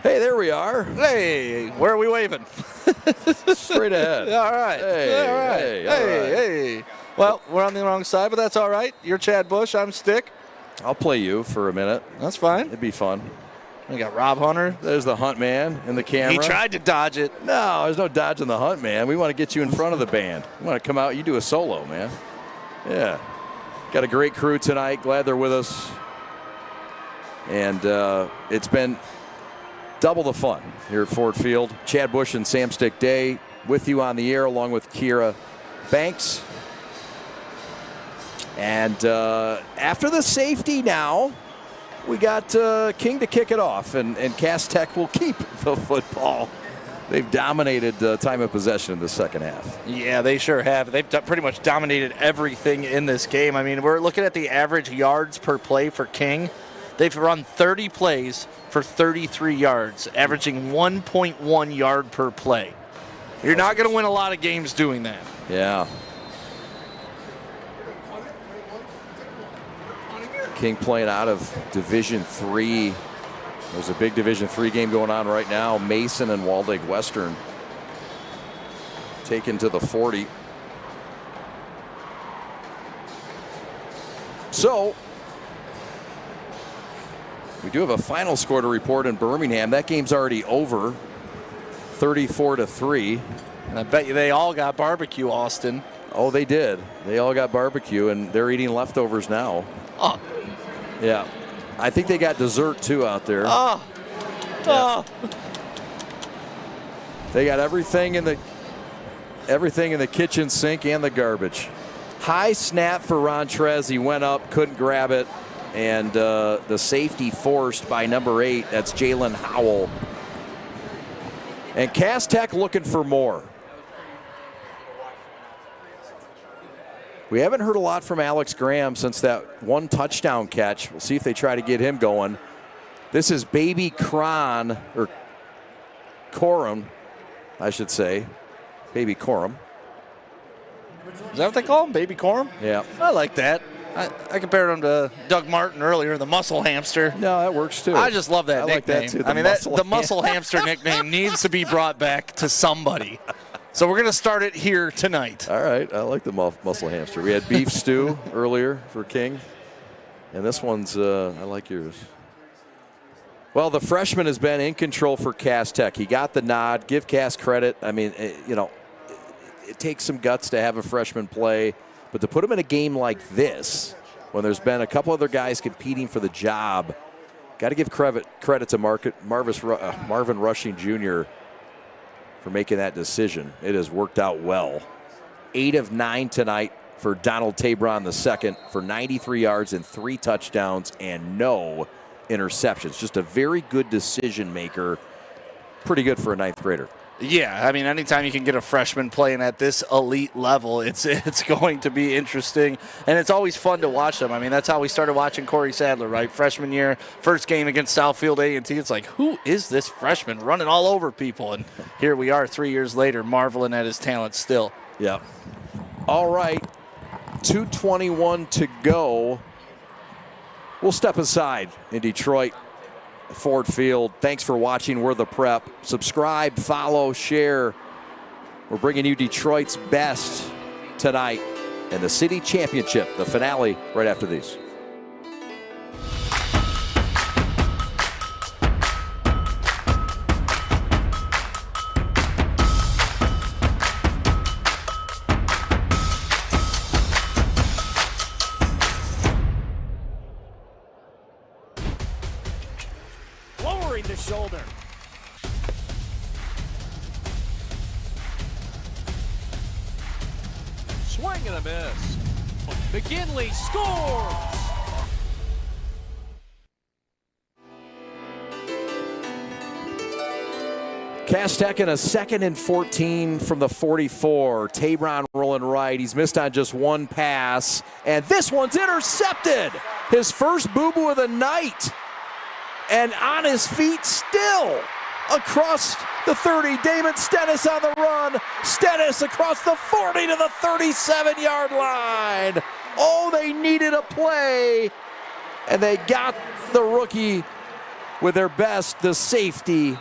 Hey, there we are. Hey, where are we waving? Straight ahead. All right. Hey, all right. hey, Hey. Well, we're on the wrong side, but that's all right. You're Chad Bush. I'm Stick. I'll play you for a minute. That's fine. It'd be fun. We got Rob Hunter. There's the Hunt Man in the camera. He tried to dodge it. No, there's no dodging the Hunt Man. We want to get you in front of the band. We want to come out. You do a solo, man. Yeah. Got a great crew tonight. Glad they're with us. And it's been double the fun here at Ford Field. Chad Bush and Sam Stick Day with you on the air along with Kira Banks. And after the safety now, we got King to kick it off, and Cass Tech will keep the football. They've dominated time of possession in the second half. Yeah, they sure have. They've pretty much dominated everything in this game. I mean, we're looking at the average yards per play for King. They've run 30 plays for 33 yards, averaging 1.1 yard per play. You're not going to win a lot of games doing that. Yeah. King playing out of Division III. There's a big Division III game going on right now. Mason and Walled Lake Western taken to the 40. So we do have a final score to report in Birmingham. That game's already over, 34-3. And I bet you they all got barbecue, Austin. Oh, they did. They all got barbecue, and they're eating leftovers now. Oh. Yeah. I think they got dessert, too, out there. Oh. Yeah. They got everything in the kitchen sink and the garbage. High snap for Rontrez. He went up, couldn't grab it, and the safety forced by number 8. That's Jalen Howell. And Cass Tech looking for more. We haven't heard a lot from Alex Graham since that one touchdown catch. We'll see if they try to get him going. This is Baby Corum, I should say. Baby Corum. Is that what they call him? Baby Corum? Yeah. I like that. I compared him to Doug Martin earlier, the muscle hamster. No, that works too. I just love that nickname. Like that too. The muscle hamster nickname needs to be brought back to somebody. So we're going to start it here tonight. All right. I like the muscle hamster. We had beef stew earlier for King. And this one's, I like yours. Well, the freshman has been in control for Cass Tech. He got the nod. Give Cass credit. I mean, it takes some guts to have a freshman play. But to put him in a game like this, when there's been a couple other guys competing for the job, got to give credit to Marvin Rushing Jr. for making that decision. It has worked out well. 8 of 9 tonight for Donald Tabron II for 93 yards and 3 touchdowns and no interceptions. Just a very good decision maker. Pretty good for a 9th grader. Yeah, I mean, anytime you can get a freshman playing at this elite level, it's going to be interesting, and it's always fun to watch them. I mean, that's how we started watching Corey Sadler, right? Freshman year, first game against Southfield A&T. It's like, who is this freshman running all over people? And here we are 3 years later, marveling at his talent still. Yeah. All right, 2:21 to go We'll step aside in Detroit, Ford Field. Thanks for watching. We're the Prep. Subscribe, follow, share. We're bringing you Detroit's best tonight and the city championship, the finale, right after these. Lowering the shoulder. Swing and a miss. McKinley scores! Cass Tech in a 2nd and 14 from the 44. Tabron rolling right. He's missed on just one pass. And this one's intercepted. His first boo-boo of the night. And on his feet still. Across the 30. Damon Stennis on the run. Stennis across the 40 to the 37-yard line. Oh, they needed a play. And they got the rookie with their best, the safety.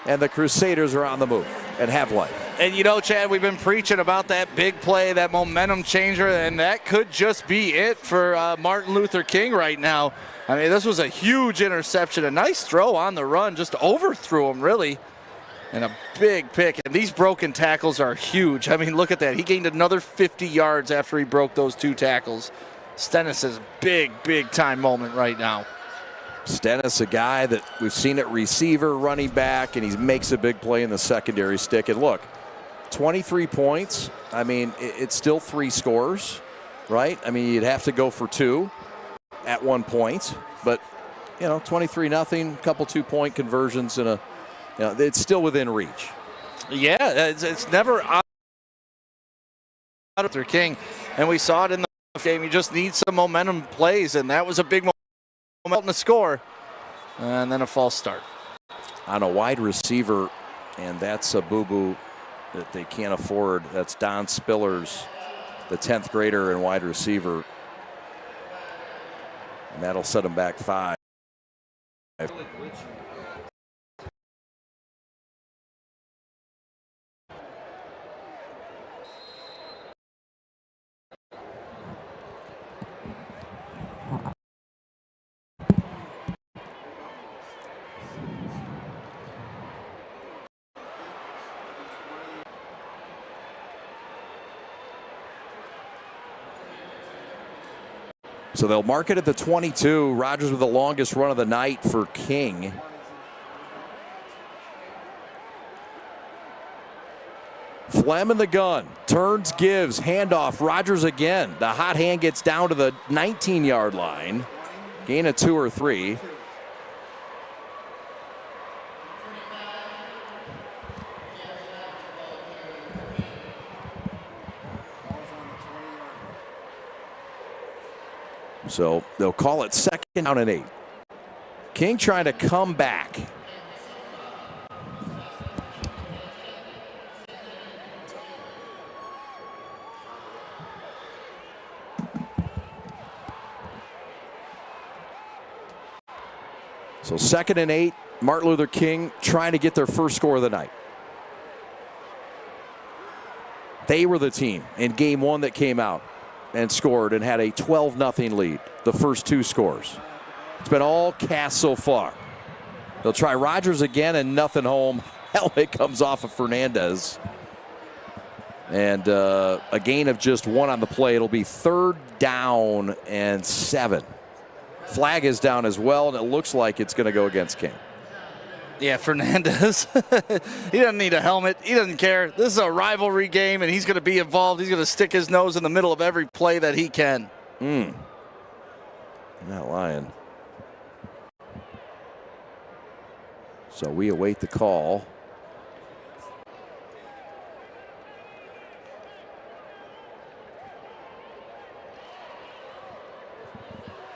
And the Crusaders are on the move and have life. And you know, Chad, we've been preaching about that big play, that momentum changer, and that could just be it for Martin Luther King right now. I mean, this was a huge interception, a nice throw on the run, just overthrew him, really, and a big pick. And these broken tackles are huge. I mean, look at that. He gained another 50 yards after he broke those 2 tackles. Stennis' big time moment right now. Stennis, a guy that we've seen at receiver, running back, and he makes a big play in the secondary stick. And look, 23 points. I mean, it's still 3 scores, right? I mean, you'd have to go for 2 at one point. But, 23-0, couple 2-point conversions, and it's still within reach. Yeah, it's never out of their King. And we saw it in the game. You just need some momentum plays, and that was a big moment to score, and then a false start on a wide receiver, and that's a boo-boo that they can't afford. That's Don Spillers, the 10th grader and wide receiver, and that'll set him back 5. So they'll mark it at the 22. Rodgers with the longest run of the night for King. Flem in the gun. Turns, gives, handoff. Rodgers again. The hot hand gets down to the 19-yard line. Gain of 2 or 3. So they'll call it 2nd down and 8. King trying to come back. So 2nd and 8, Martin Luther King trying to get their first score of the night. They were the team in game 1 that came out and scored and had a 12-0 lead, the first 2 scores. It's been all Cass so far. They'll try Rodgers again and nothing home. Helmet comes off of Fernandez. And a gain of just 1 on the play. It'll be 3rd down and 7. Flag is down as well, and it looks like it's going to go against King. Yeah, Fernandez, he doesn't need a helmet. He doesn't care. This is a rivalry game, and he's going to be involved. He's going to stick his nose in the middle of every play that he can. I'm not lying. So we await the call.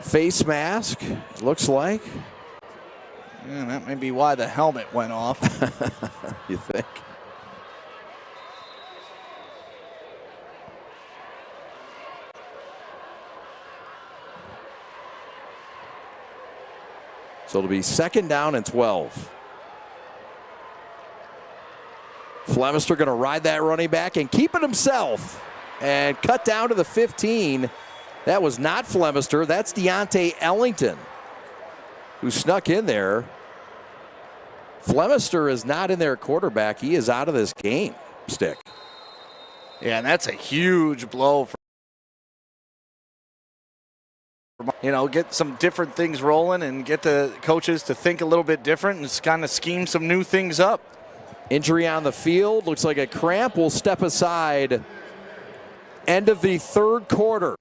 Face mask, it looks like. Yeah, that may be why the helmet went off. You think? So it'll be 2nd down and 12. Flemister going to ride that running back and keep it himself and cut down to the 15. That was not Flemister. That's Deontay Ellington who snuck in there. Flemister is not in there at quarterback. He is out of this game, Stick. Yeah, and that's a huge blow for, get some different things rolling and get the coaches to think a little bit different and kind of scheme some new things up. Injury on the field. Looks like a cramp. Will step aside. End of the 3rd quarter.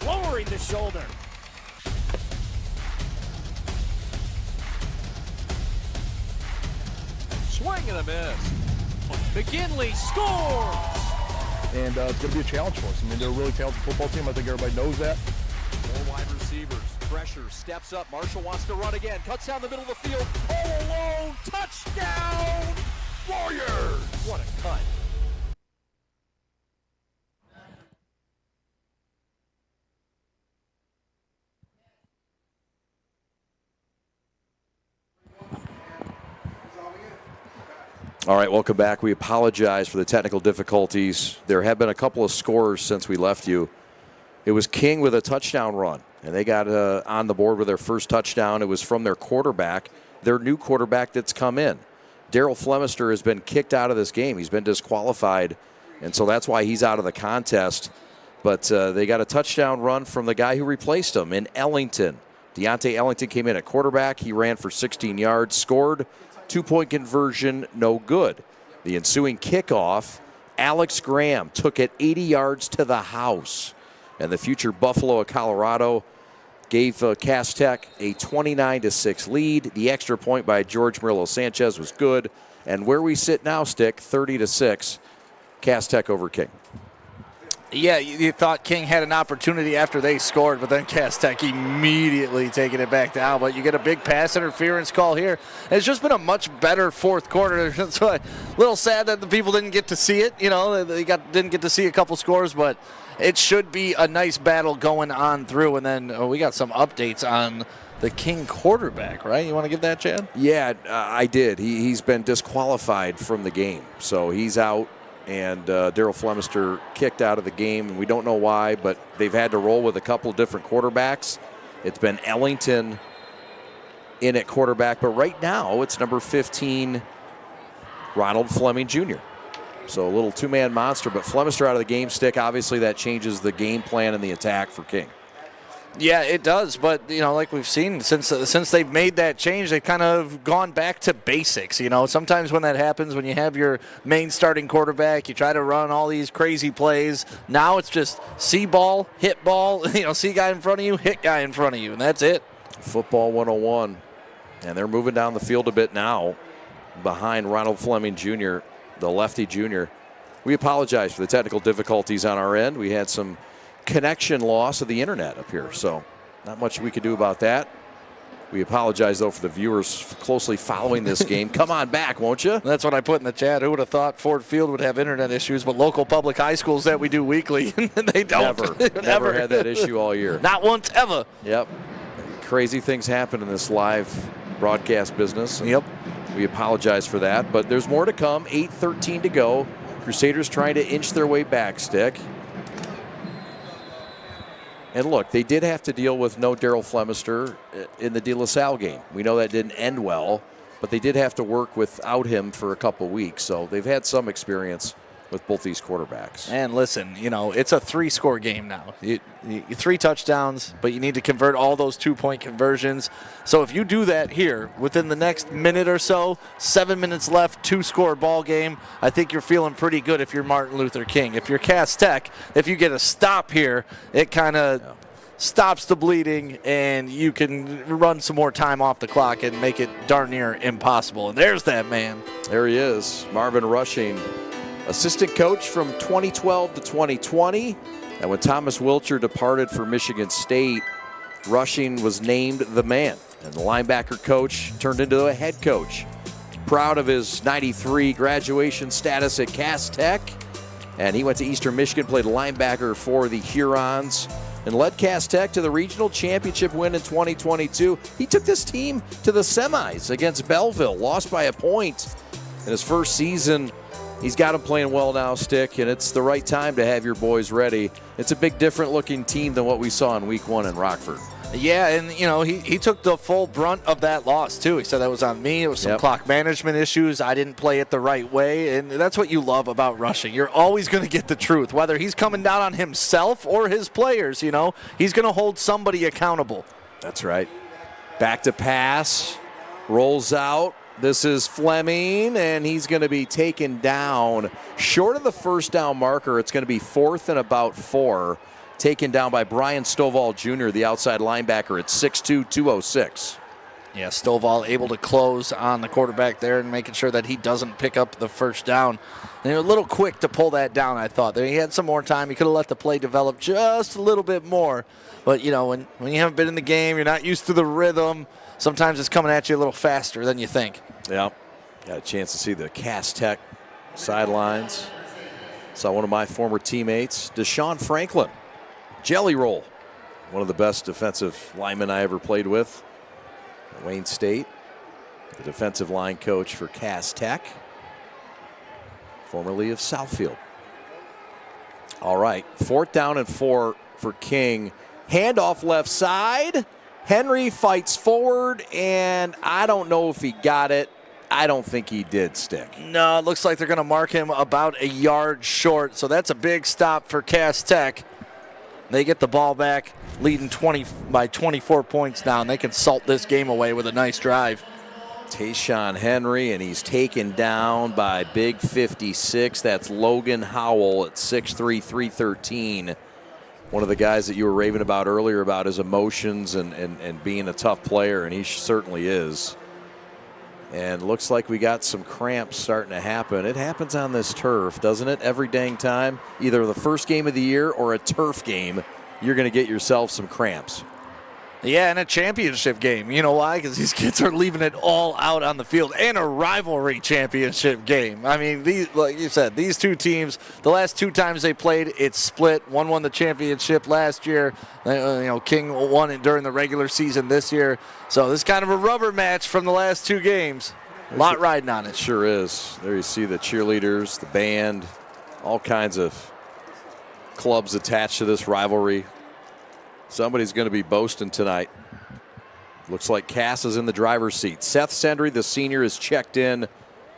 Lowering the shoulder. Swing and a miss. McKinley scores! And it's going to be a challenge for us. I mean, they're a really talented football team. I think everybody knows that. 4 wide receivers. Pressure. Steps up. Marshall wants to run again. Cuts down the middle of the field. All alone. Touchdown! Warriors! What a cut. All right, welcome back. We apologize for the technical difficulties. There have been a couple of scores since we left you. It was King with a touchdown run, and they got on the board with their first touchdown. It was from their quarterback, their new quarterback that's come in. Daryl Flemister has been kicked out of this game. He's been disqualified, and so that's why he's out of the contest. But they got a touchdown run from the guy who replaced him in Ellington. Deontay Ellington came in at quarterback. He ran for 16 yards, scored. 2-point conversion, no good. The ensuing kickoff, Alex Graham took it 80 yards to the house. And the future Buffalo of Colorado gave Cass Tech a 29-6 lead. The extra point by George Murillo Sanchez was good. And where we sit now, Stick, 30-6, Cass Tech over King. Yeah, you thought King had an opportunity after they scored, but then Cass Tech immediately taking it back down. But you get a big pass interference call here. It's just been a much better 4th quarter. That's why a little sad that the people didn't get to see it. They didn't get to see a couple scores, but it should be a nice battle going on through. And then we got some updates on the King quarterback, right? You want to give that, Chad? Yeah, I did. He's been disqualified from the game, so he's out. And Daryl Flemister kicked out of the game, and we don't know why, but they've had to roll with a couple different quarterbacks. It's been Ellington in at quarterback, but right now it's number 15, Ronald Fleming Jr. So a little 2-man monster, but Flemister out of the game, Stick. Obviously that changes the game plan and the attack for King. Yeah, it does, but like we've seen since they've made that change, they've kind of gone back to basics. Sometimes when that happens, when you have your main starting quarterback, you try to run all these crazy plays. Now it's just see ball, hit ball, see guy in front of you, hit guy in front of you, and that's it. Football 101, and they're moving down the field a bit now behind Ronald Fleming Jr., the lefty junior. We apologize for the technical difficulties on our end. We had some connection loss of the internet up here, so not much we could do about that. We apologize, though, for the viewers closely following this game. Come on back, won't you? That's what I put in the chat. Who would have thought Ford Field would have internet issues, but local public high schools that we do weekly, they don't. Never had that issue all year. Not once ever. Yep. Crazy things happen in this live broadcast business. Yep. We apologize for that, but there's more to come. 8:13 to go. Crusaders trying to inch their way back, Stick. And look, they did have to deal with no Daryl Flemister in the De La Salle game. We know that didn't end well, but they did have to work without him for a couple weeks. So they've had some experience with both these quarterbacks. And listen, it's a 3-score game now. 3 touchdowns, but you need to convert all those 2-point conversions. So if you do that here within the next minute or so, 7 minutes left, 2-score ball game, I think you're feeling pretty good if you're Martin Luther King. If you're Cass Tech, if you get a stop here, it kind of stops the bleeding, and you can run some more time off the clock and make it darn near impossible. And there's that man. There he is, Marvin Rushing. assistant coach from 2012 to 2020. And when Thomas Wilcher departed for Michigan State, Rushing was named the man. And the linebacker coach turned into a head coach. Proud of his 93 graduation status at Cass Tech. And he went to Eastern Michigan, played linebacker for the Hurons, and led Cass Tech to the regional championship win in 2022. He took this team to the semis against Belleville, lost by a point in his first season. He's got them playing well now, Stick, and it's the right time to have your boys ready. It's a big, different-looking team than what we saw in Week 1 in Rockford. Yeah, and, he took the full brunt of that loss, too. He said that was on me. It was some clock management issues. I didn't play it the right way, and that's what you love about Rushing. You're always going to get the truth, whether he's coming down on himself or his players, He's going to hold somebody accountable. That's right. Back to pass, rolls out. This is Fleming, and he's going to be taken down short of the first down marker. It's going to be 4th and about 4. Taken down by Brian Stovall Jr., the outside linebacker at 6'2", 206. Yeah, Stovall able to close on the quarterback there and making sure that he doesn't pick up the first down. They were a little quick to pull that down, I thought. He had some more time. He could have let the play develop just a little bit more. But, when you haven't been in the game, you're not used to the rhythm, sometimes it's coming at you a little faster than you think. Yeah, got a chance to see the Cass Tech sidelines. Saw one of my former teammates, Deshaun Franklin. Jelly Roll, one of the best defensive linemen I ever played with at Wayne State, the defensive line coach for Cass Tech, formerly of Southfield. All right, 4th down and 4 for King. Handoff left side. Henry fights forward, and I don't know if he got it. I don't think he did, Stick. No, it looks like they're going to mark him about a yard short, so that's a big stop for Cass Tech. They get the ball back, leading 20 by 24 points now, and they can salt this game away with a nice drive. Tayshawn Henry, and he's taken down by big 56. That's Logan Howell at 6'3", 313. One of the guys that you were raving about earlier about his emotions and being a tough player, and he certainly is. And looks like we got some cramps starting to happen. It happens on this turf, doesn't it? Every dang time. Either the first game of the year or a turf game, you're going to get yourself some cramps. Yeah, and a championship game. You know why? Because these kids are leaving it all out on the field, and a rivalry championship game. I mean, like you said, these two teams, the last 2 times they played, it's split. One won the championship last year. King won it during the regular season this year. So this is kind of a rubber match from the last 2 games. A lot riding on it. Sure is. There you see the cheerleaders, the band, all kinds of clubs attached to this rivalry. Somebody's going to be boasting tonight. Looks like Cass is in the driver's seat. Seth Sendry, the senior, is checked in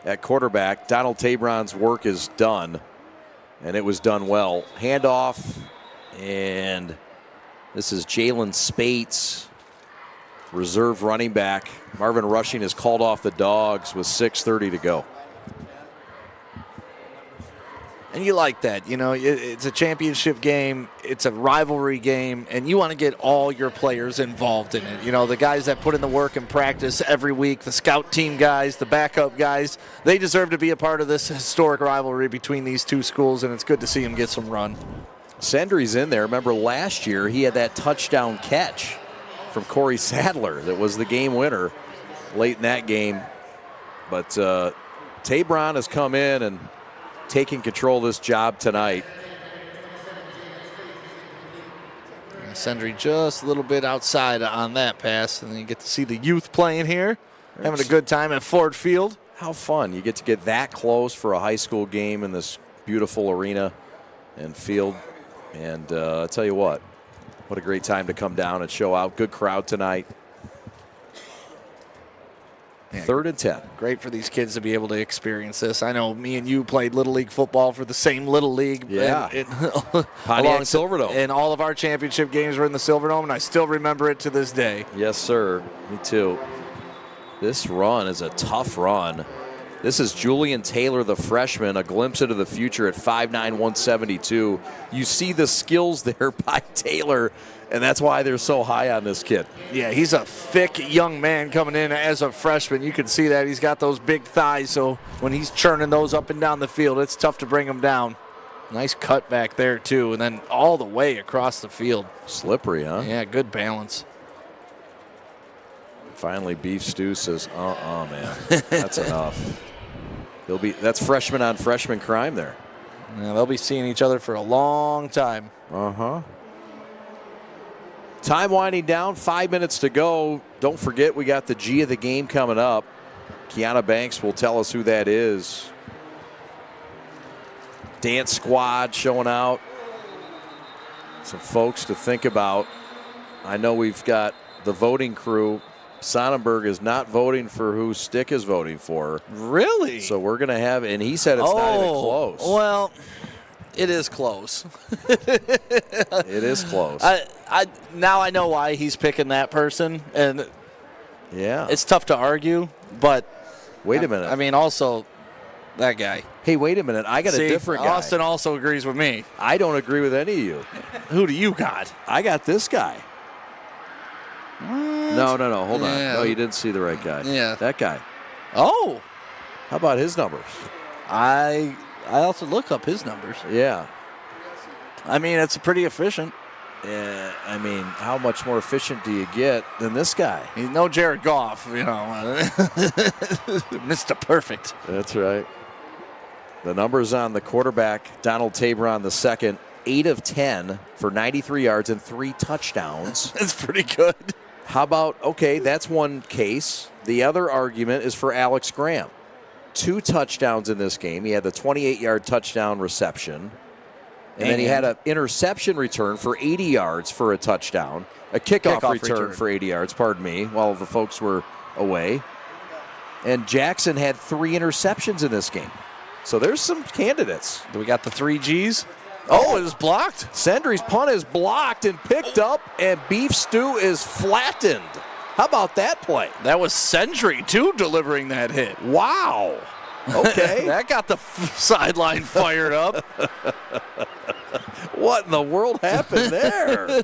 at quarterback. Donald Tabron's work is done, and it was done well. Handoff, and this is Jalen Spates, reserve running back. Marvin Rushing is called off the Dogs with 6:30 to go. And you like that. It's a championship game. It's a rivalry game. And you want to get all your players involved in it. The guys that put in the work and practice every week, the scout team guys, the backup guys, they deserve to be a part of this historic rivalry between these two schools, and it's good to see them get some run. Sendry's in there. Remember last year he had that touchdown catch from Corey Sadler that was the game winner late in that game. But Tabron has come in and taking control of this job tonight. Sendry just a little bit outside on that pass, and then you get to see the youth playing here, having a good time at Ford Field. How fun. You get to get that close for a high school game in this beautiful arena and field. And I'll tell you what a great time to come down and show out. Good crowd tonight. Yeah, 3rd and 10. Great for these kids to be able to experience this. I know me and you played Little League football for the same Little League. Yeah. Pontiac Silverdome. And all of our championship games were in the Silverdome, and I still remember it to this day. Yes, sir. Me too. This run is a tough run. This is Julian Taylor, the freshman, a glimpse into the future at 5'9", 172. You see the skills there by Taylor, and that's why they're so high on this kid. Yeah, he's a thick young man coming in as a freshman. You can see that. He's got those big thighs, so when he's churning those up and down the field, it's tough to bring him down. Nice cut back there, too, and then all the way across the field. Slippery, huh? Yeah, good balance. Finally, Beef Stew says, man, that's enough. That's freshman on freshman crime there. Yeah, they'll be seeing each other for a long time. Uh-huh. Time winding down, 5 minutes to go. Don't forget, we got the G of the game coming up. Kiana Banks will tell us who that is. Dance squad showing out. Some folks to think about. I know we've got the voting crew. Sonnenberg is not voting for who Stick is voting for. Really? So we're going to have, and he said it's not even close. Well, it is close. It is close. Now I know why he's picking that person, and yeah, it's tough to argue, but wait a minute. I mean, also that guy. Hey, wait a minute. I got a different guy. Austin also agrees with me. I don't agree with any of you. Who do you got? I got this guy. No. Hold on. No, you didn't see the right guy. Yeah. That guy. Oh. How about his numbers? I also look up his numbers. Yeah. I mean, it's pretty efficient. Yeah. I mean, how much more efficient do you get than this guy? He's no Jared Goff, Mr. Perfect. That's right. The numbers on the quarterback, Donald Tabron the second, 8 of 10 for 93 yards and 3 touchdowns. That's pretty good. How about, okay, that's one case. The other argument is for Alex Graham. 2 touchdowns in this game. He had the 28-yard touchdown reception. And then he had an interception return for 80 yards for a touchdown. A kickoff return for 80 yards, pardon me, while the folks were away. And Jackson had 3 interceptions in this game. So there's some candidates. Do we got the 3 Gs? Oh, it was blocked. Sendry's punt is blocked and picked up, and Beef Stew is flattened. How about that play? That was Sendry, too, delivering that hit. Wow. Okay. That got the sideline fired up. What in the world happened there?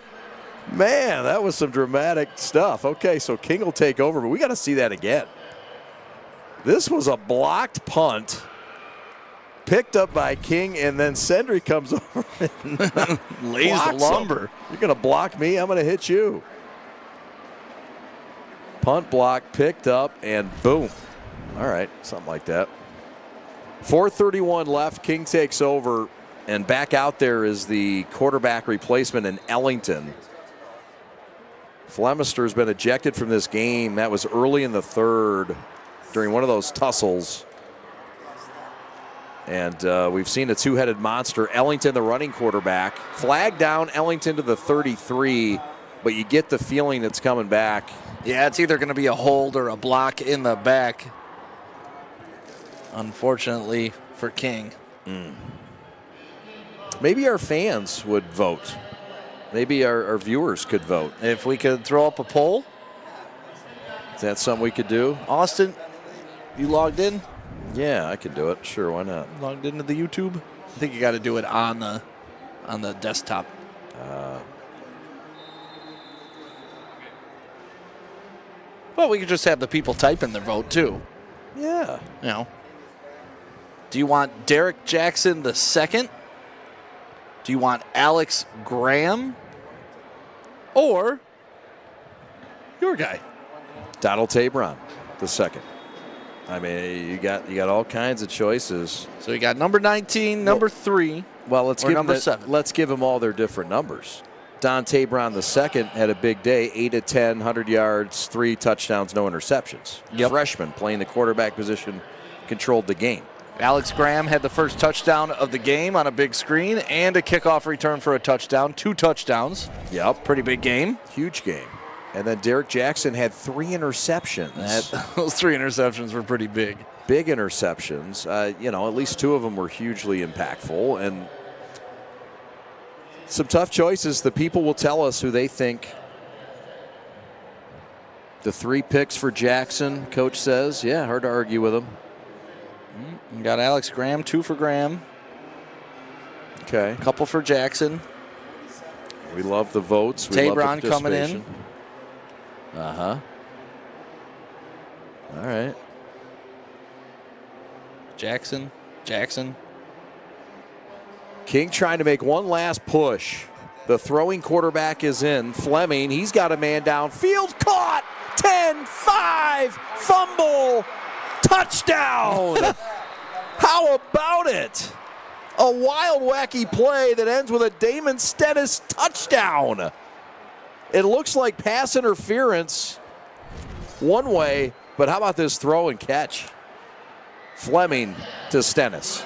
Man, that was some dramatic stuff. Okay, so King will take over, but we got to see that again. This was a blocked punt. Picked up by King, and then Sendry comes over and lays the lumber. You're going to block me, I'm going to hit you. Punt block, picked up, and boom. All right, something like that. 4:31 left, King takes over, and back out there is the quarterback replacement in Ellington. Flemister's been ejected from this game. That was early in the third during one of those tussles. And we've seen a two-headed monster. Ellington, the running quarterback. Flag down, Ellington to the 33, but you get the feeling it's coming back. Yeah, it's either going to be a hold or a block in the back, unfortunately, for King. Maybe our fans would vote. Maybe our viewers could vote. If we could throw up a poll. Is that something we could do? Austin, you logged in? Yeah, I could do it. Sure, why not? Logged into the YouTube? I think you got to do it on the desktop. Well, we could just have the people type in their vote, too. Yeah. You know. Do you want Derek Jackson the second? Do you want Alex Graham? Or your guy? Donald Tabron the second. I mean, you got all kinds of choices. So you got number 19, number 3, well, let's give number them 7. Let's give them all their different numbers. Don Tabron the second had a big day, 8 of 10, 100 yards, 3 touchdowns, no interceptions. Yep. Freshman playing the quarterback position, controlled the game. Alex Graham had the first touchdown of the game on a big screen and a kickoff return for a touchdown. 2 touchdowns. Yep. Pretty big game. Huge game. And then Derek Jackson had 3 interceptions. Those 3 interceptions were pretty big. Big interceptions. At least 2 of them were hugely impactful. And some tough choices. The people will tell us who they think. The 3 picks for Jackson, coach says. Yeah, hard to argue with him. We got Alex Graham, 2 for Graham. Okay. A couple for Jackson. We love the votes. Tabron coming in. Uh-huh. All right. Jackson. King trying to make one last push. The throwing quarterback is in. Fleming, he's got a man downfield. Caught! 10-5! Fumble! Touchdown! How about it? A wild, wacky play that ends with a Damon Stennis touchdown. It looks like pass interference one way, but how about this throw and catch? Fleming to Stennis.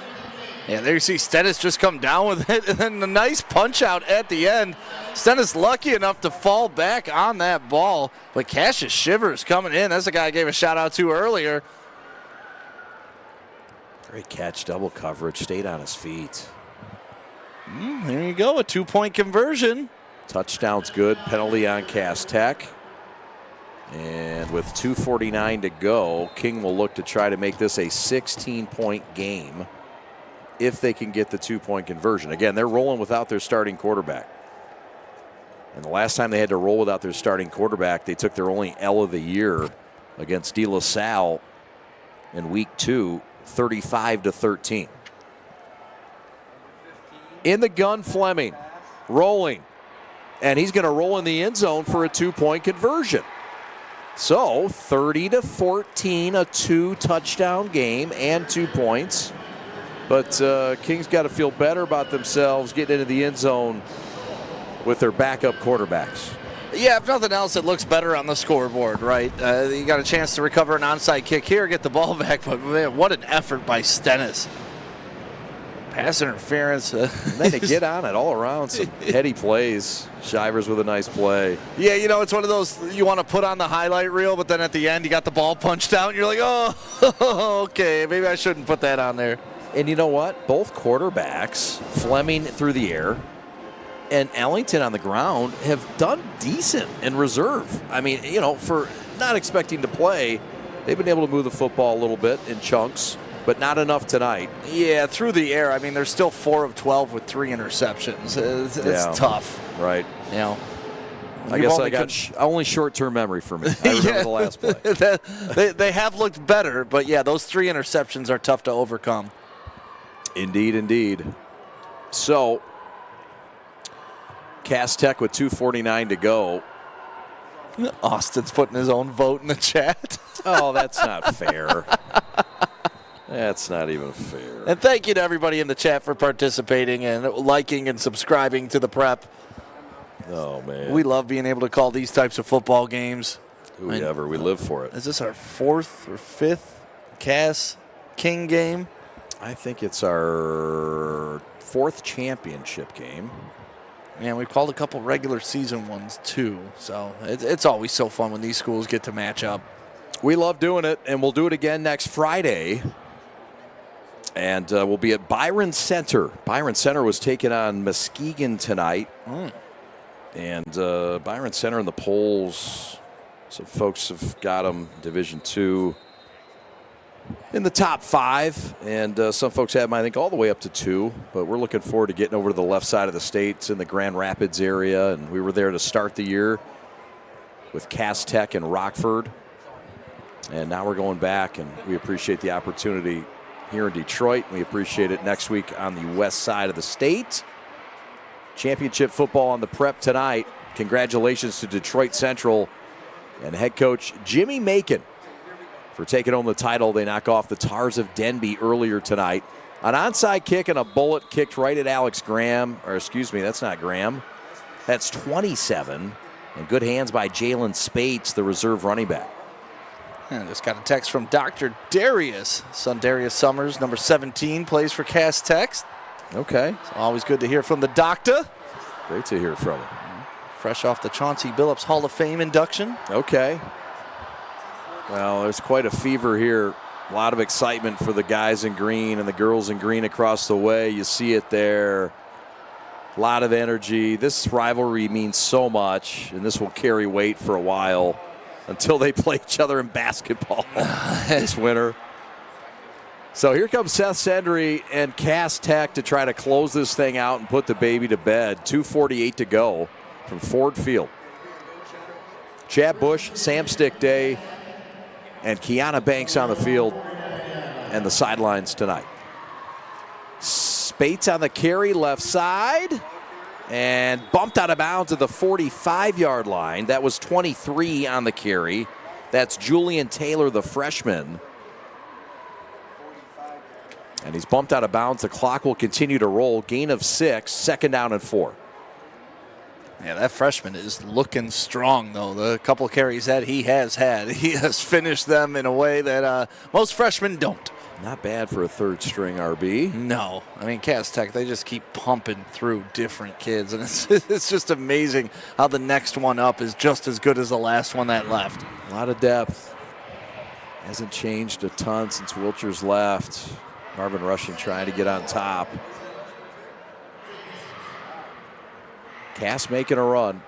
Yeah, there you see Stennis just come down with it, and then a nice punch out at the end. Stennis lucky enough to fall back on that ball, but Cassius Shivers coming in. That's the guy I gave a shout out to earlier. Great catch, double coverage, stayed on his feet. There you go, a 2-point conversion. Touchdown's good, penalty on Cass Tech. And with 2:49 to go, King will look to try to make this a 16-point game if they can get the 2-point conversion. Again, they're rolling without their starting quarterback. And the last time they had to roll without their starting quarterback, they took their only L of the year against De La Salle in week 2, 35-13. In the gun, Fleming, rolling. And he's going to roll in the end zone for a 2-point conversion. So 30-14, a 2-touchdown game and 2 points. But King's got to feel better about themselves getting into the end zone with their backup quarterbacks. Yeah, if nothing else, it looks better on the scoreboard, right? You got a chance to recover an onside kick here, get the ball back, but man, what an effort by Stennis. Pass interference. And then to get on it all around, some heady plays. Shivers with a nice play. Yeah, you know, it's one of those you want to put on the highlight reel, but then at the end you got the ball punched out, and you're like, oh, okay, maybe I shouldn't put that on there. And you know what? Both quarterbacks, Fleming through the air and Ellington on the ground, have done decent in reserve. I mean, you know, for not expecting to play, they've been able to move the football a little bit in chunks, but not enough tonight. Yeah, through the air. I mean, they're still 4 of 12 with 3 interceptions. It's tough. Right. You know, I guess I got only short-term memory for me. I remember the last play. They have looked better, but yeah, those 3 interceptions are tough to overcome. Indeed, indeed. So, Cass Tech with 2:49 to go. Austin's putting his own vote in the chat. Oh, that's not fair. That's not even fair. And thank you to everybody in the chat for participating and liking and subscribing to the prep. Oh, man. We love being able to call these types of football games. We live for it. Is this our 4th or 5th Cass King game? I think it's our 4th championship game. Man, we've called a couple regular season ones too, so it's always so fun when these schools get to match up. We love doing it, and we'll do it again next Friday. And we'll be at Byron Center. Byron Center was taking on Muskegon tonight. And Byron Center in the polls, some folks have got them Division II in the top 5, and some folks have them, I think, all the way up to 2. But we're looking forward to getting over to the left side of the state. It's in the Grand Rapids area, and we were there to start the year with Cass Tech and Rockford. And now we're going back, and we appreciate the opportunity here in Detroit. We appreciate it next week on the west side of the state. Championship football on the prep tonight. Congratulations to Detroit Central and head coach Jimmy Macon for taking home the title. They knock off the Tars of Denby earlier tonight. An onside kick and a bullet kicked right at Alex Graham. Or excuse me, that's not Graham. That's 27. And good hands by Jalen Spates, the reserve running back. And just got a text from Dr. Darius. Son Darius Summers, number 17, plays for Cass Tech. Okay. It's always good to hear from the doctor. Great to hear from him. Fresh off the Chauncey Billups Hall of Fame induction. Okay. Well, there's quite a fever here. A lot of excitement for the guys in green and the girls in green across the way. You see it there. A lot of energy. This rivalry means so much, and this will carry weight for a while until they play each other in basketball this winter. So here comes Seth Sendry and Cass Tech to try to close this thing out and put the baby to bed. 2:48 to go from Ford Field. Chad Bush, Sam Stickday, and Kiana Banks on the field and the sidelines tonight. Spates on the carry, left side, and bumped out of bounds at the 45-yard line. That was 23 on the carry. That's Julian Taylor, the freshman. And he's bumped out of bounds. The clock will continue to roll. Gain of 6, 2nd down and 4. Yeah, that freshman is looking strong, though. The couple carries that he has had, he has finished them in a way that most freshmen don't. Not bad for a third-string RB. No. I mean, Cass Tech, they just keep pumping through different kids, and it's just amazing how the next one up is just as good as the last one that left. A lot of depth. Hasn't changed a ton since Wilcher's left. Marvin Rushing trying to get on top. Cass making a run.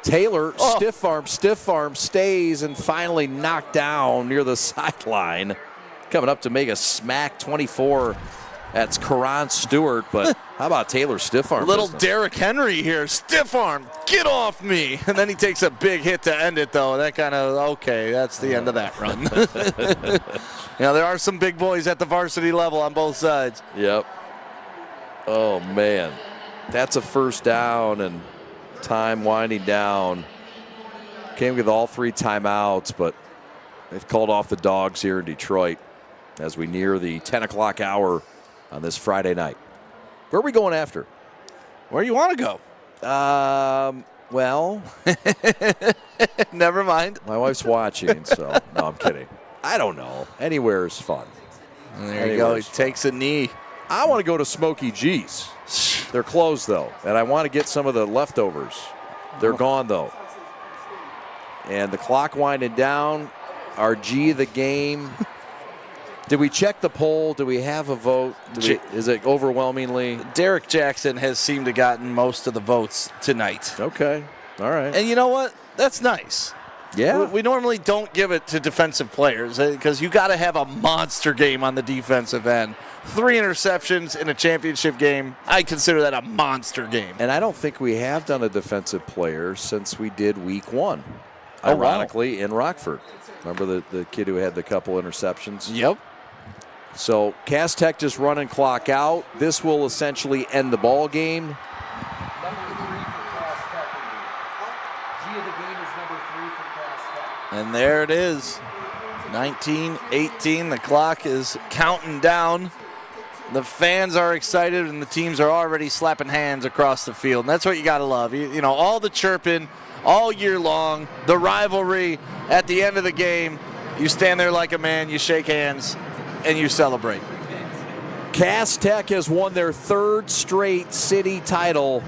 Taylor, stiff arm, stays and finally knocked down near the sideline. Coming up to make a smack 24. That's Karan Stewart, but how about Taylor stiff arm? Little business? Derrick Henry here, stiff arm, get off me. And then he takes a big hit to end it, though. That kind of, okay, that's the end of that run. There are some big boys at the varsity level on both sides. Yep. Oh, man. That's a first down and time winding down. Came with all 3 timeouts, but they've called off the dogs here in Detroit as we near the 10 o'clock hour on this Friday night. Where are we going after? Where you want to go? Well, never mind. My wife's watching, so no, I'm kidding. I don't know. Anywhere is fun. There you go. He takes a knee. I want to go to Smokey G's. They're closed, though, and I want to get some of the leftovers. They're gone, though. And the clock winding down. Our G of the game. Did we check the poll? Do we have a vote? Is it overwhelmingly? Derek Jackson has seemed to have gotten most of the votes tonight. Okay. All right. And you know what? That's nice. Yeah. We normally don't give it to defensive players because you got to have a monster game on the defensive end. 3 interceptions in a championship game, I consider that a monster game. And I don't think we have done a defensive player since we did week 1. Ironically, in Rockford. Remember the kid who had the couple interceptions? Yep. So Cass Tech just running clock out. This will essentially end the ball game. Number 3 for Cass Tech. G of the game is number 3 for Cass Tech. And there it is. 19-18. The clock is counting down. The fans are excited, and the teams are already slapping hands across the field. And that's what you got to love. You know, all the chirping all year long, the rivalry at the end of the game. You stand there like a man, you shake hands, and you celebrate. Cass Tech has won their 3rd straight city title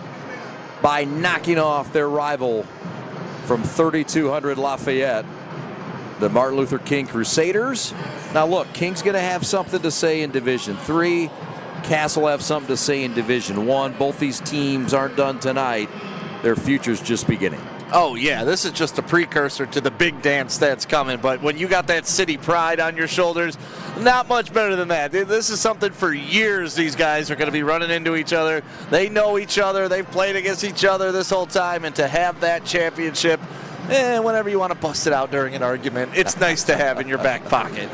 by knocking off their rival from 3200 Lafayette, the Martin Luther King Crusaders. Now look, King's going to have something to say in Division 3. Cass will have something to say in Division 1. Both these teams aren't done tonight. Their future's just beginning. Oh, yeah, this is just a precursor to the big dance that's coming. But when you got that city pride on your shoulders, not much better than that. This is something for years these guys are going to be running into each other. They know each other. They've played against each other this whole time. And to have that championship, whenever you want to bust it out during an argument, it's nice to have in your back pocket.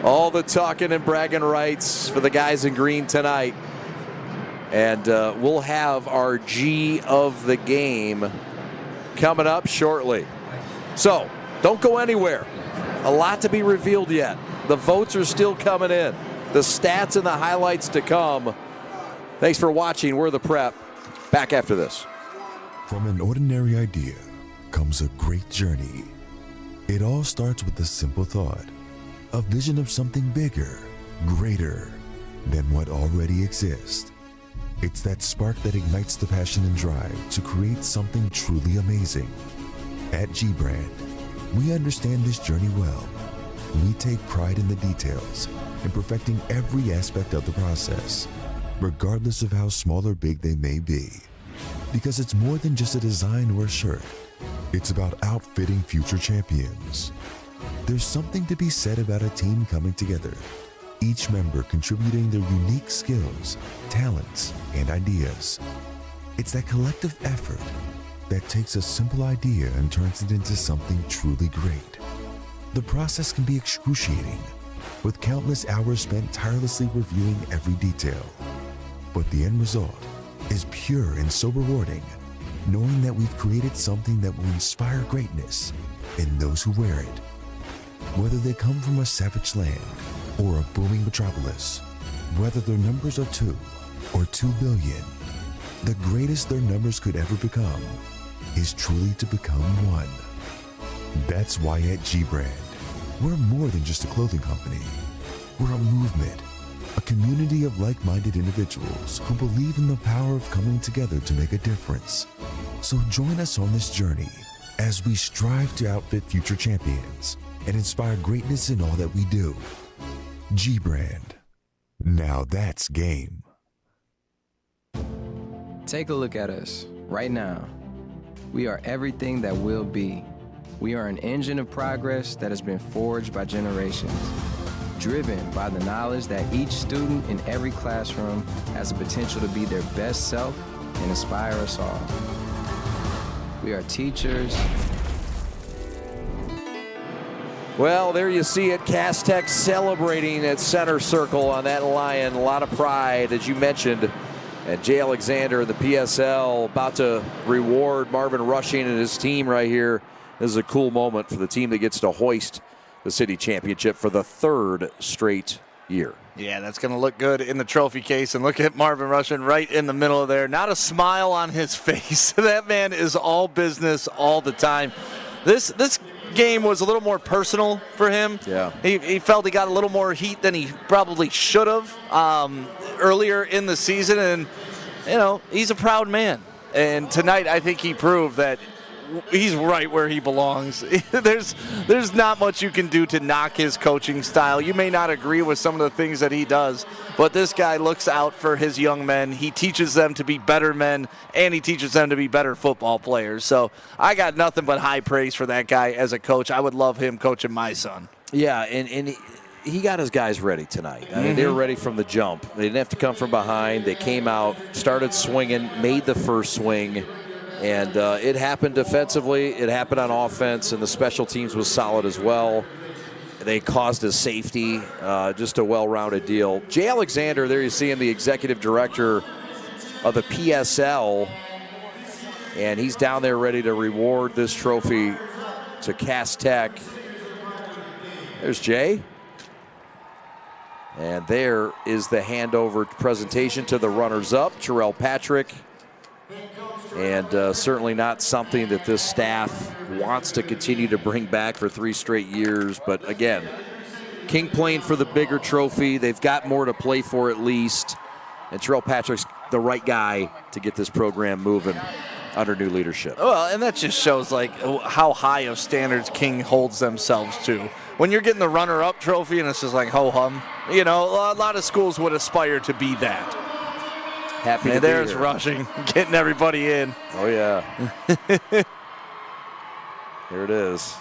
All the talking and bragging rights for the guys in green tonight. And we'll have our G of the game coming up shortly. So, don't go anywhere. A lot to be revealed yet. The votes are still coming in. The stats and the highlights to come. Thanks for watching. We're The Prep. Back after this. From an ordinary idea comes a great journey. It all starts with a simple thought, a vision of something bigger, greater than what already exists. It's that spark that ignites the passion and drive to create something truly amazing. At G-Brand, we understand this journey well. We take pride in the details and perfecting every aspect of the process, regardless of how small or big they may be. Because it's more than just a design or a shirt. It's about outfitting future champions. There's something to be said about a team coming together, each member contributing their unique skills, talents, and ideas. It's that collective effort that takes a simple idea and turns it into something truly great. The process can be excruciating, with countless hours spent tirelessly reviewing every detail. But the end result is pure and so rewarding, knowing that we've created something that will inspire greatness in those who wear it. Whether they come from a savage land or a booming metropolis, whether their numbers are 2 or 2 billion, the greatest their numbers could ever become is truly to become one. That's why at G-Brand, we're more than just a clothing company. We're a movement, a community of like-minded individuals who believe in the power of coming together to make a difference. So join us on this journey as we strive to outfit future champions and inspire greatness in all that we do. G-Brand. Now that's game. Take a look at us right now. We are everything that will be. We are an engine of progress that has been forged by generations, driven by the knowledge that each student in every classroom has the potential to be their best self and inspire us all. We are teachers. Well, there you see it. Cass Tech celebrating at center circle on that Lion. A lot of pride, as you mentioned. And Jay Alexander, the PSL, about to reward Marvin Rushing and his team right here. This is a cool moment for the team that gets to hoist the city championship for the 3rd straight year. Yeah, that's going to look good in the trophy case. And look at Marvin Rushing right in the middle of there. Not a smile on his face. That man is all business all the time. This game was a little more personal for him. Yeah. He felt he got a little more heat than he probably should have earlier in the season. And, you know, he's a proud man. And tonight I think he proved that he's right where he belongs. There's not much you can do to knock his coaching style. You may not agree with some of the things that he does, but this guy looks out for his young men. He teaches them to be better men, and he teaches them to be better football players. So I got nothing but high praise for that guy as a coach. I would love him coaching my son. Yeah, and he got his guys ready tonight. I mean, they were ready from the jump. They didn't have to come from behind. They came out, started swinging, made the first swing. And it happened defensively, it happened on offense, and the special teams was solid as well. They caused a safety, just a well-rounded deal. Jay Alexander, there you see him, the executive director of the PSL, and he's down there ready to reward this trophy to Cass Tech. There's Jay. And there is the handover presentation to the runners-up, Terrell Patrick. And certainly not something that this staff wants to continue to bring back for 3 straight years. But again, King playing for the bigger trophy. They've got more to play for at least. And Terrell Patrick's the right guy to get this program moving under new leadership. Well, and that just shows like how high of standards King holds themselves to. When you're getting the runner-up trophy and it's just like ho-hum, you know, a lot of schools would aspire to be that. Happy and to there's be here. Rushing, getting everybody in. Oh, yeah. Here it is.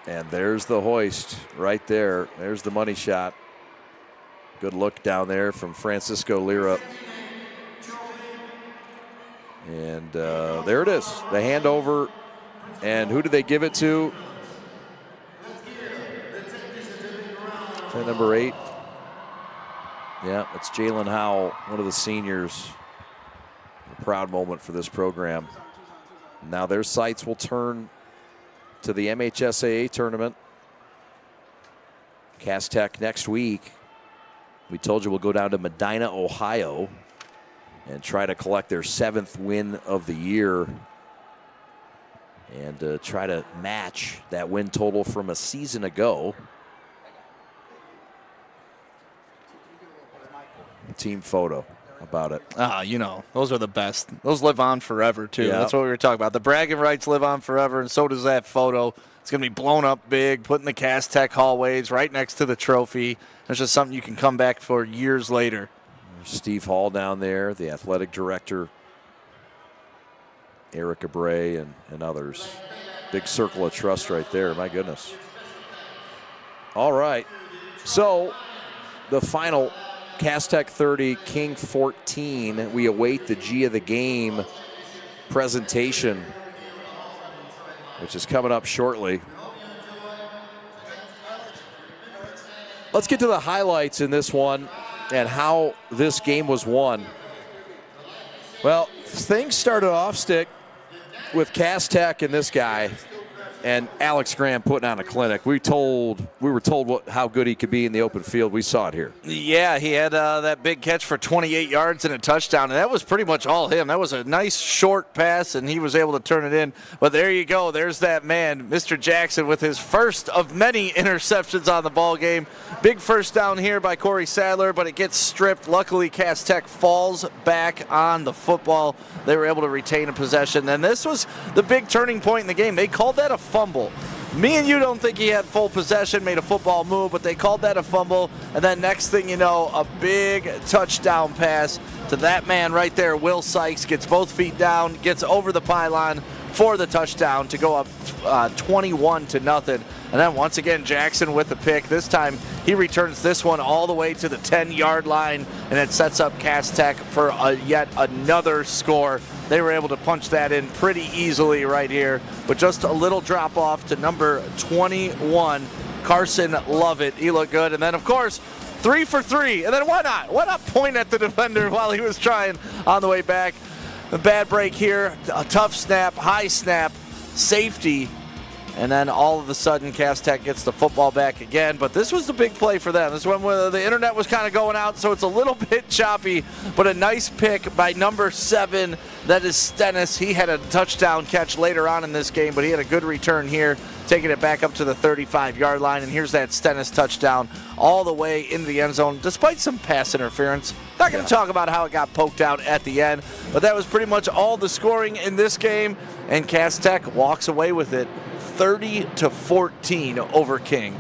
And there's the hoist right there. There's the money shot. Good look down there from Francisco Lira. And there it is. The handover. And who did they give it to? Is that number 8? Yeah, it's Jalen Howell, one of the seniors. A proud moment for this program. Now their sights will turn to the MHSAA tournament. Cass Tech next week. We told you we'll go down to Medina, Ohio, and try to collect their 7th win of the year and try to match that win total from a season ago. Team photo about it. You know, those are the best. Those live on forever, too. Yep. That's what we were talking about. The bragging rights live on forever, and so does that photo. It's going to be blown up big, put in the Cass Tech hallways right next to the trophy. It's just something you can come back for years later. There's Steve Hall down there, the athletic director, Eric Abray, and others. Big circle of trust right there. My goodness. All right. So the final, Cass Tech 30, King 14. We await the G of the game presentation, which is coming up shortly. Let's get to the highlights in this one and how this game was won. Well, things started off, Stick, with Cass Tech and this guy and Alex Graham putting on a clinic. We were told how good he could be in the open field. We saw it here. Yeah, he had that big catch for 28 yards and a touchdown, and that was pretty much all him. That was a nice short pass, and he was able to turn it in. But there you go. There's that man, Mr. Jackson, with his first of many interceptions on the ball game. Big first down here by Corey Sadler, but it gets stripped. Luckily, Cass Tech falls back on the football. They were able to retain a possession, and this was the big turning point in the game. They called that a fumble. Me and you don't think he had full possession, made a football move, but they called that a fumble. And then next thing you know, a big touchdown pass to that man right there, Will Sykes, gets both feet down, gets over the pylon for the touchdown to go up 21-0. And then once again, Jackson with the pick. This time he returns this one all the way to the 10-yard line, and it sets up Cass Tech for yet another score. They were able to punch that in pretty easily right here, but just a little drop off to number 21, Carson Lovett. He looked good. And then, of course, 3 for 3. And then why not? Why not point at the defender while he was trying on the way back? A bad break here, a tough snap, high snap, safety. And then all of a sudden, Cass Tech gets the football back again. But this was the big play for them. This is when the internet was kind of going out, so it's a little bit choppy. But a nice pick by number 7. That is Stennis. He had a touchdown catch later on in this game, but he had a good return here, taking it back up to the 35-yard line. And here's that Stennis touchdown all the way into the end zone, despite some pass interference. Not going to talk about how it got poked out at the end, but that was pretty much all the scoring in this game. And Cass Tech walks away with it 30-14 over King.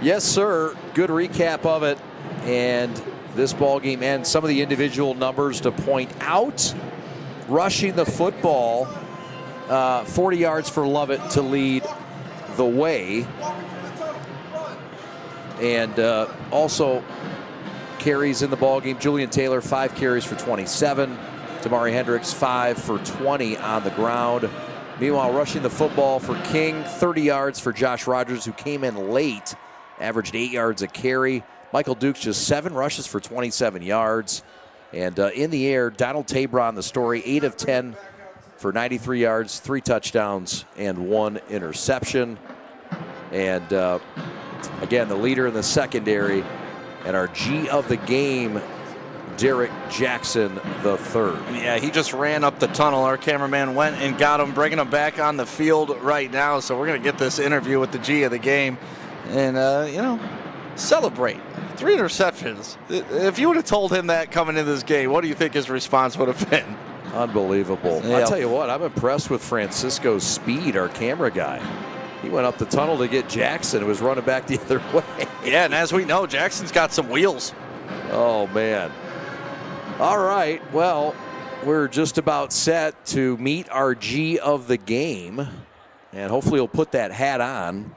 Yes, sir. Good recap of it. And this ball game ends. Some of the individual numbers to point out. Rushing the football, 40 yards for Lovett to lead the way. And also carries in the ball game. Julian Taylor, 5 carries for 27. Tamari Hendricks, 5 for 20 on the ground. Meanwhile, rushing the football for King, 30 yards for Josh Rogers, who came in late, averaged 8 yards a carry. Michael Dukes just 7 rushes for 27 yards. And in the air, Donald Tabron, the story, 8 of 10 for 93 yards, 3 touchdowns, and 1 interception. And again, the leader in the secondary, and our G of the game, Derek Jackson III. Yeah, he just ran up the tunnel. Our cameraman went and got him, bringing him back on the field right now. So we're going to get this interview with the G of the game and, celebrate. 3 interceptions. If you would have told him that coming into this game, what do you think his response would have been? Unbelievable. Yeah. I'll tell you what, I'm impressed with Francisco's speed, our camera guy. He went up the tunnel to get Jackson, who was running back the other way. Yeah, and as we know, Jackson's got some wheels. Oh, man. All right, well, we're just about set to meet our G of the game, and hopefully he'll put that hat on.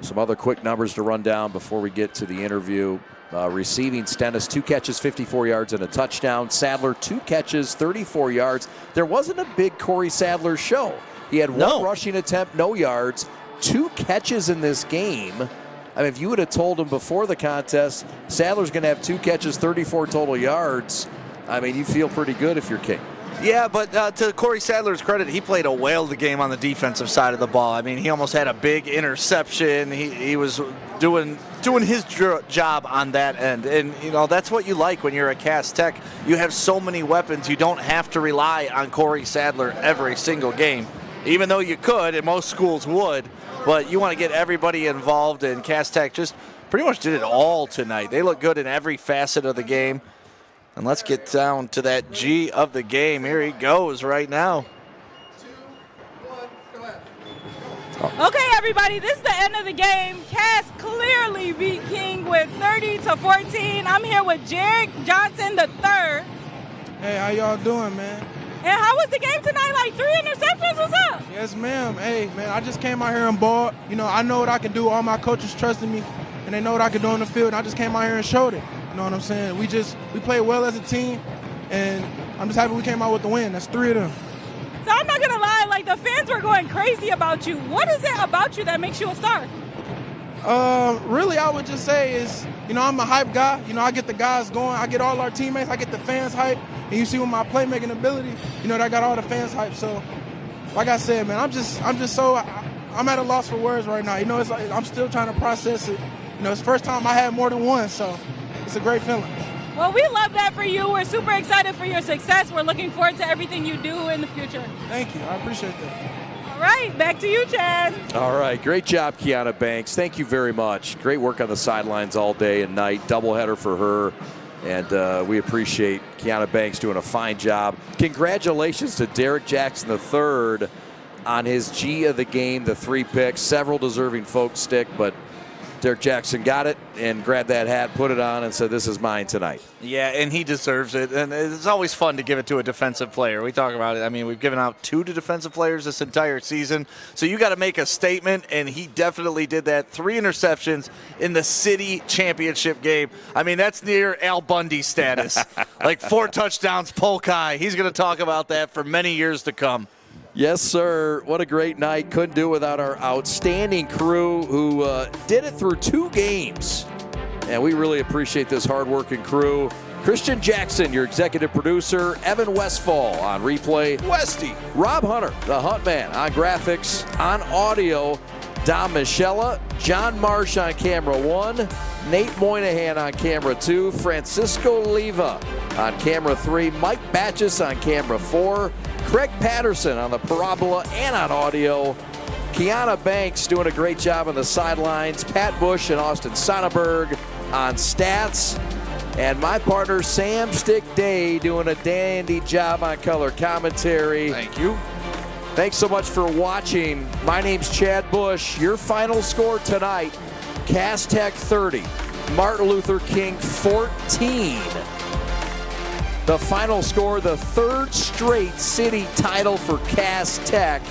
Some other quick numbers to run down before we get to the interview. Receiving, Stennis, 2 catches, 54 yards, and a touchdown. Sadler, 2 catches, 34 yards. There wasn't a big Corey Sadler show. He had 1 rushing attempt, no yards, 2 catches in this game. I mean, if you would have told him before the contest, Sadler's going to have 2 catches, 34 total yards, I mean, you feel pretty good if you're King. Yeah, but to Corey Sadler's credit, he played a whale of the game on the defensive side of the ball. I mean, he almost had a big interception. He was doing his job on that end. And, that's what you like when you're a Cass Tech. You have so many weapons. You don't have to rely on Corey Sadler every single game, even though you could, and most schools would. But you want to get everybody involved, and Cass Tech just pretty much did it all tonight. They look good in every facet of the game. And let's get down to that G of the game. Here he goes right now. Okay, everybody, this is the end of the game. Cass clearly beat King with 30-14. I'm here with Jared Johnson III. Hey, how y'all doing, man? And how was the game tonight? Like 3 interceptions? What's up? Yes, ma'am. Hey, man, I just came out here and balled. You know, I know what I can do. All my coaches trusted me, and they know what I can do on the field. And I just came out here and showed it. You know what I'm saying? We played well as a team, and I'm just happy we came out with the win. That's 3 of them. So I'm not gonna lie, like the fans were going crazy about you. What is it about you that makes you a star? Really, I would just say is, you know, I'm a hype guy. You know, I get the guys going. I get all our teammates. I get the fans hype. And you see with my playmaking ability, you know, that I got all the fans hype. So, like I said, man, I'm at a loss for words right now. You know, it's like I'm still trying to process it. You know, it's the first time I had more than one, so it's a great feeling. Well, we love that for you. We're super excited for your success. We're looking forward to everything you do in the future. Thank you. I appreciate that. All right, back to you, Chad. All right, great job, Kiana Banks. Thank you very much. Great work on the sidelines all day and night. Doubleheader for her. And we appreciate Kiana Banks doing a fine job. Congratulations to Derek Jackson III on his G of the game, the 3 picks. Several deserving folks stick, but Derek Jackson got it and grabbed that hat, put it on, and said, this is mine tonight. Yeah, and he deserves it. And it's always fun to give it to a defensive player. We talk about it. I mean, we've given out 2 to defensive players this entire season. So you got to make a statement, and he definitely did that. 3 interceptions in the city championship game. I mean, that's near Al Bundy status. Like 4 touchdowns, Polk High. He's going to talk about that for many years to come. Yes, sir. What a great night. Couldn't do it without our outstanding crew who did it through 2 games. And we really appreciate this hardworking crew. Christian Jackson, your executive producer. Evan Westfall on replay. Westy. Rob Hunter, the Hunt Man, on graphics, on audio. Dom Michella. John Marsh on camera 1. Nate Moynihan on camera 2. Francisco Leva on camera 3. Mike Batchus on camera 4. Craig Patterson on the parabola and on audio. Kiana Banks doing a great job on the sidelines. Pat Bush and Austin Sonnenberg on stats. And my partner, Sam Stick Day, doing a dandy job on color commentary. Thank you. Thanks so much for watching. My name's Chad Bush. Your final score tonight, Cass Tech 30, Martin Luther King 14. The final score, the 3rd straight city title for Cass Tech.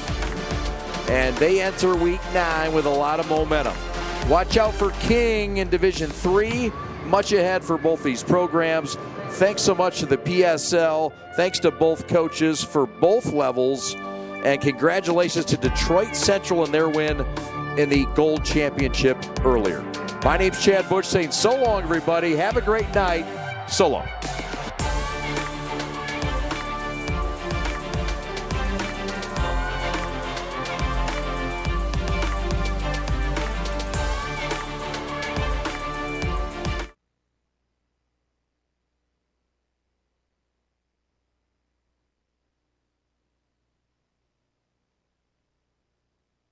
And they enter week 9 with a lot of momentum. Watch out for King in Division 3. Much ahead for both these programs. Thanks so much to the PSL. Thanks to both coaches for both levels. And congratulations to Detroit Central and their win in the Gold Championship earlier. My name's Chad Bush saying so long, everybody. Have a great night. So long.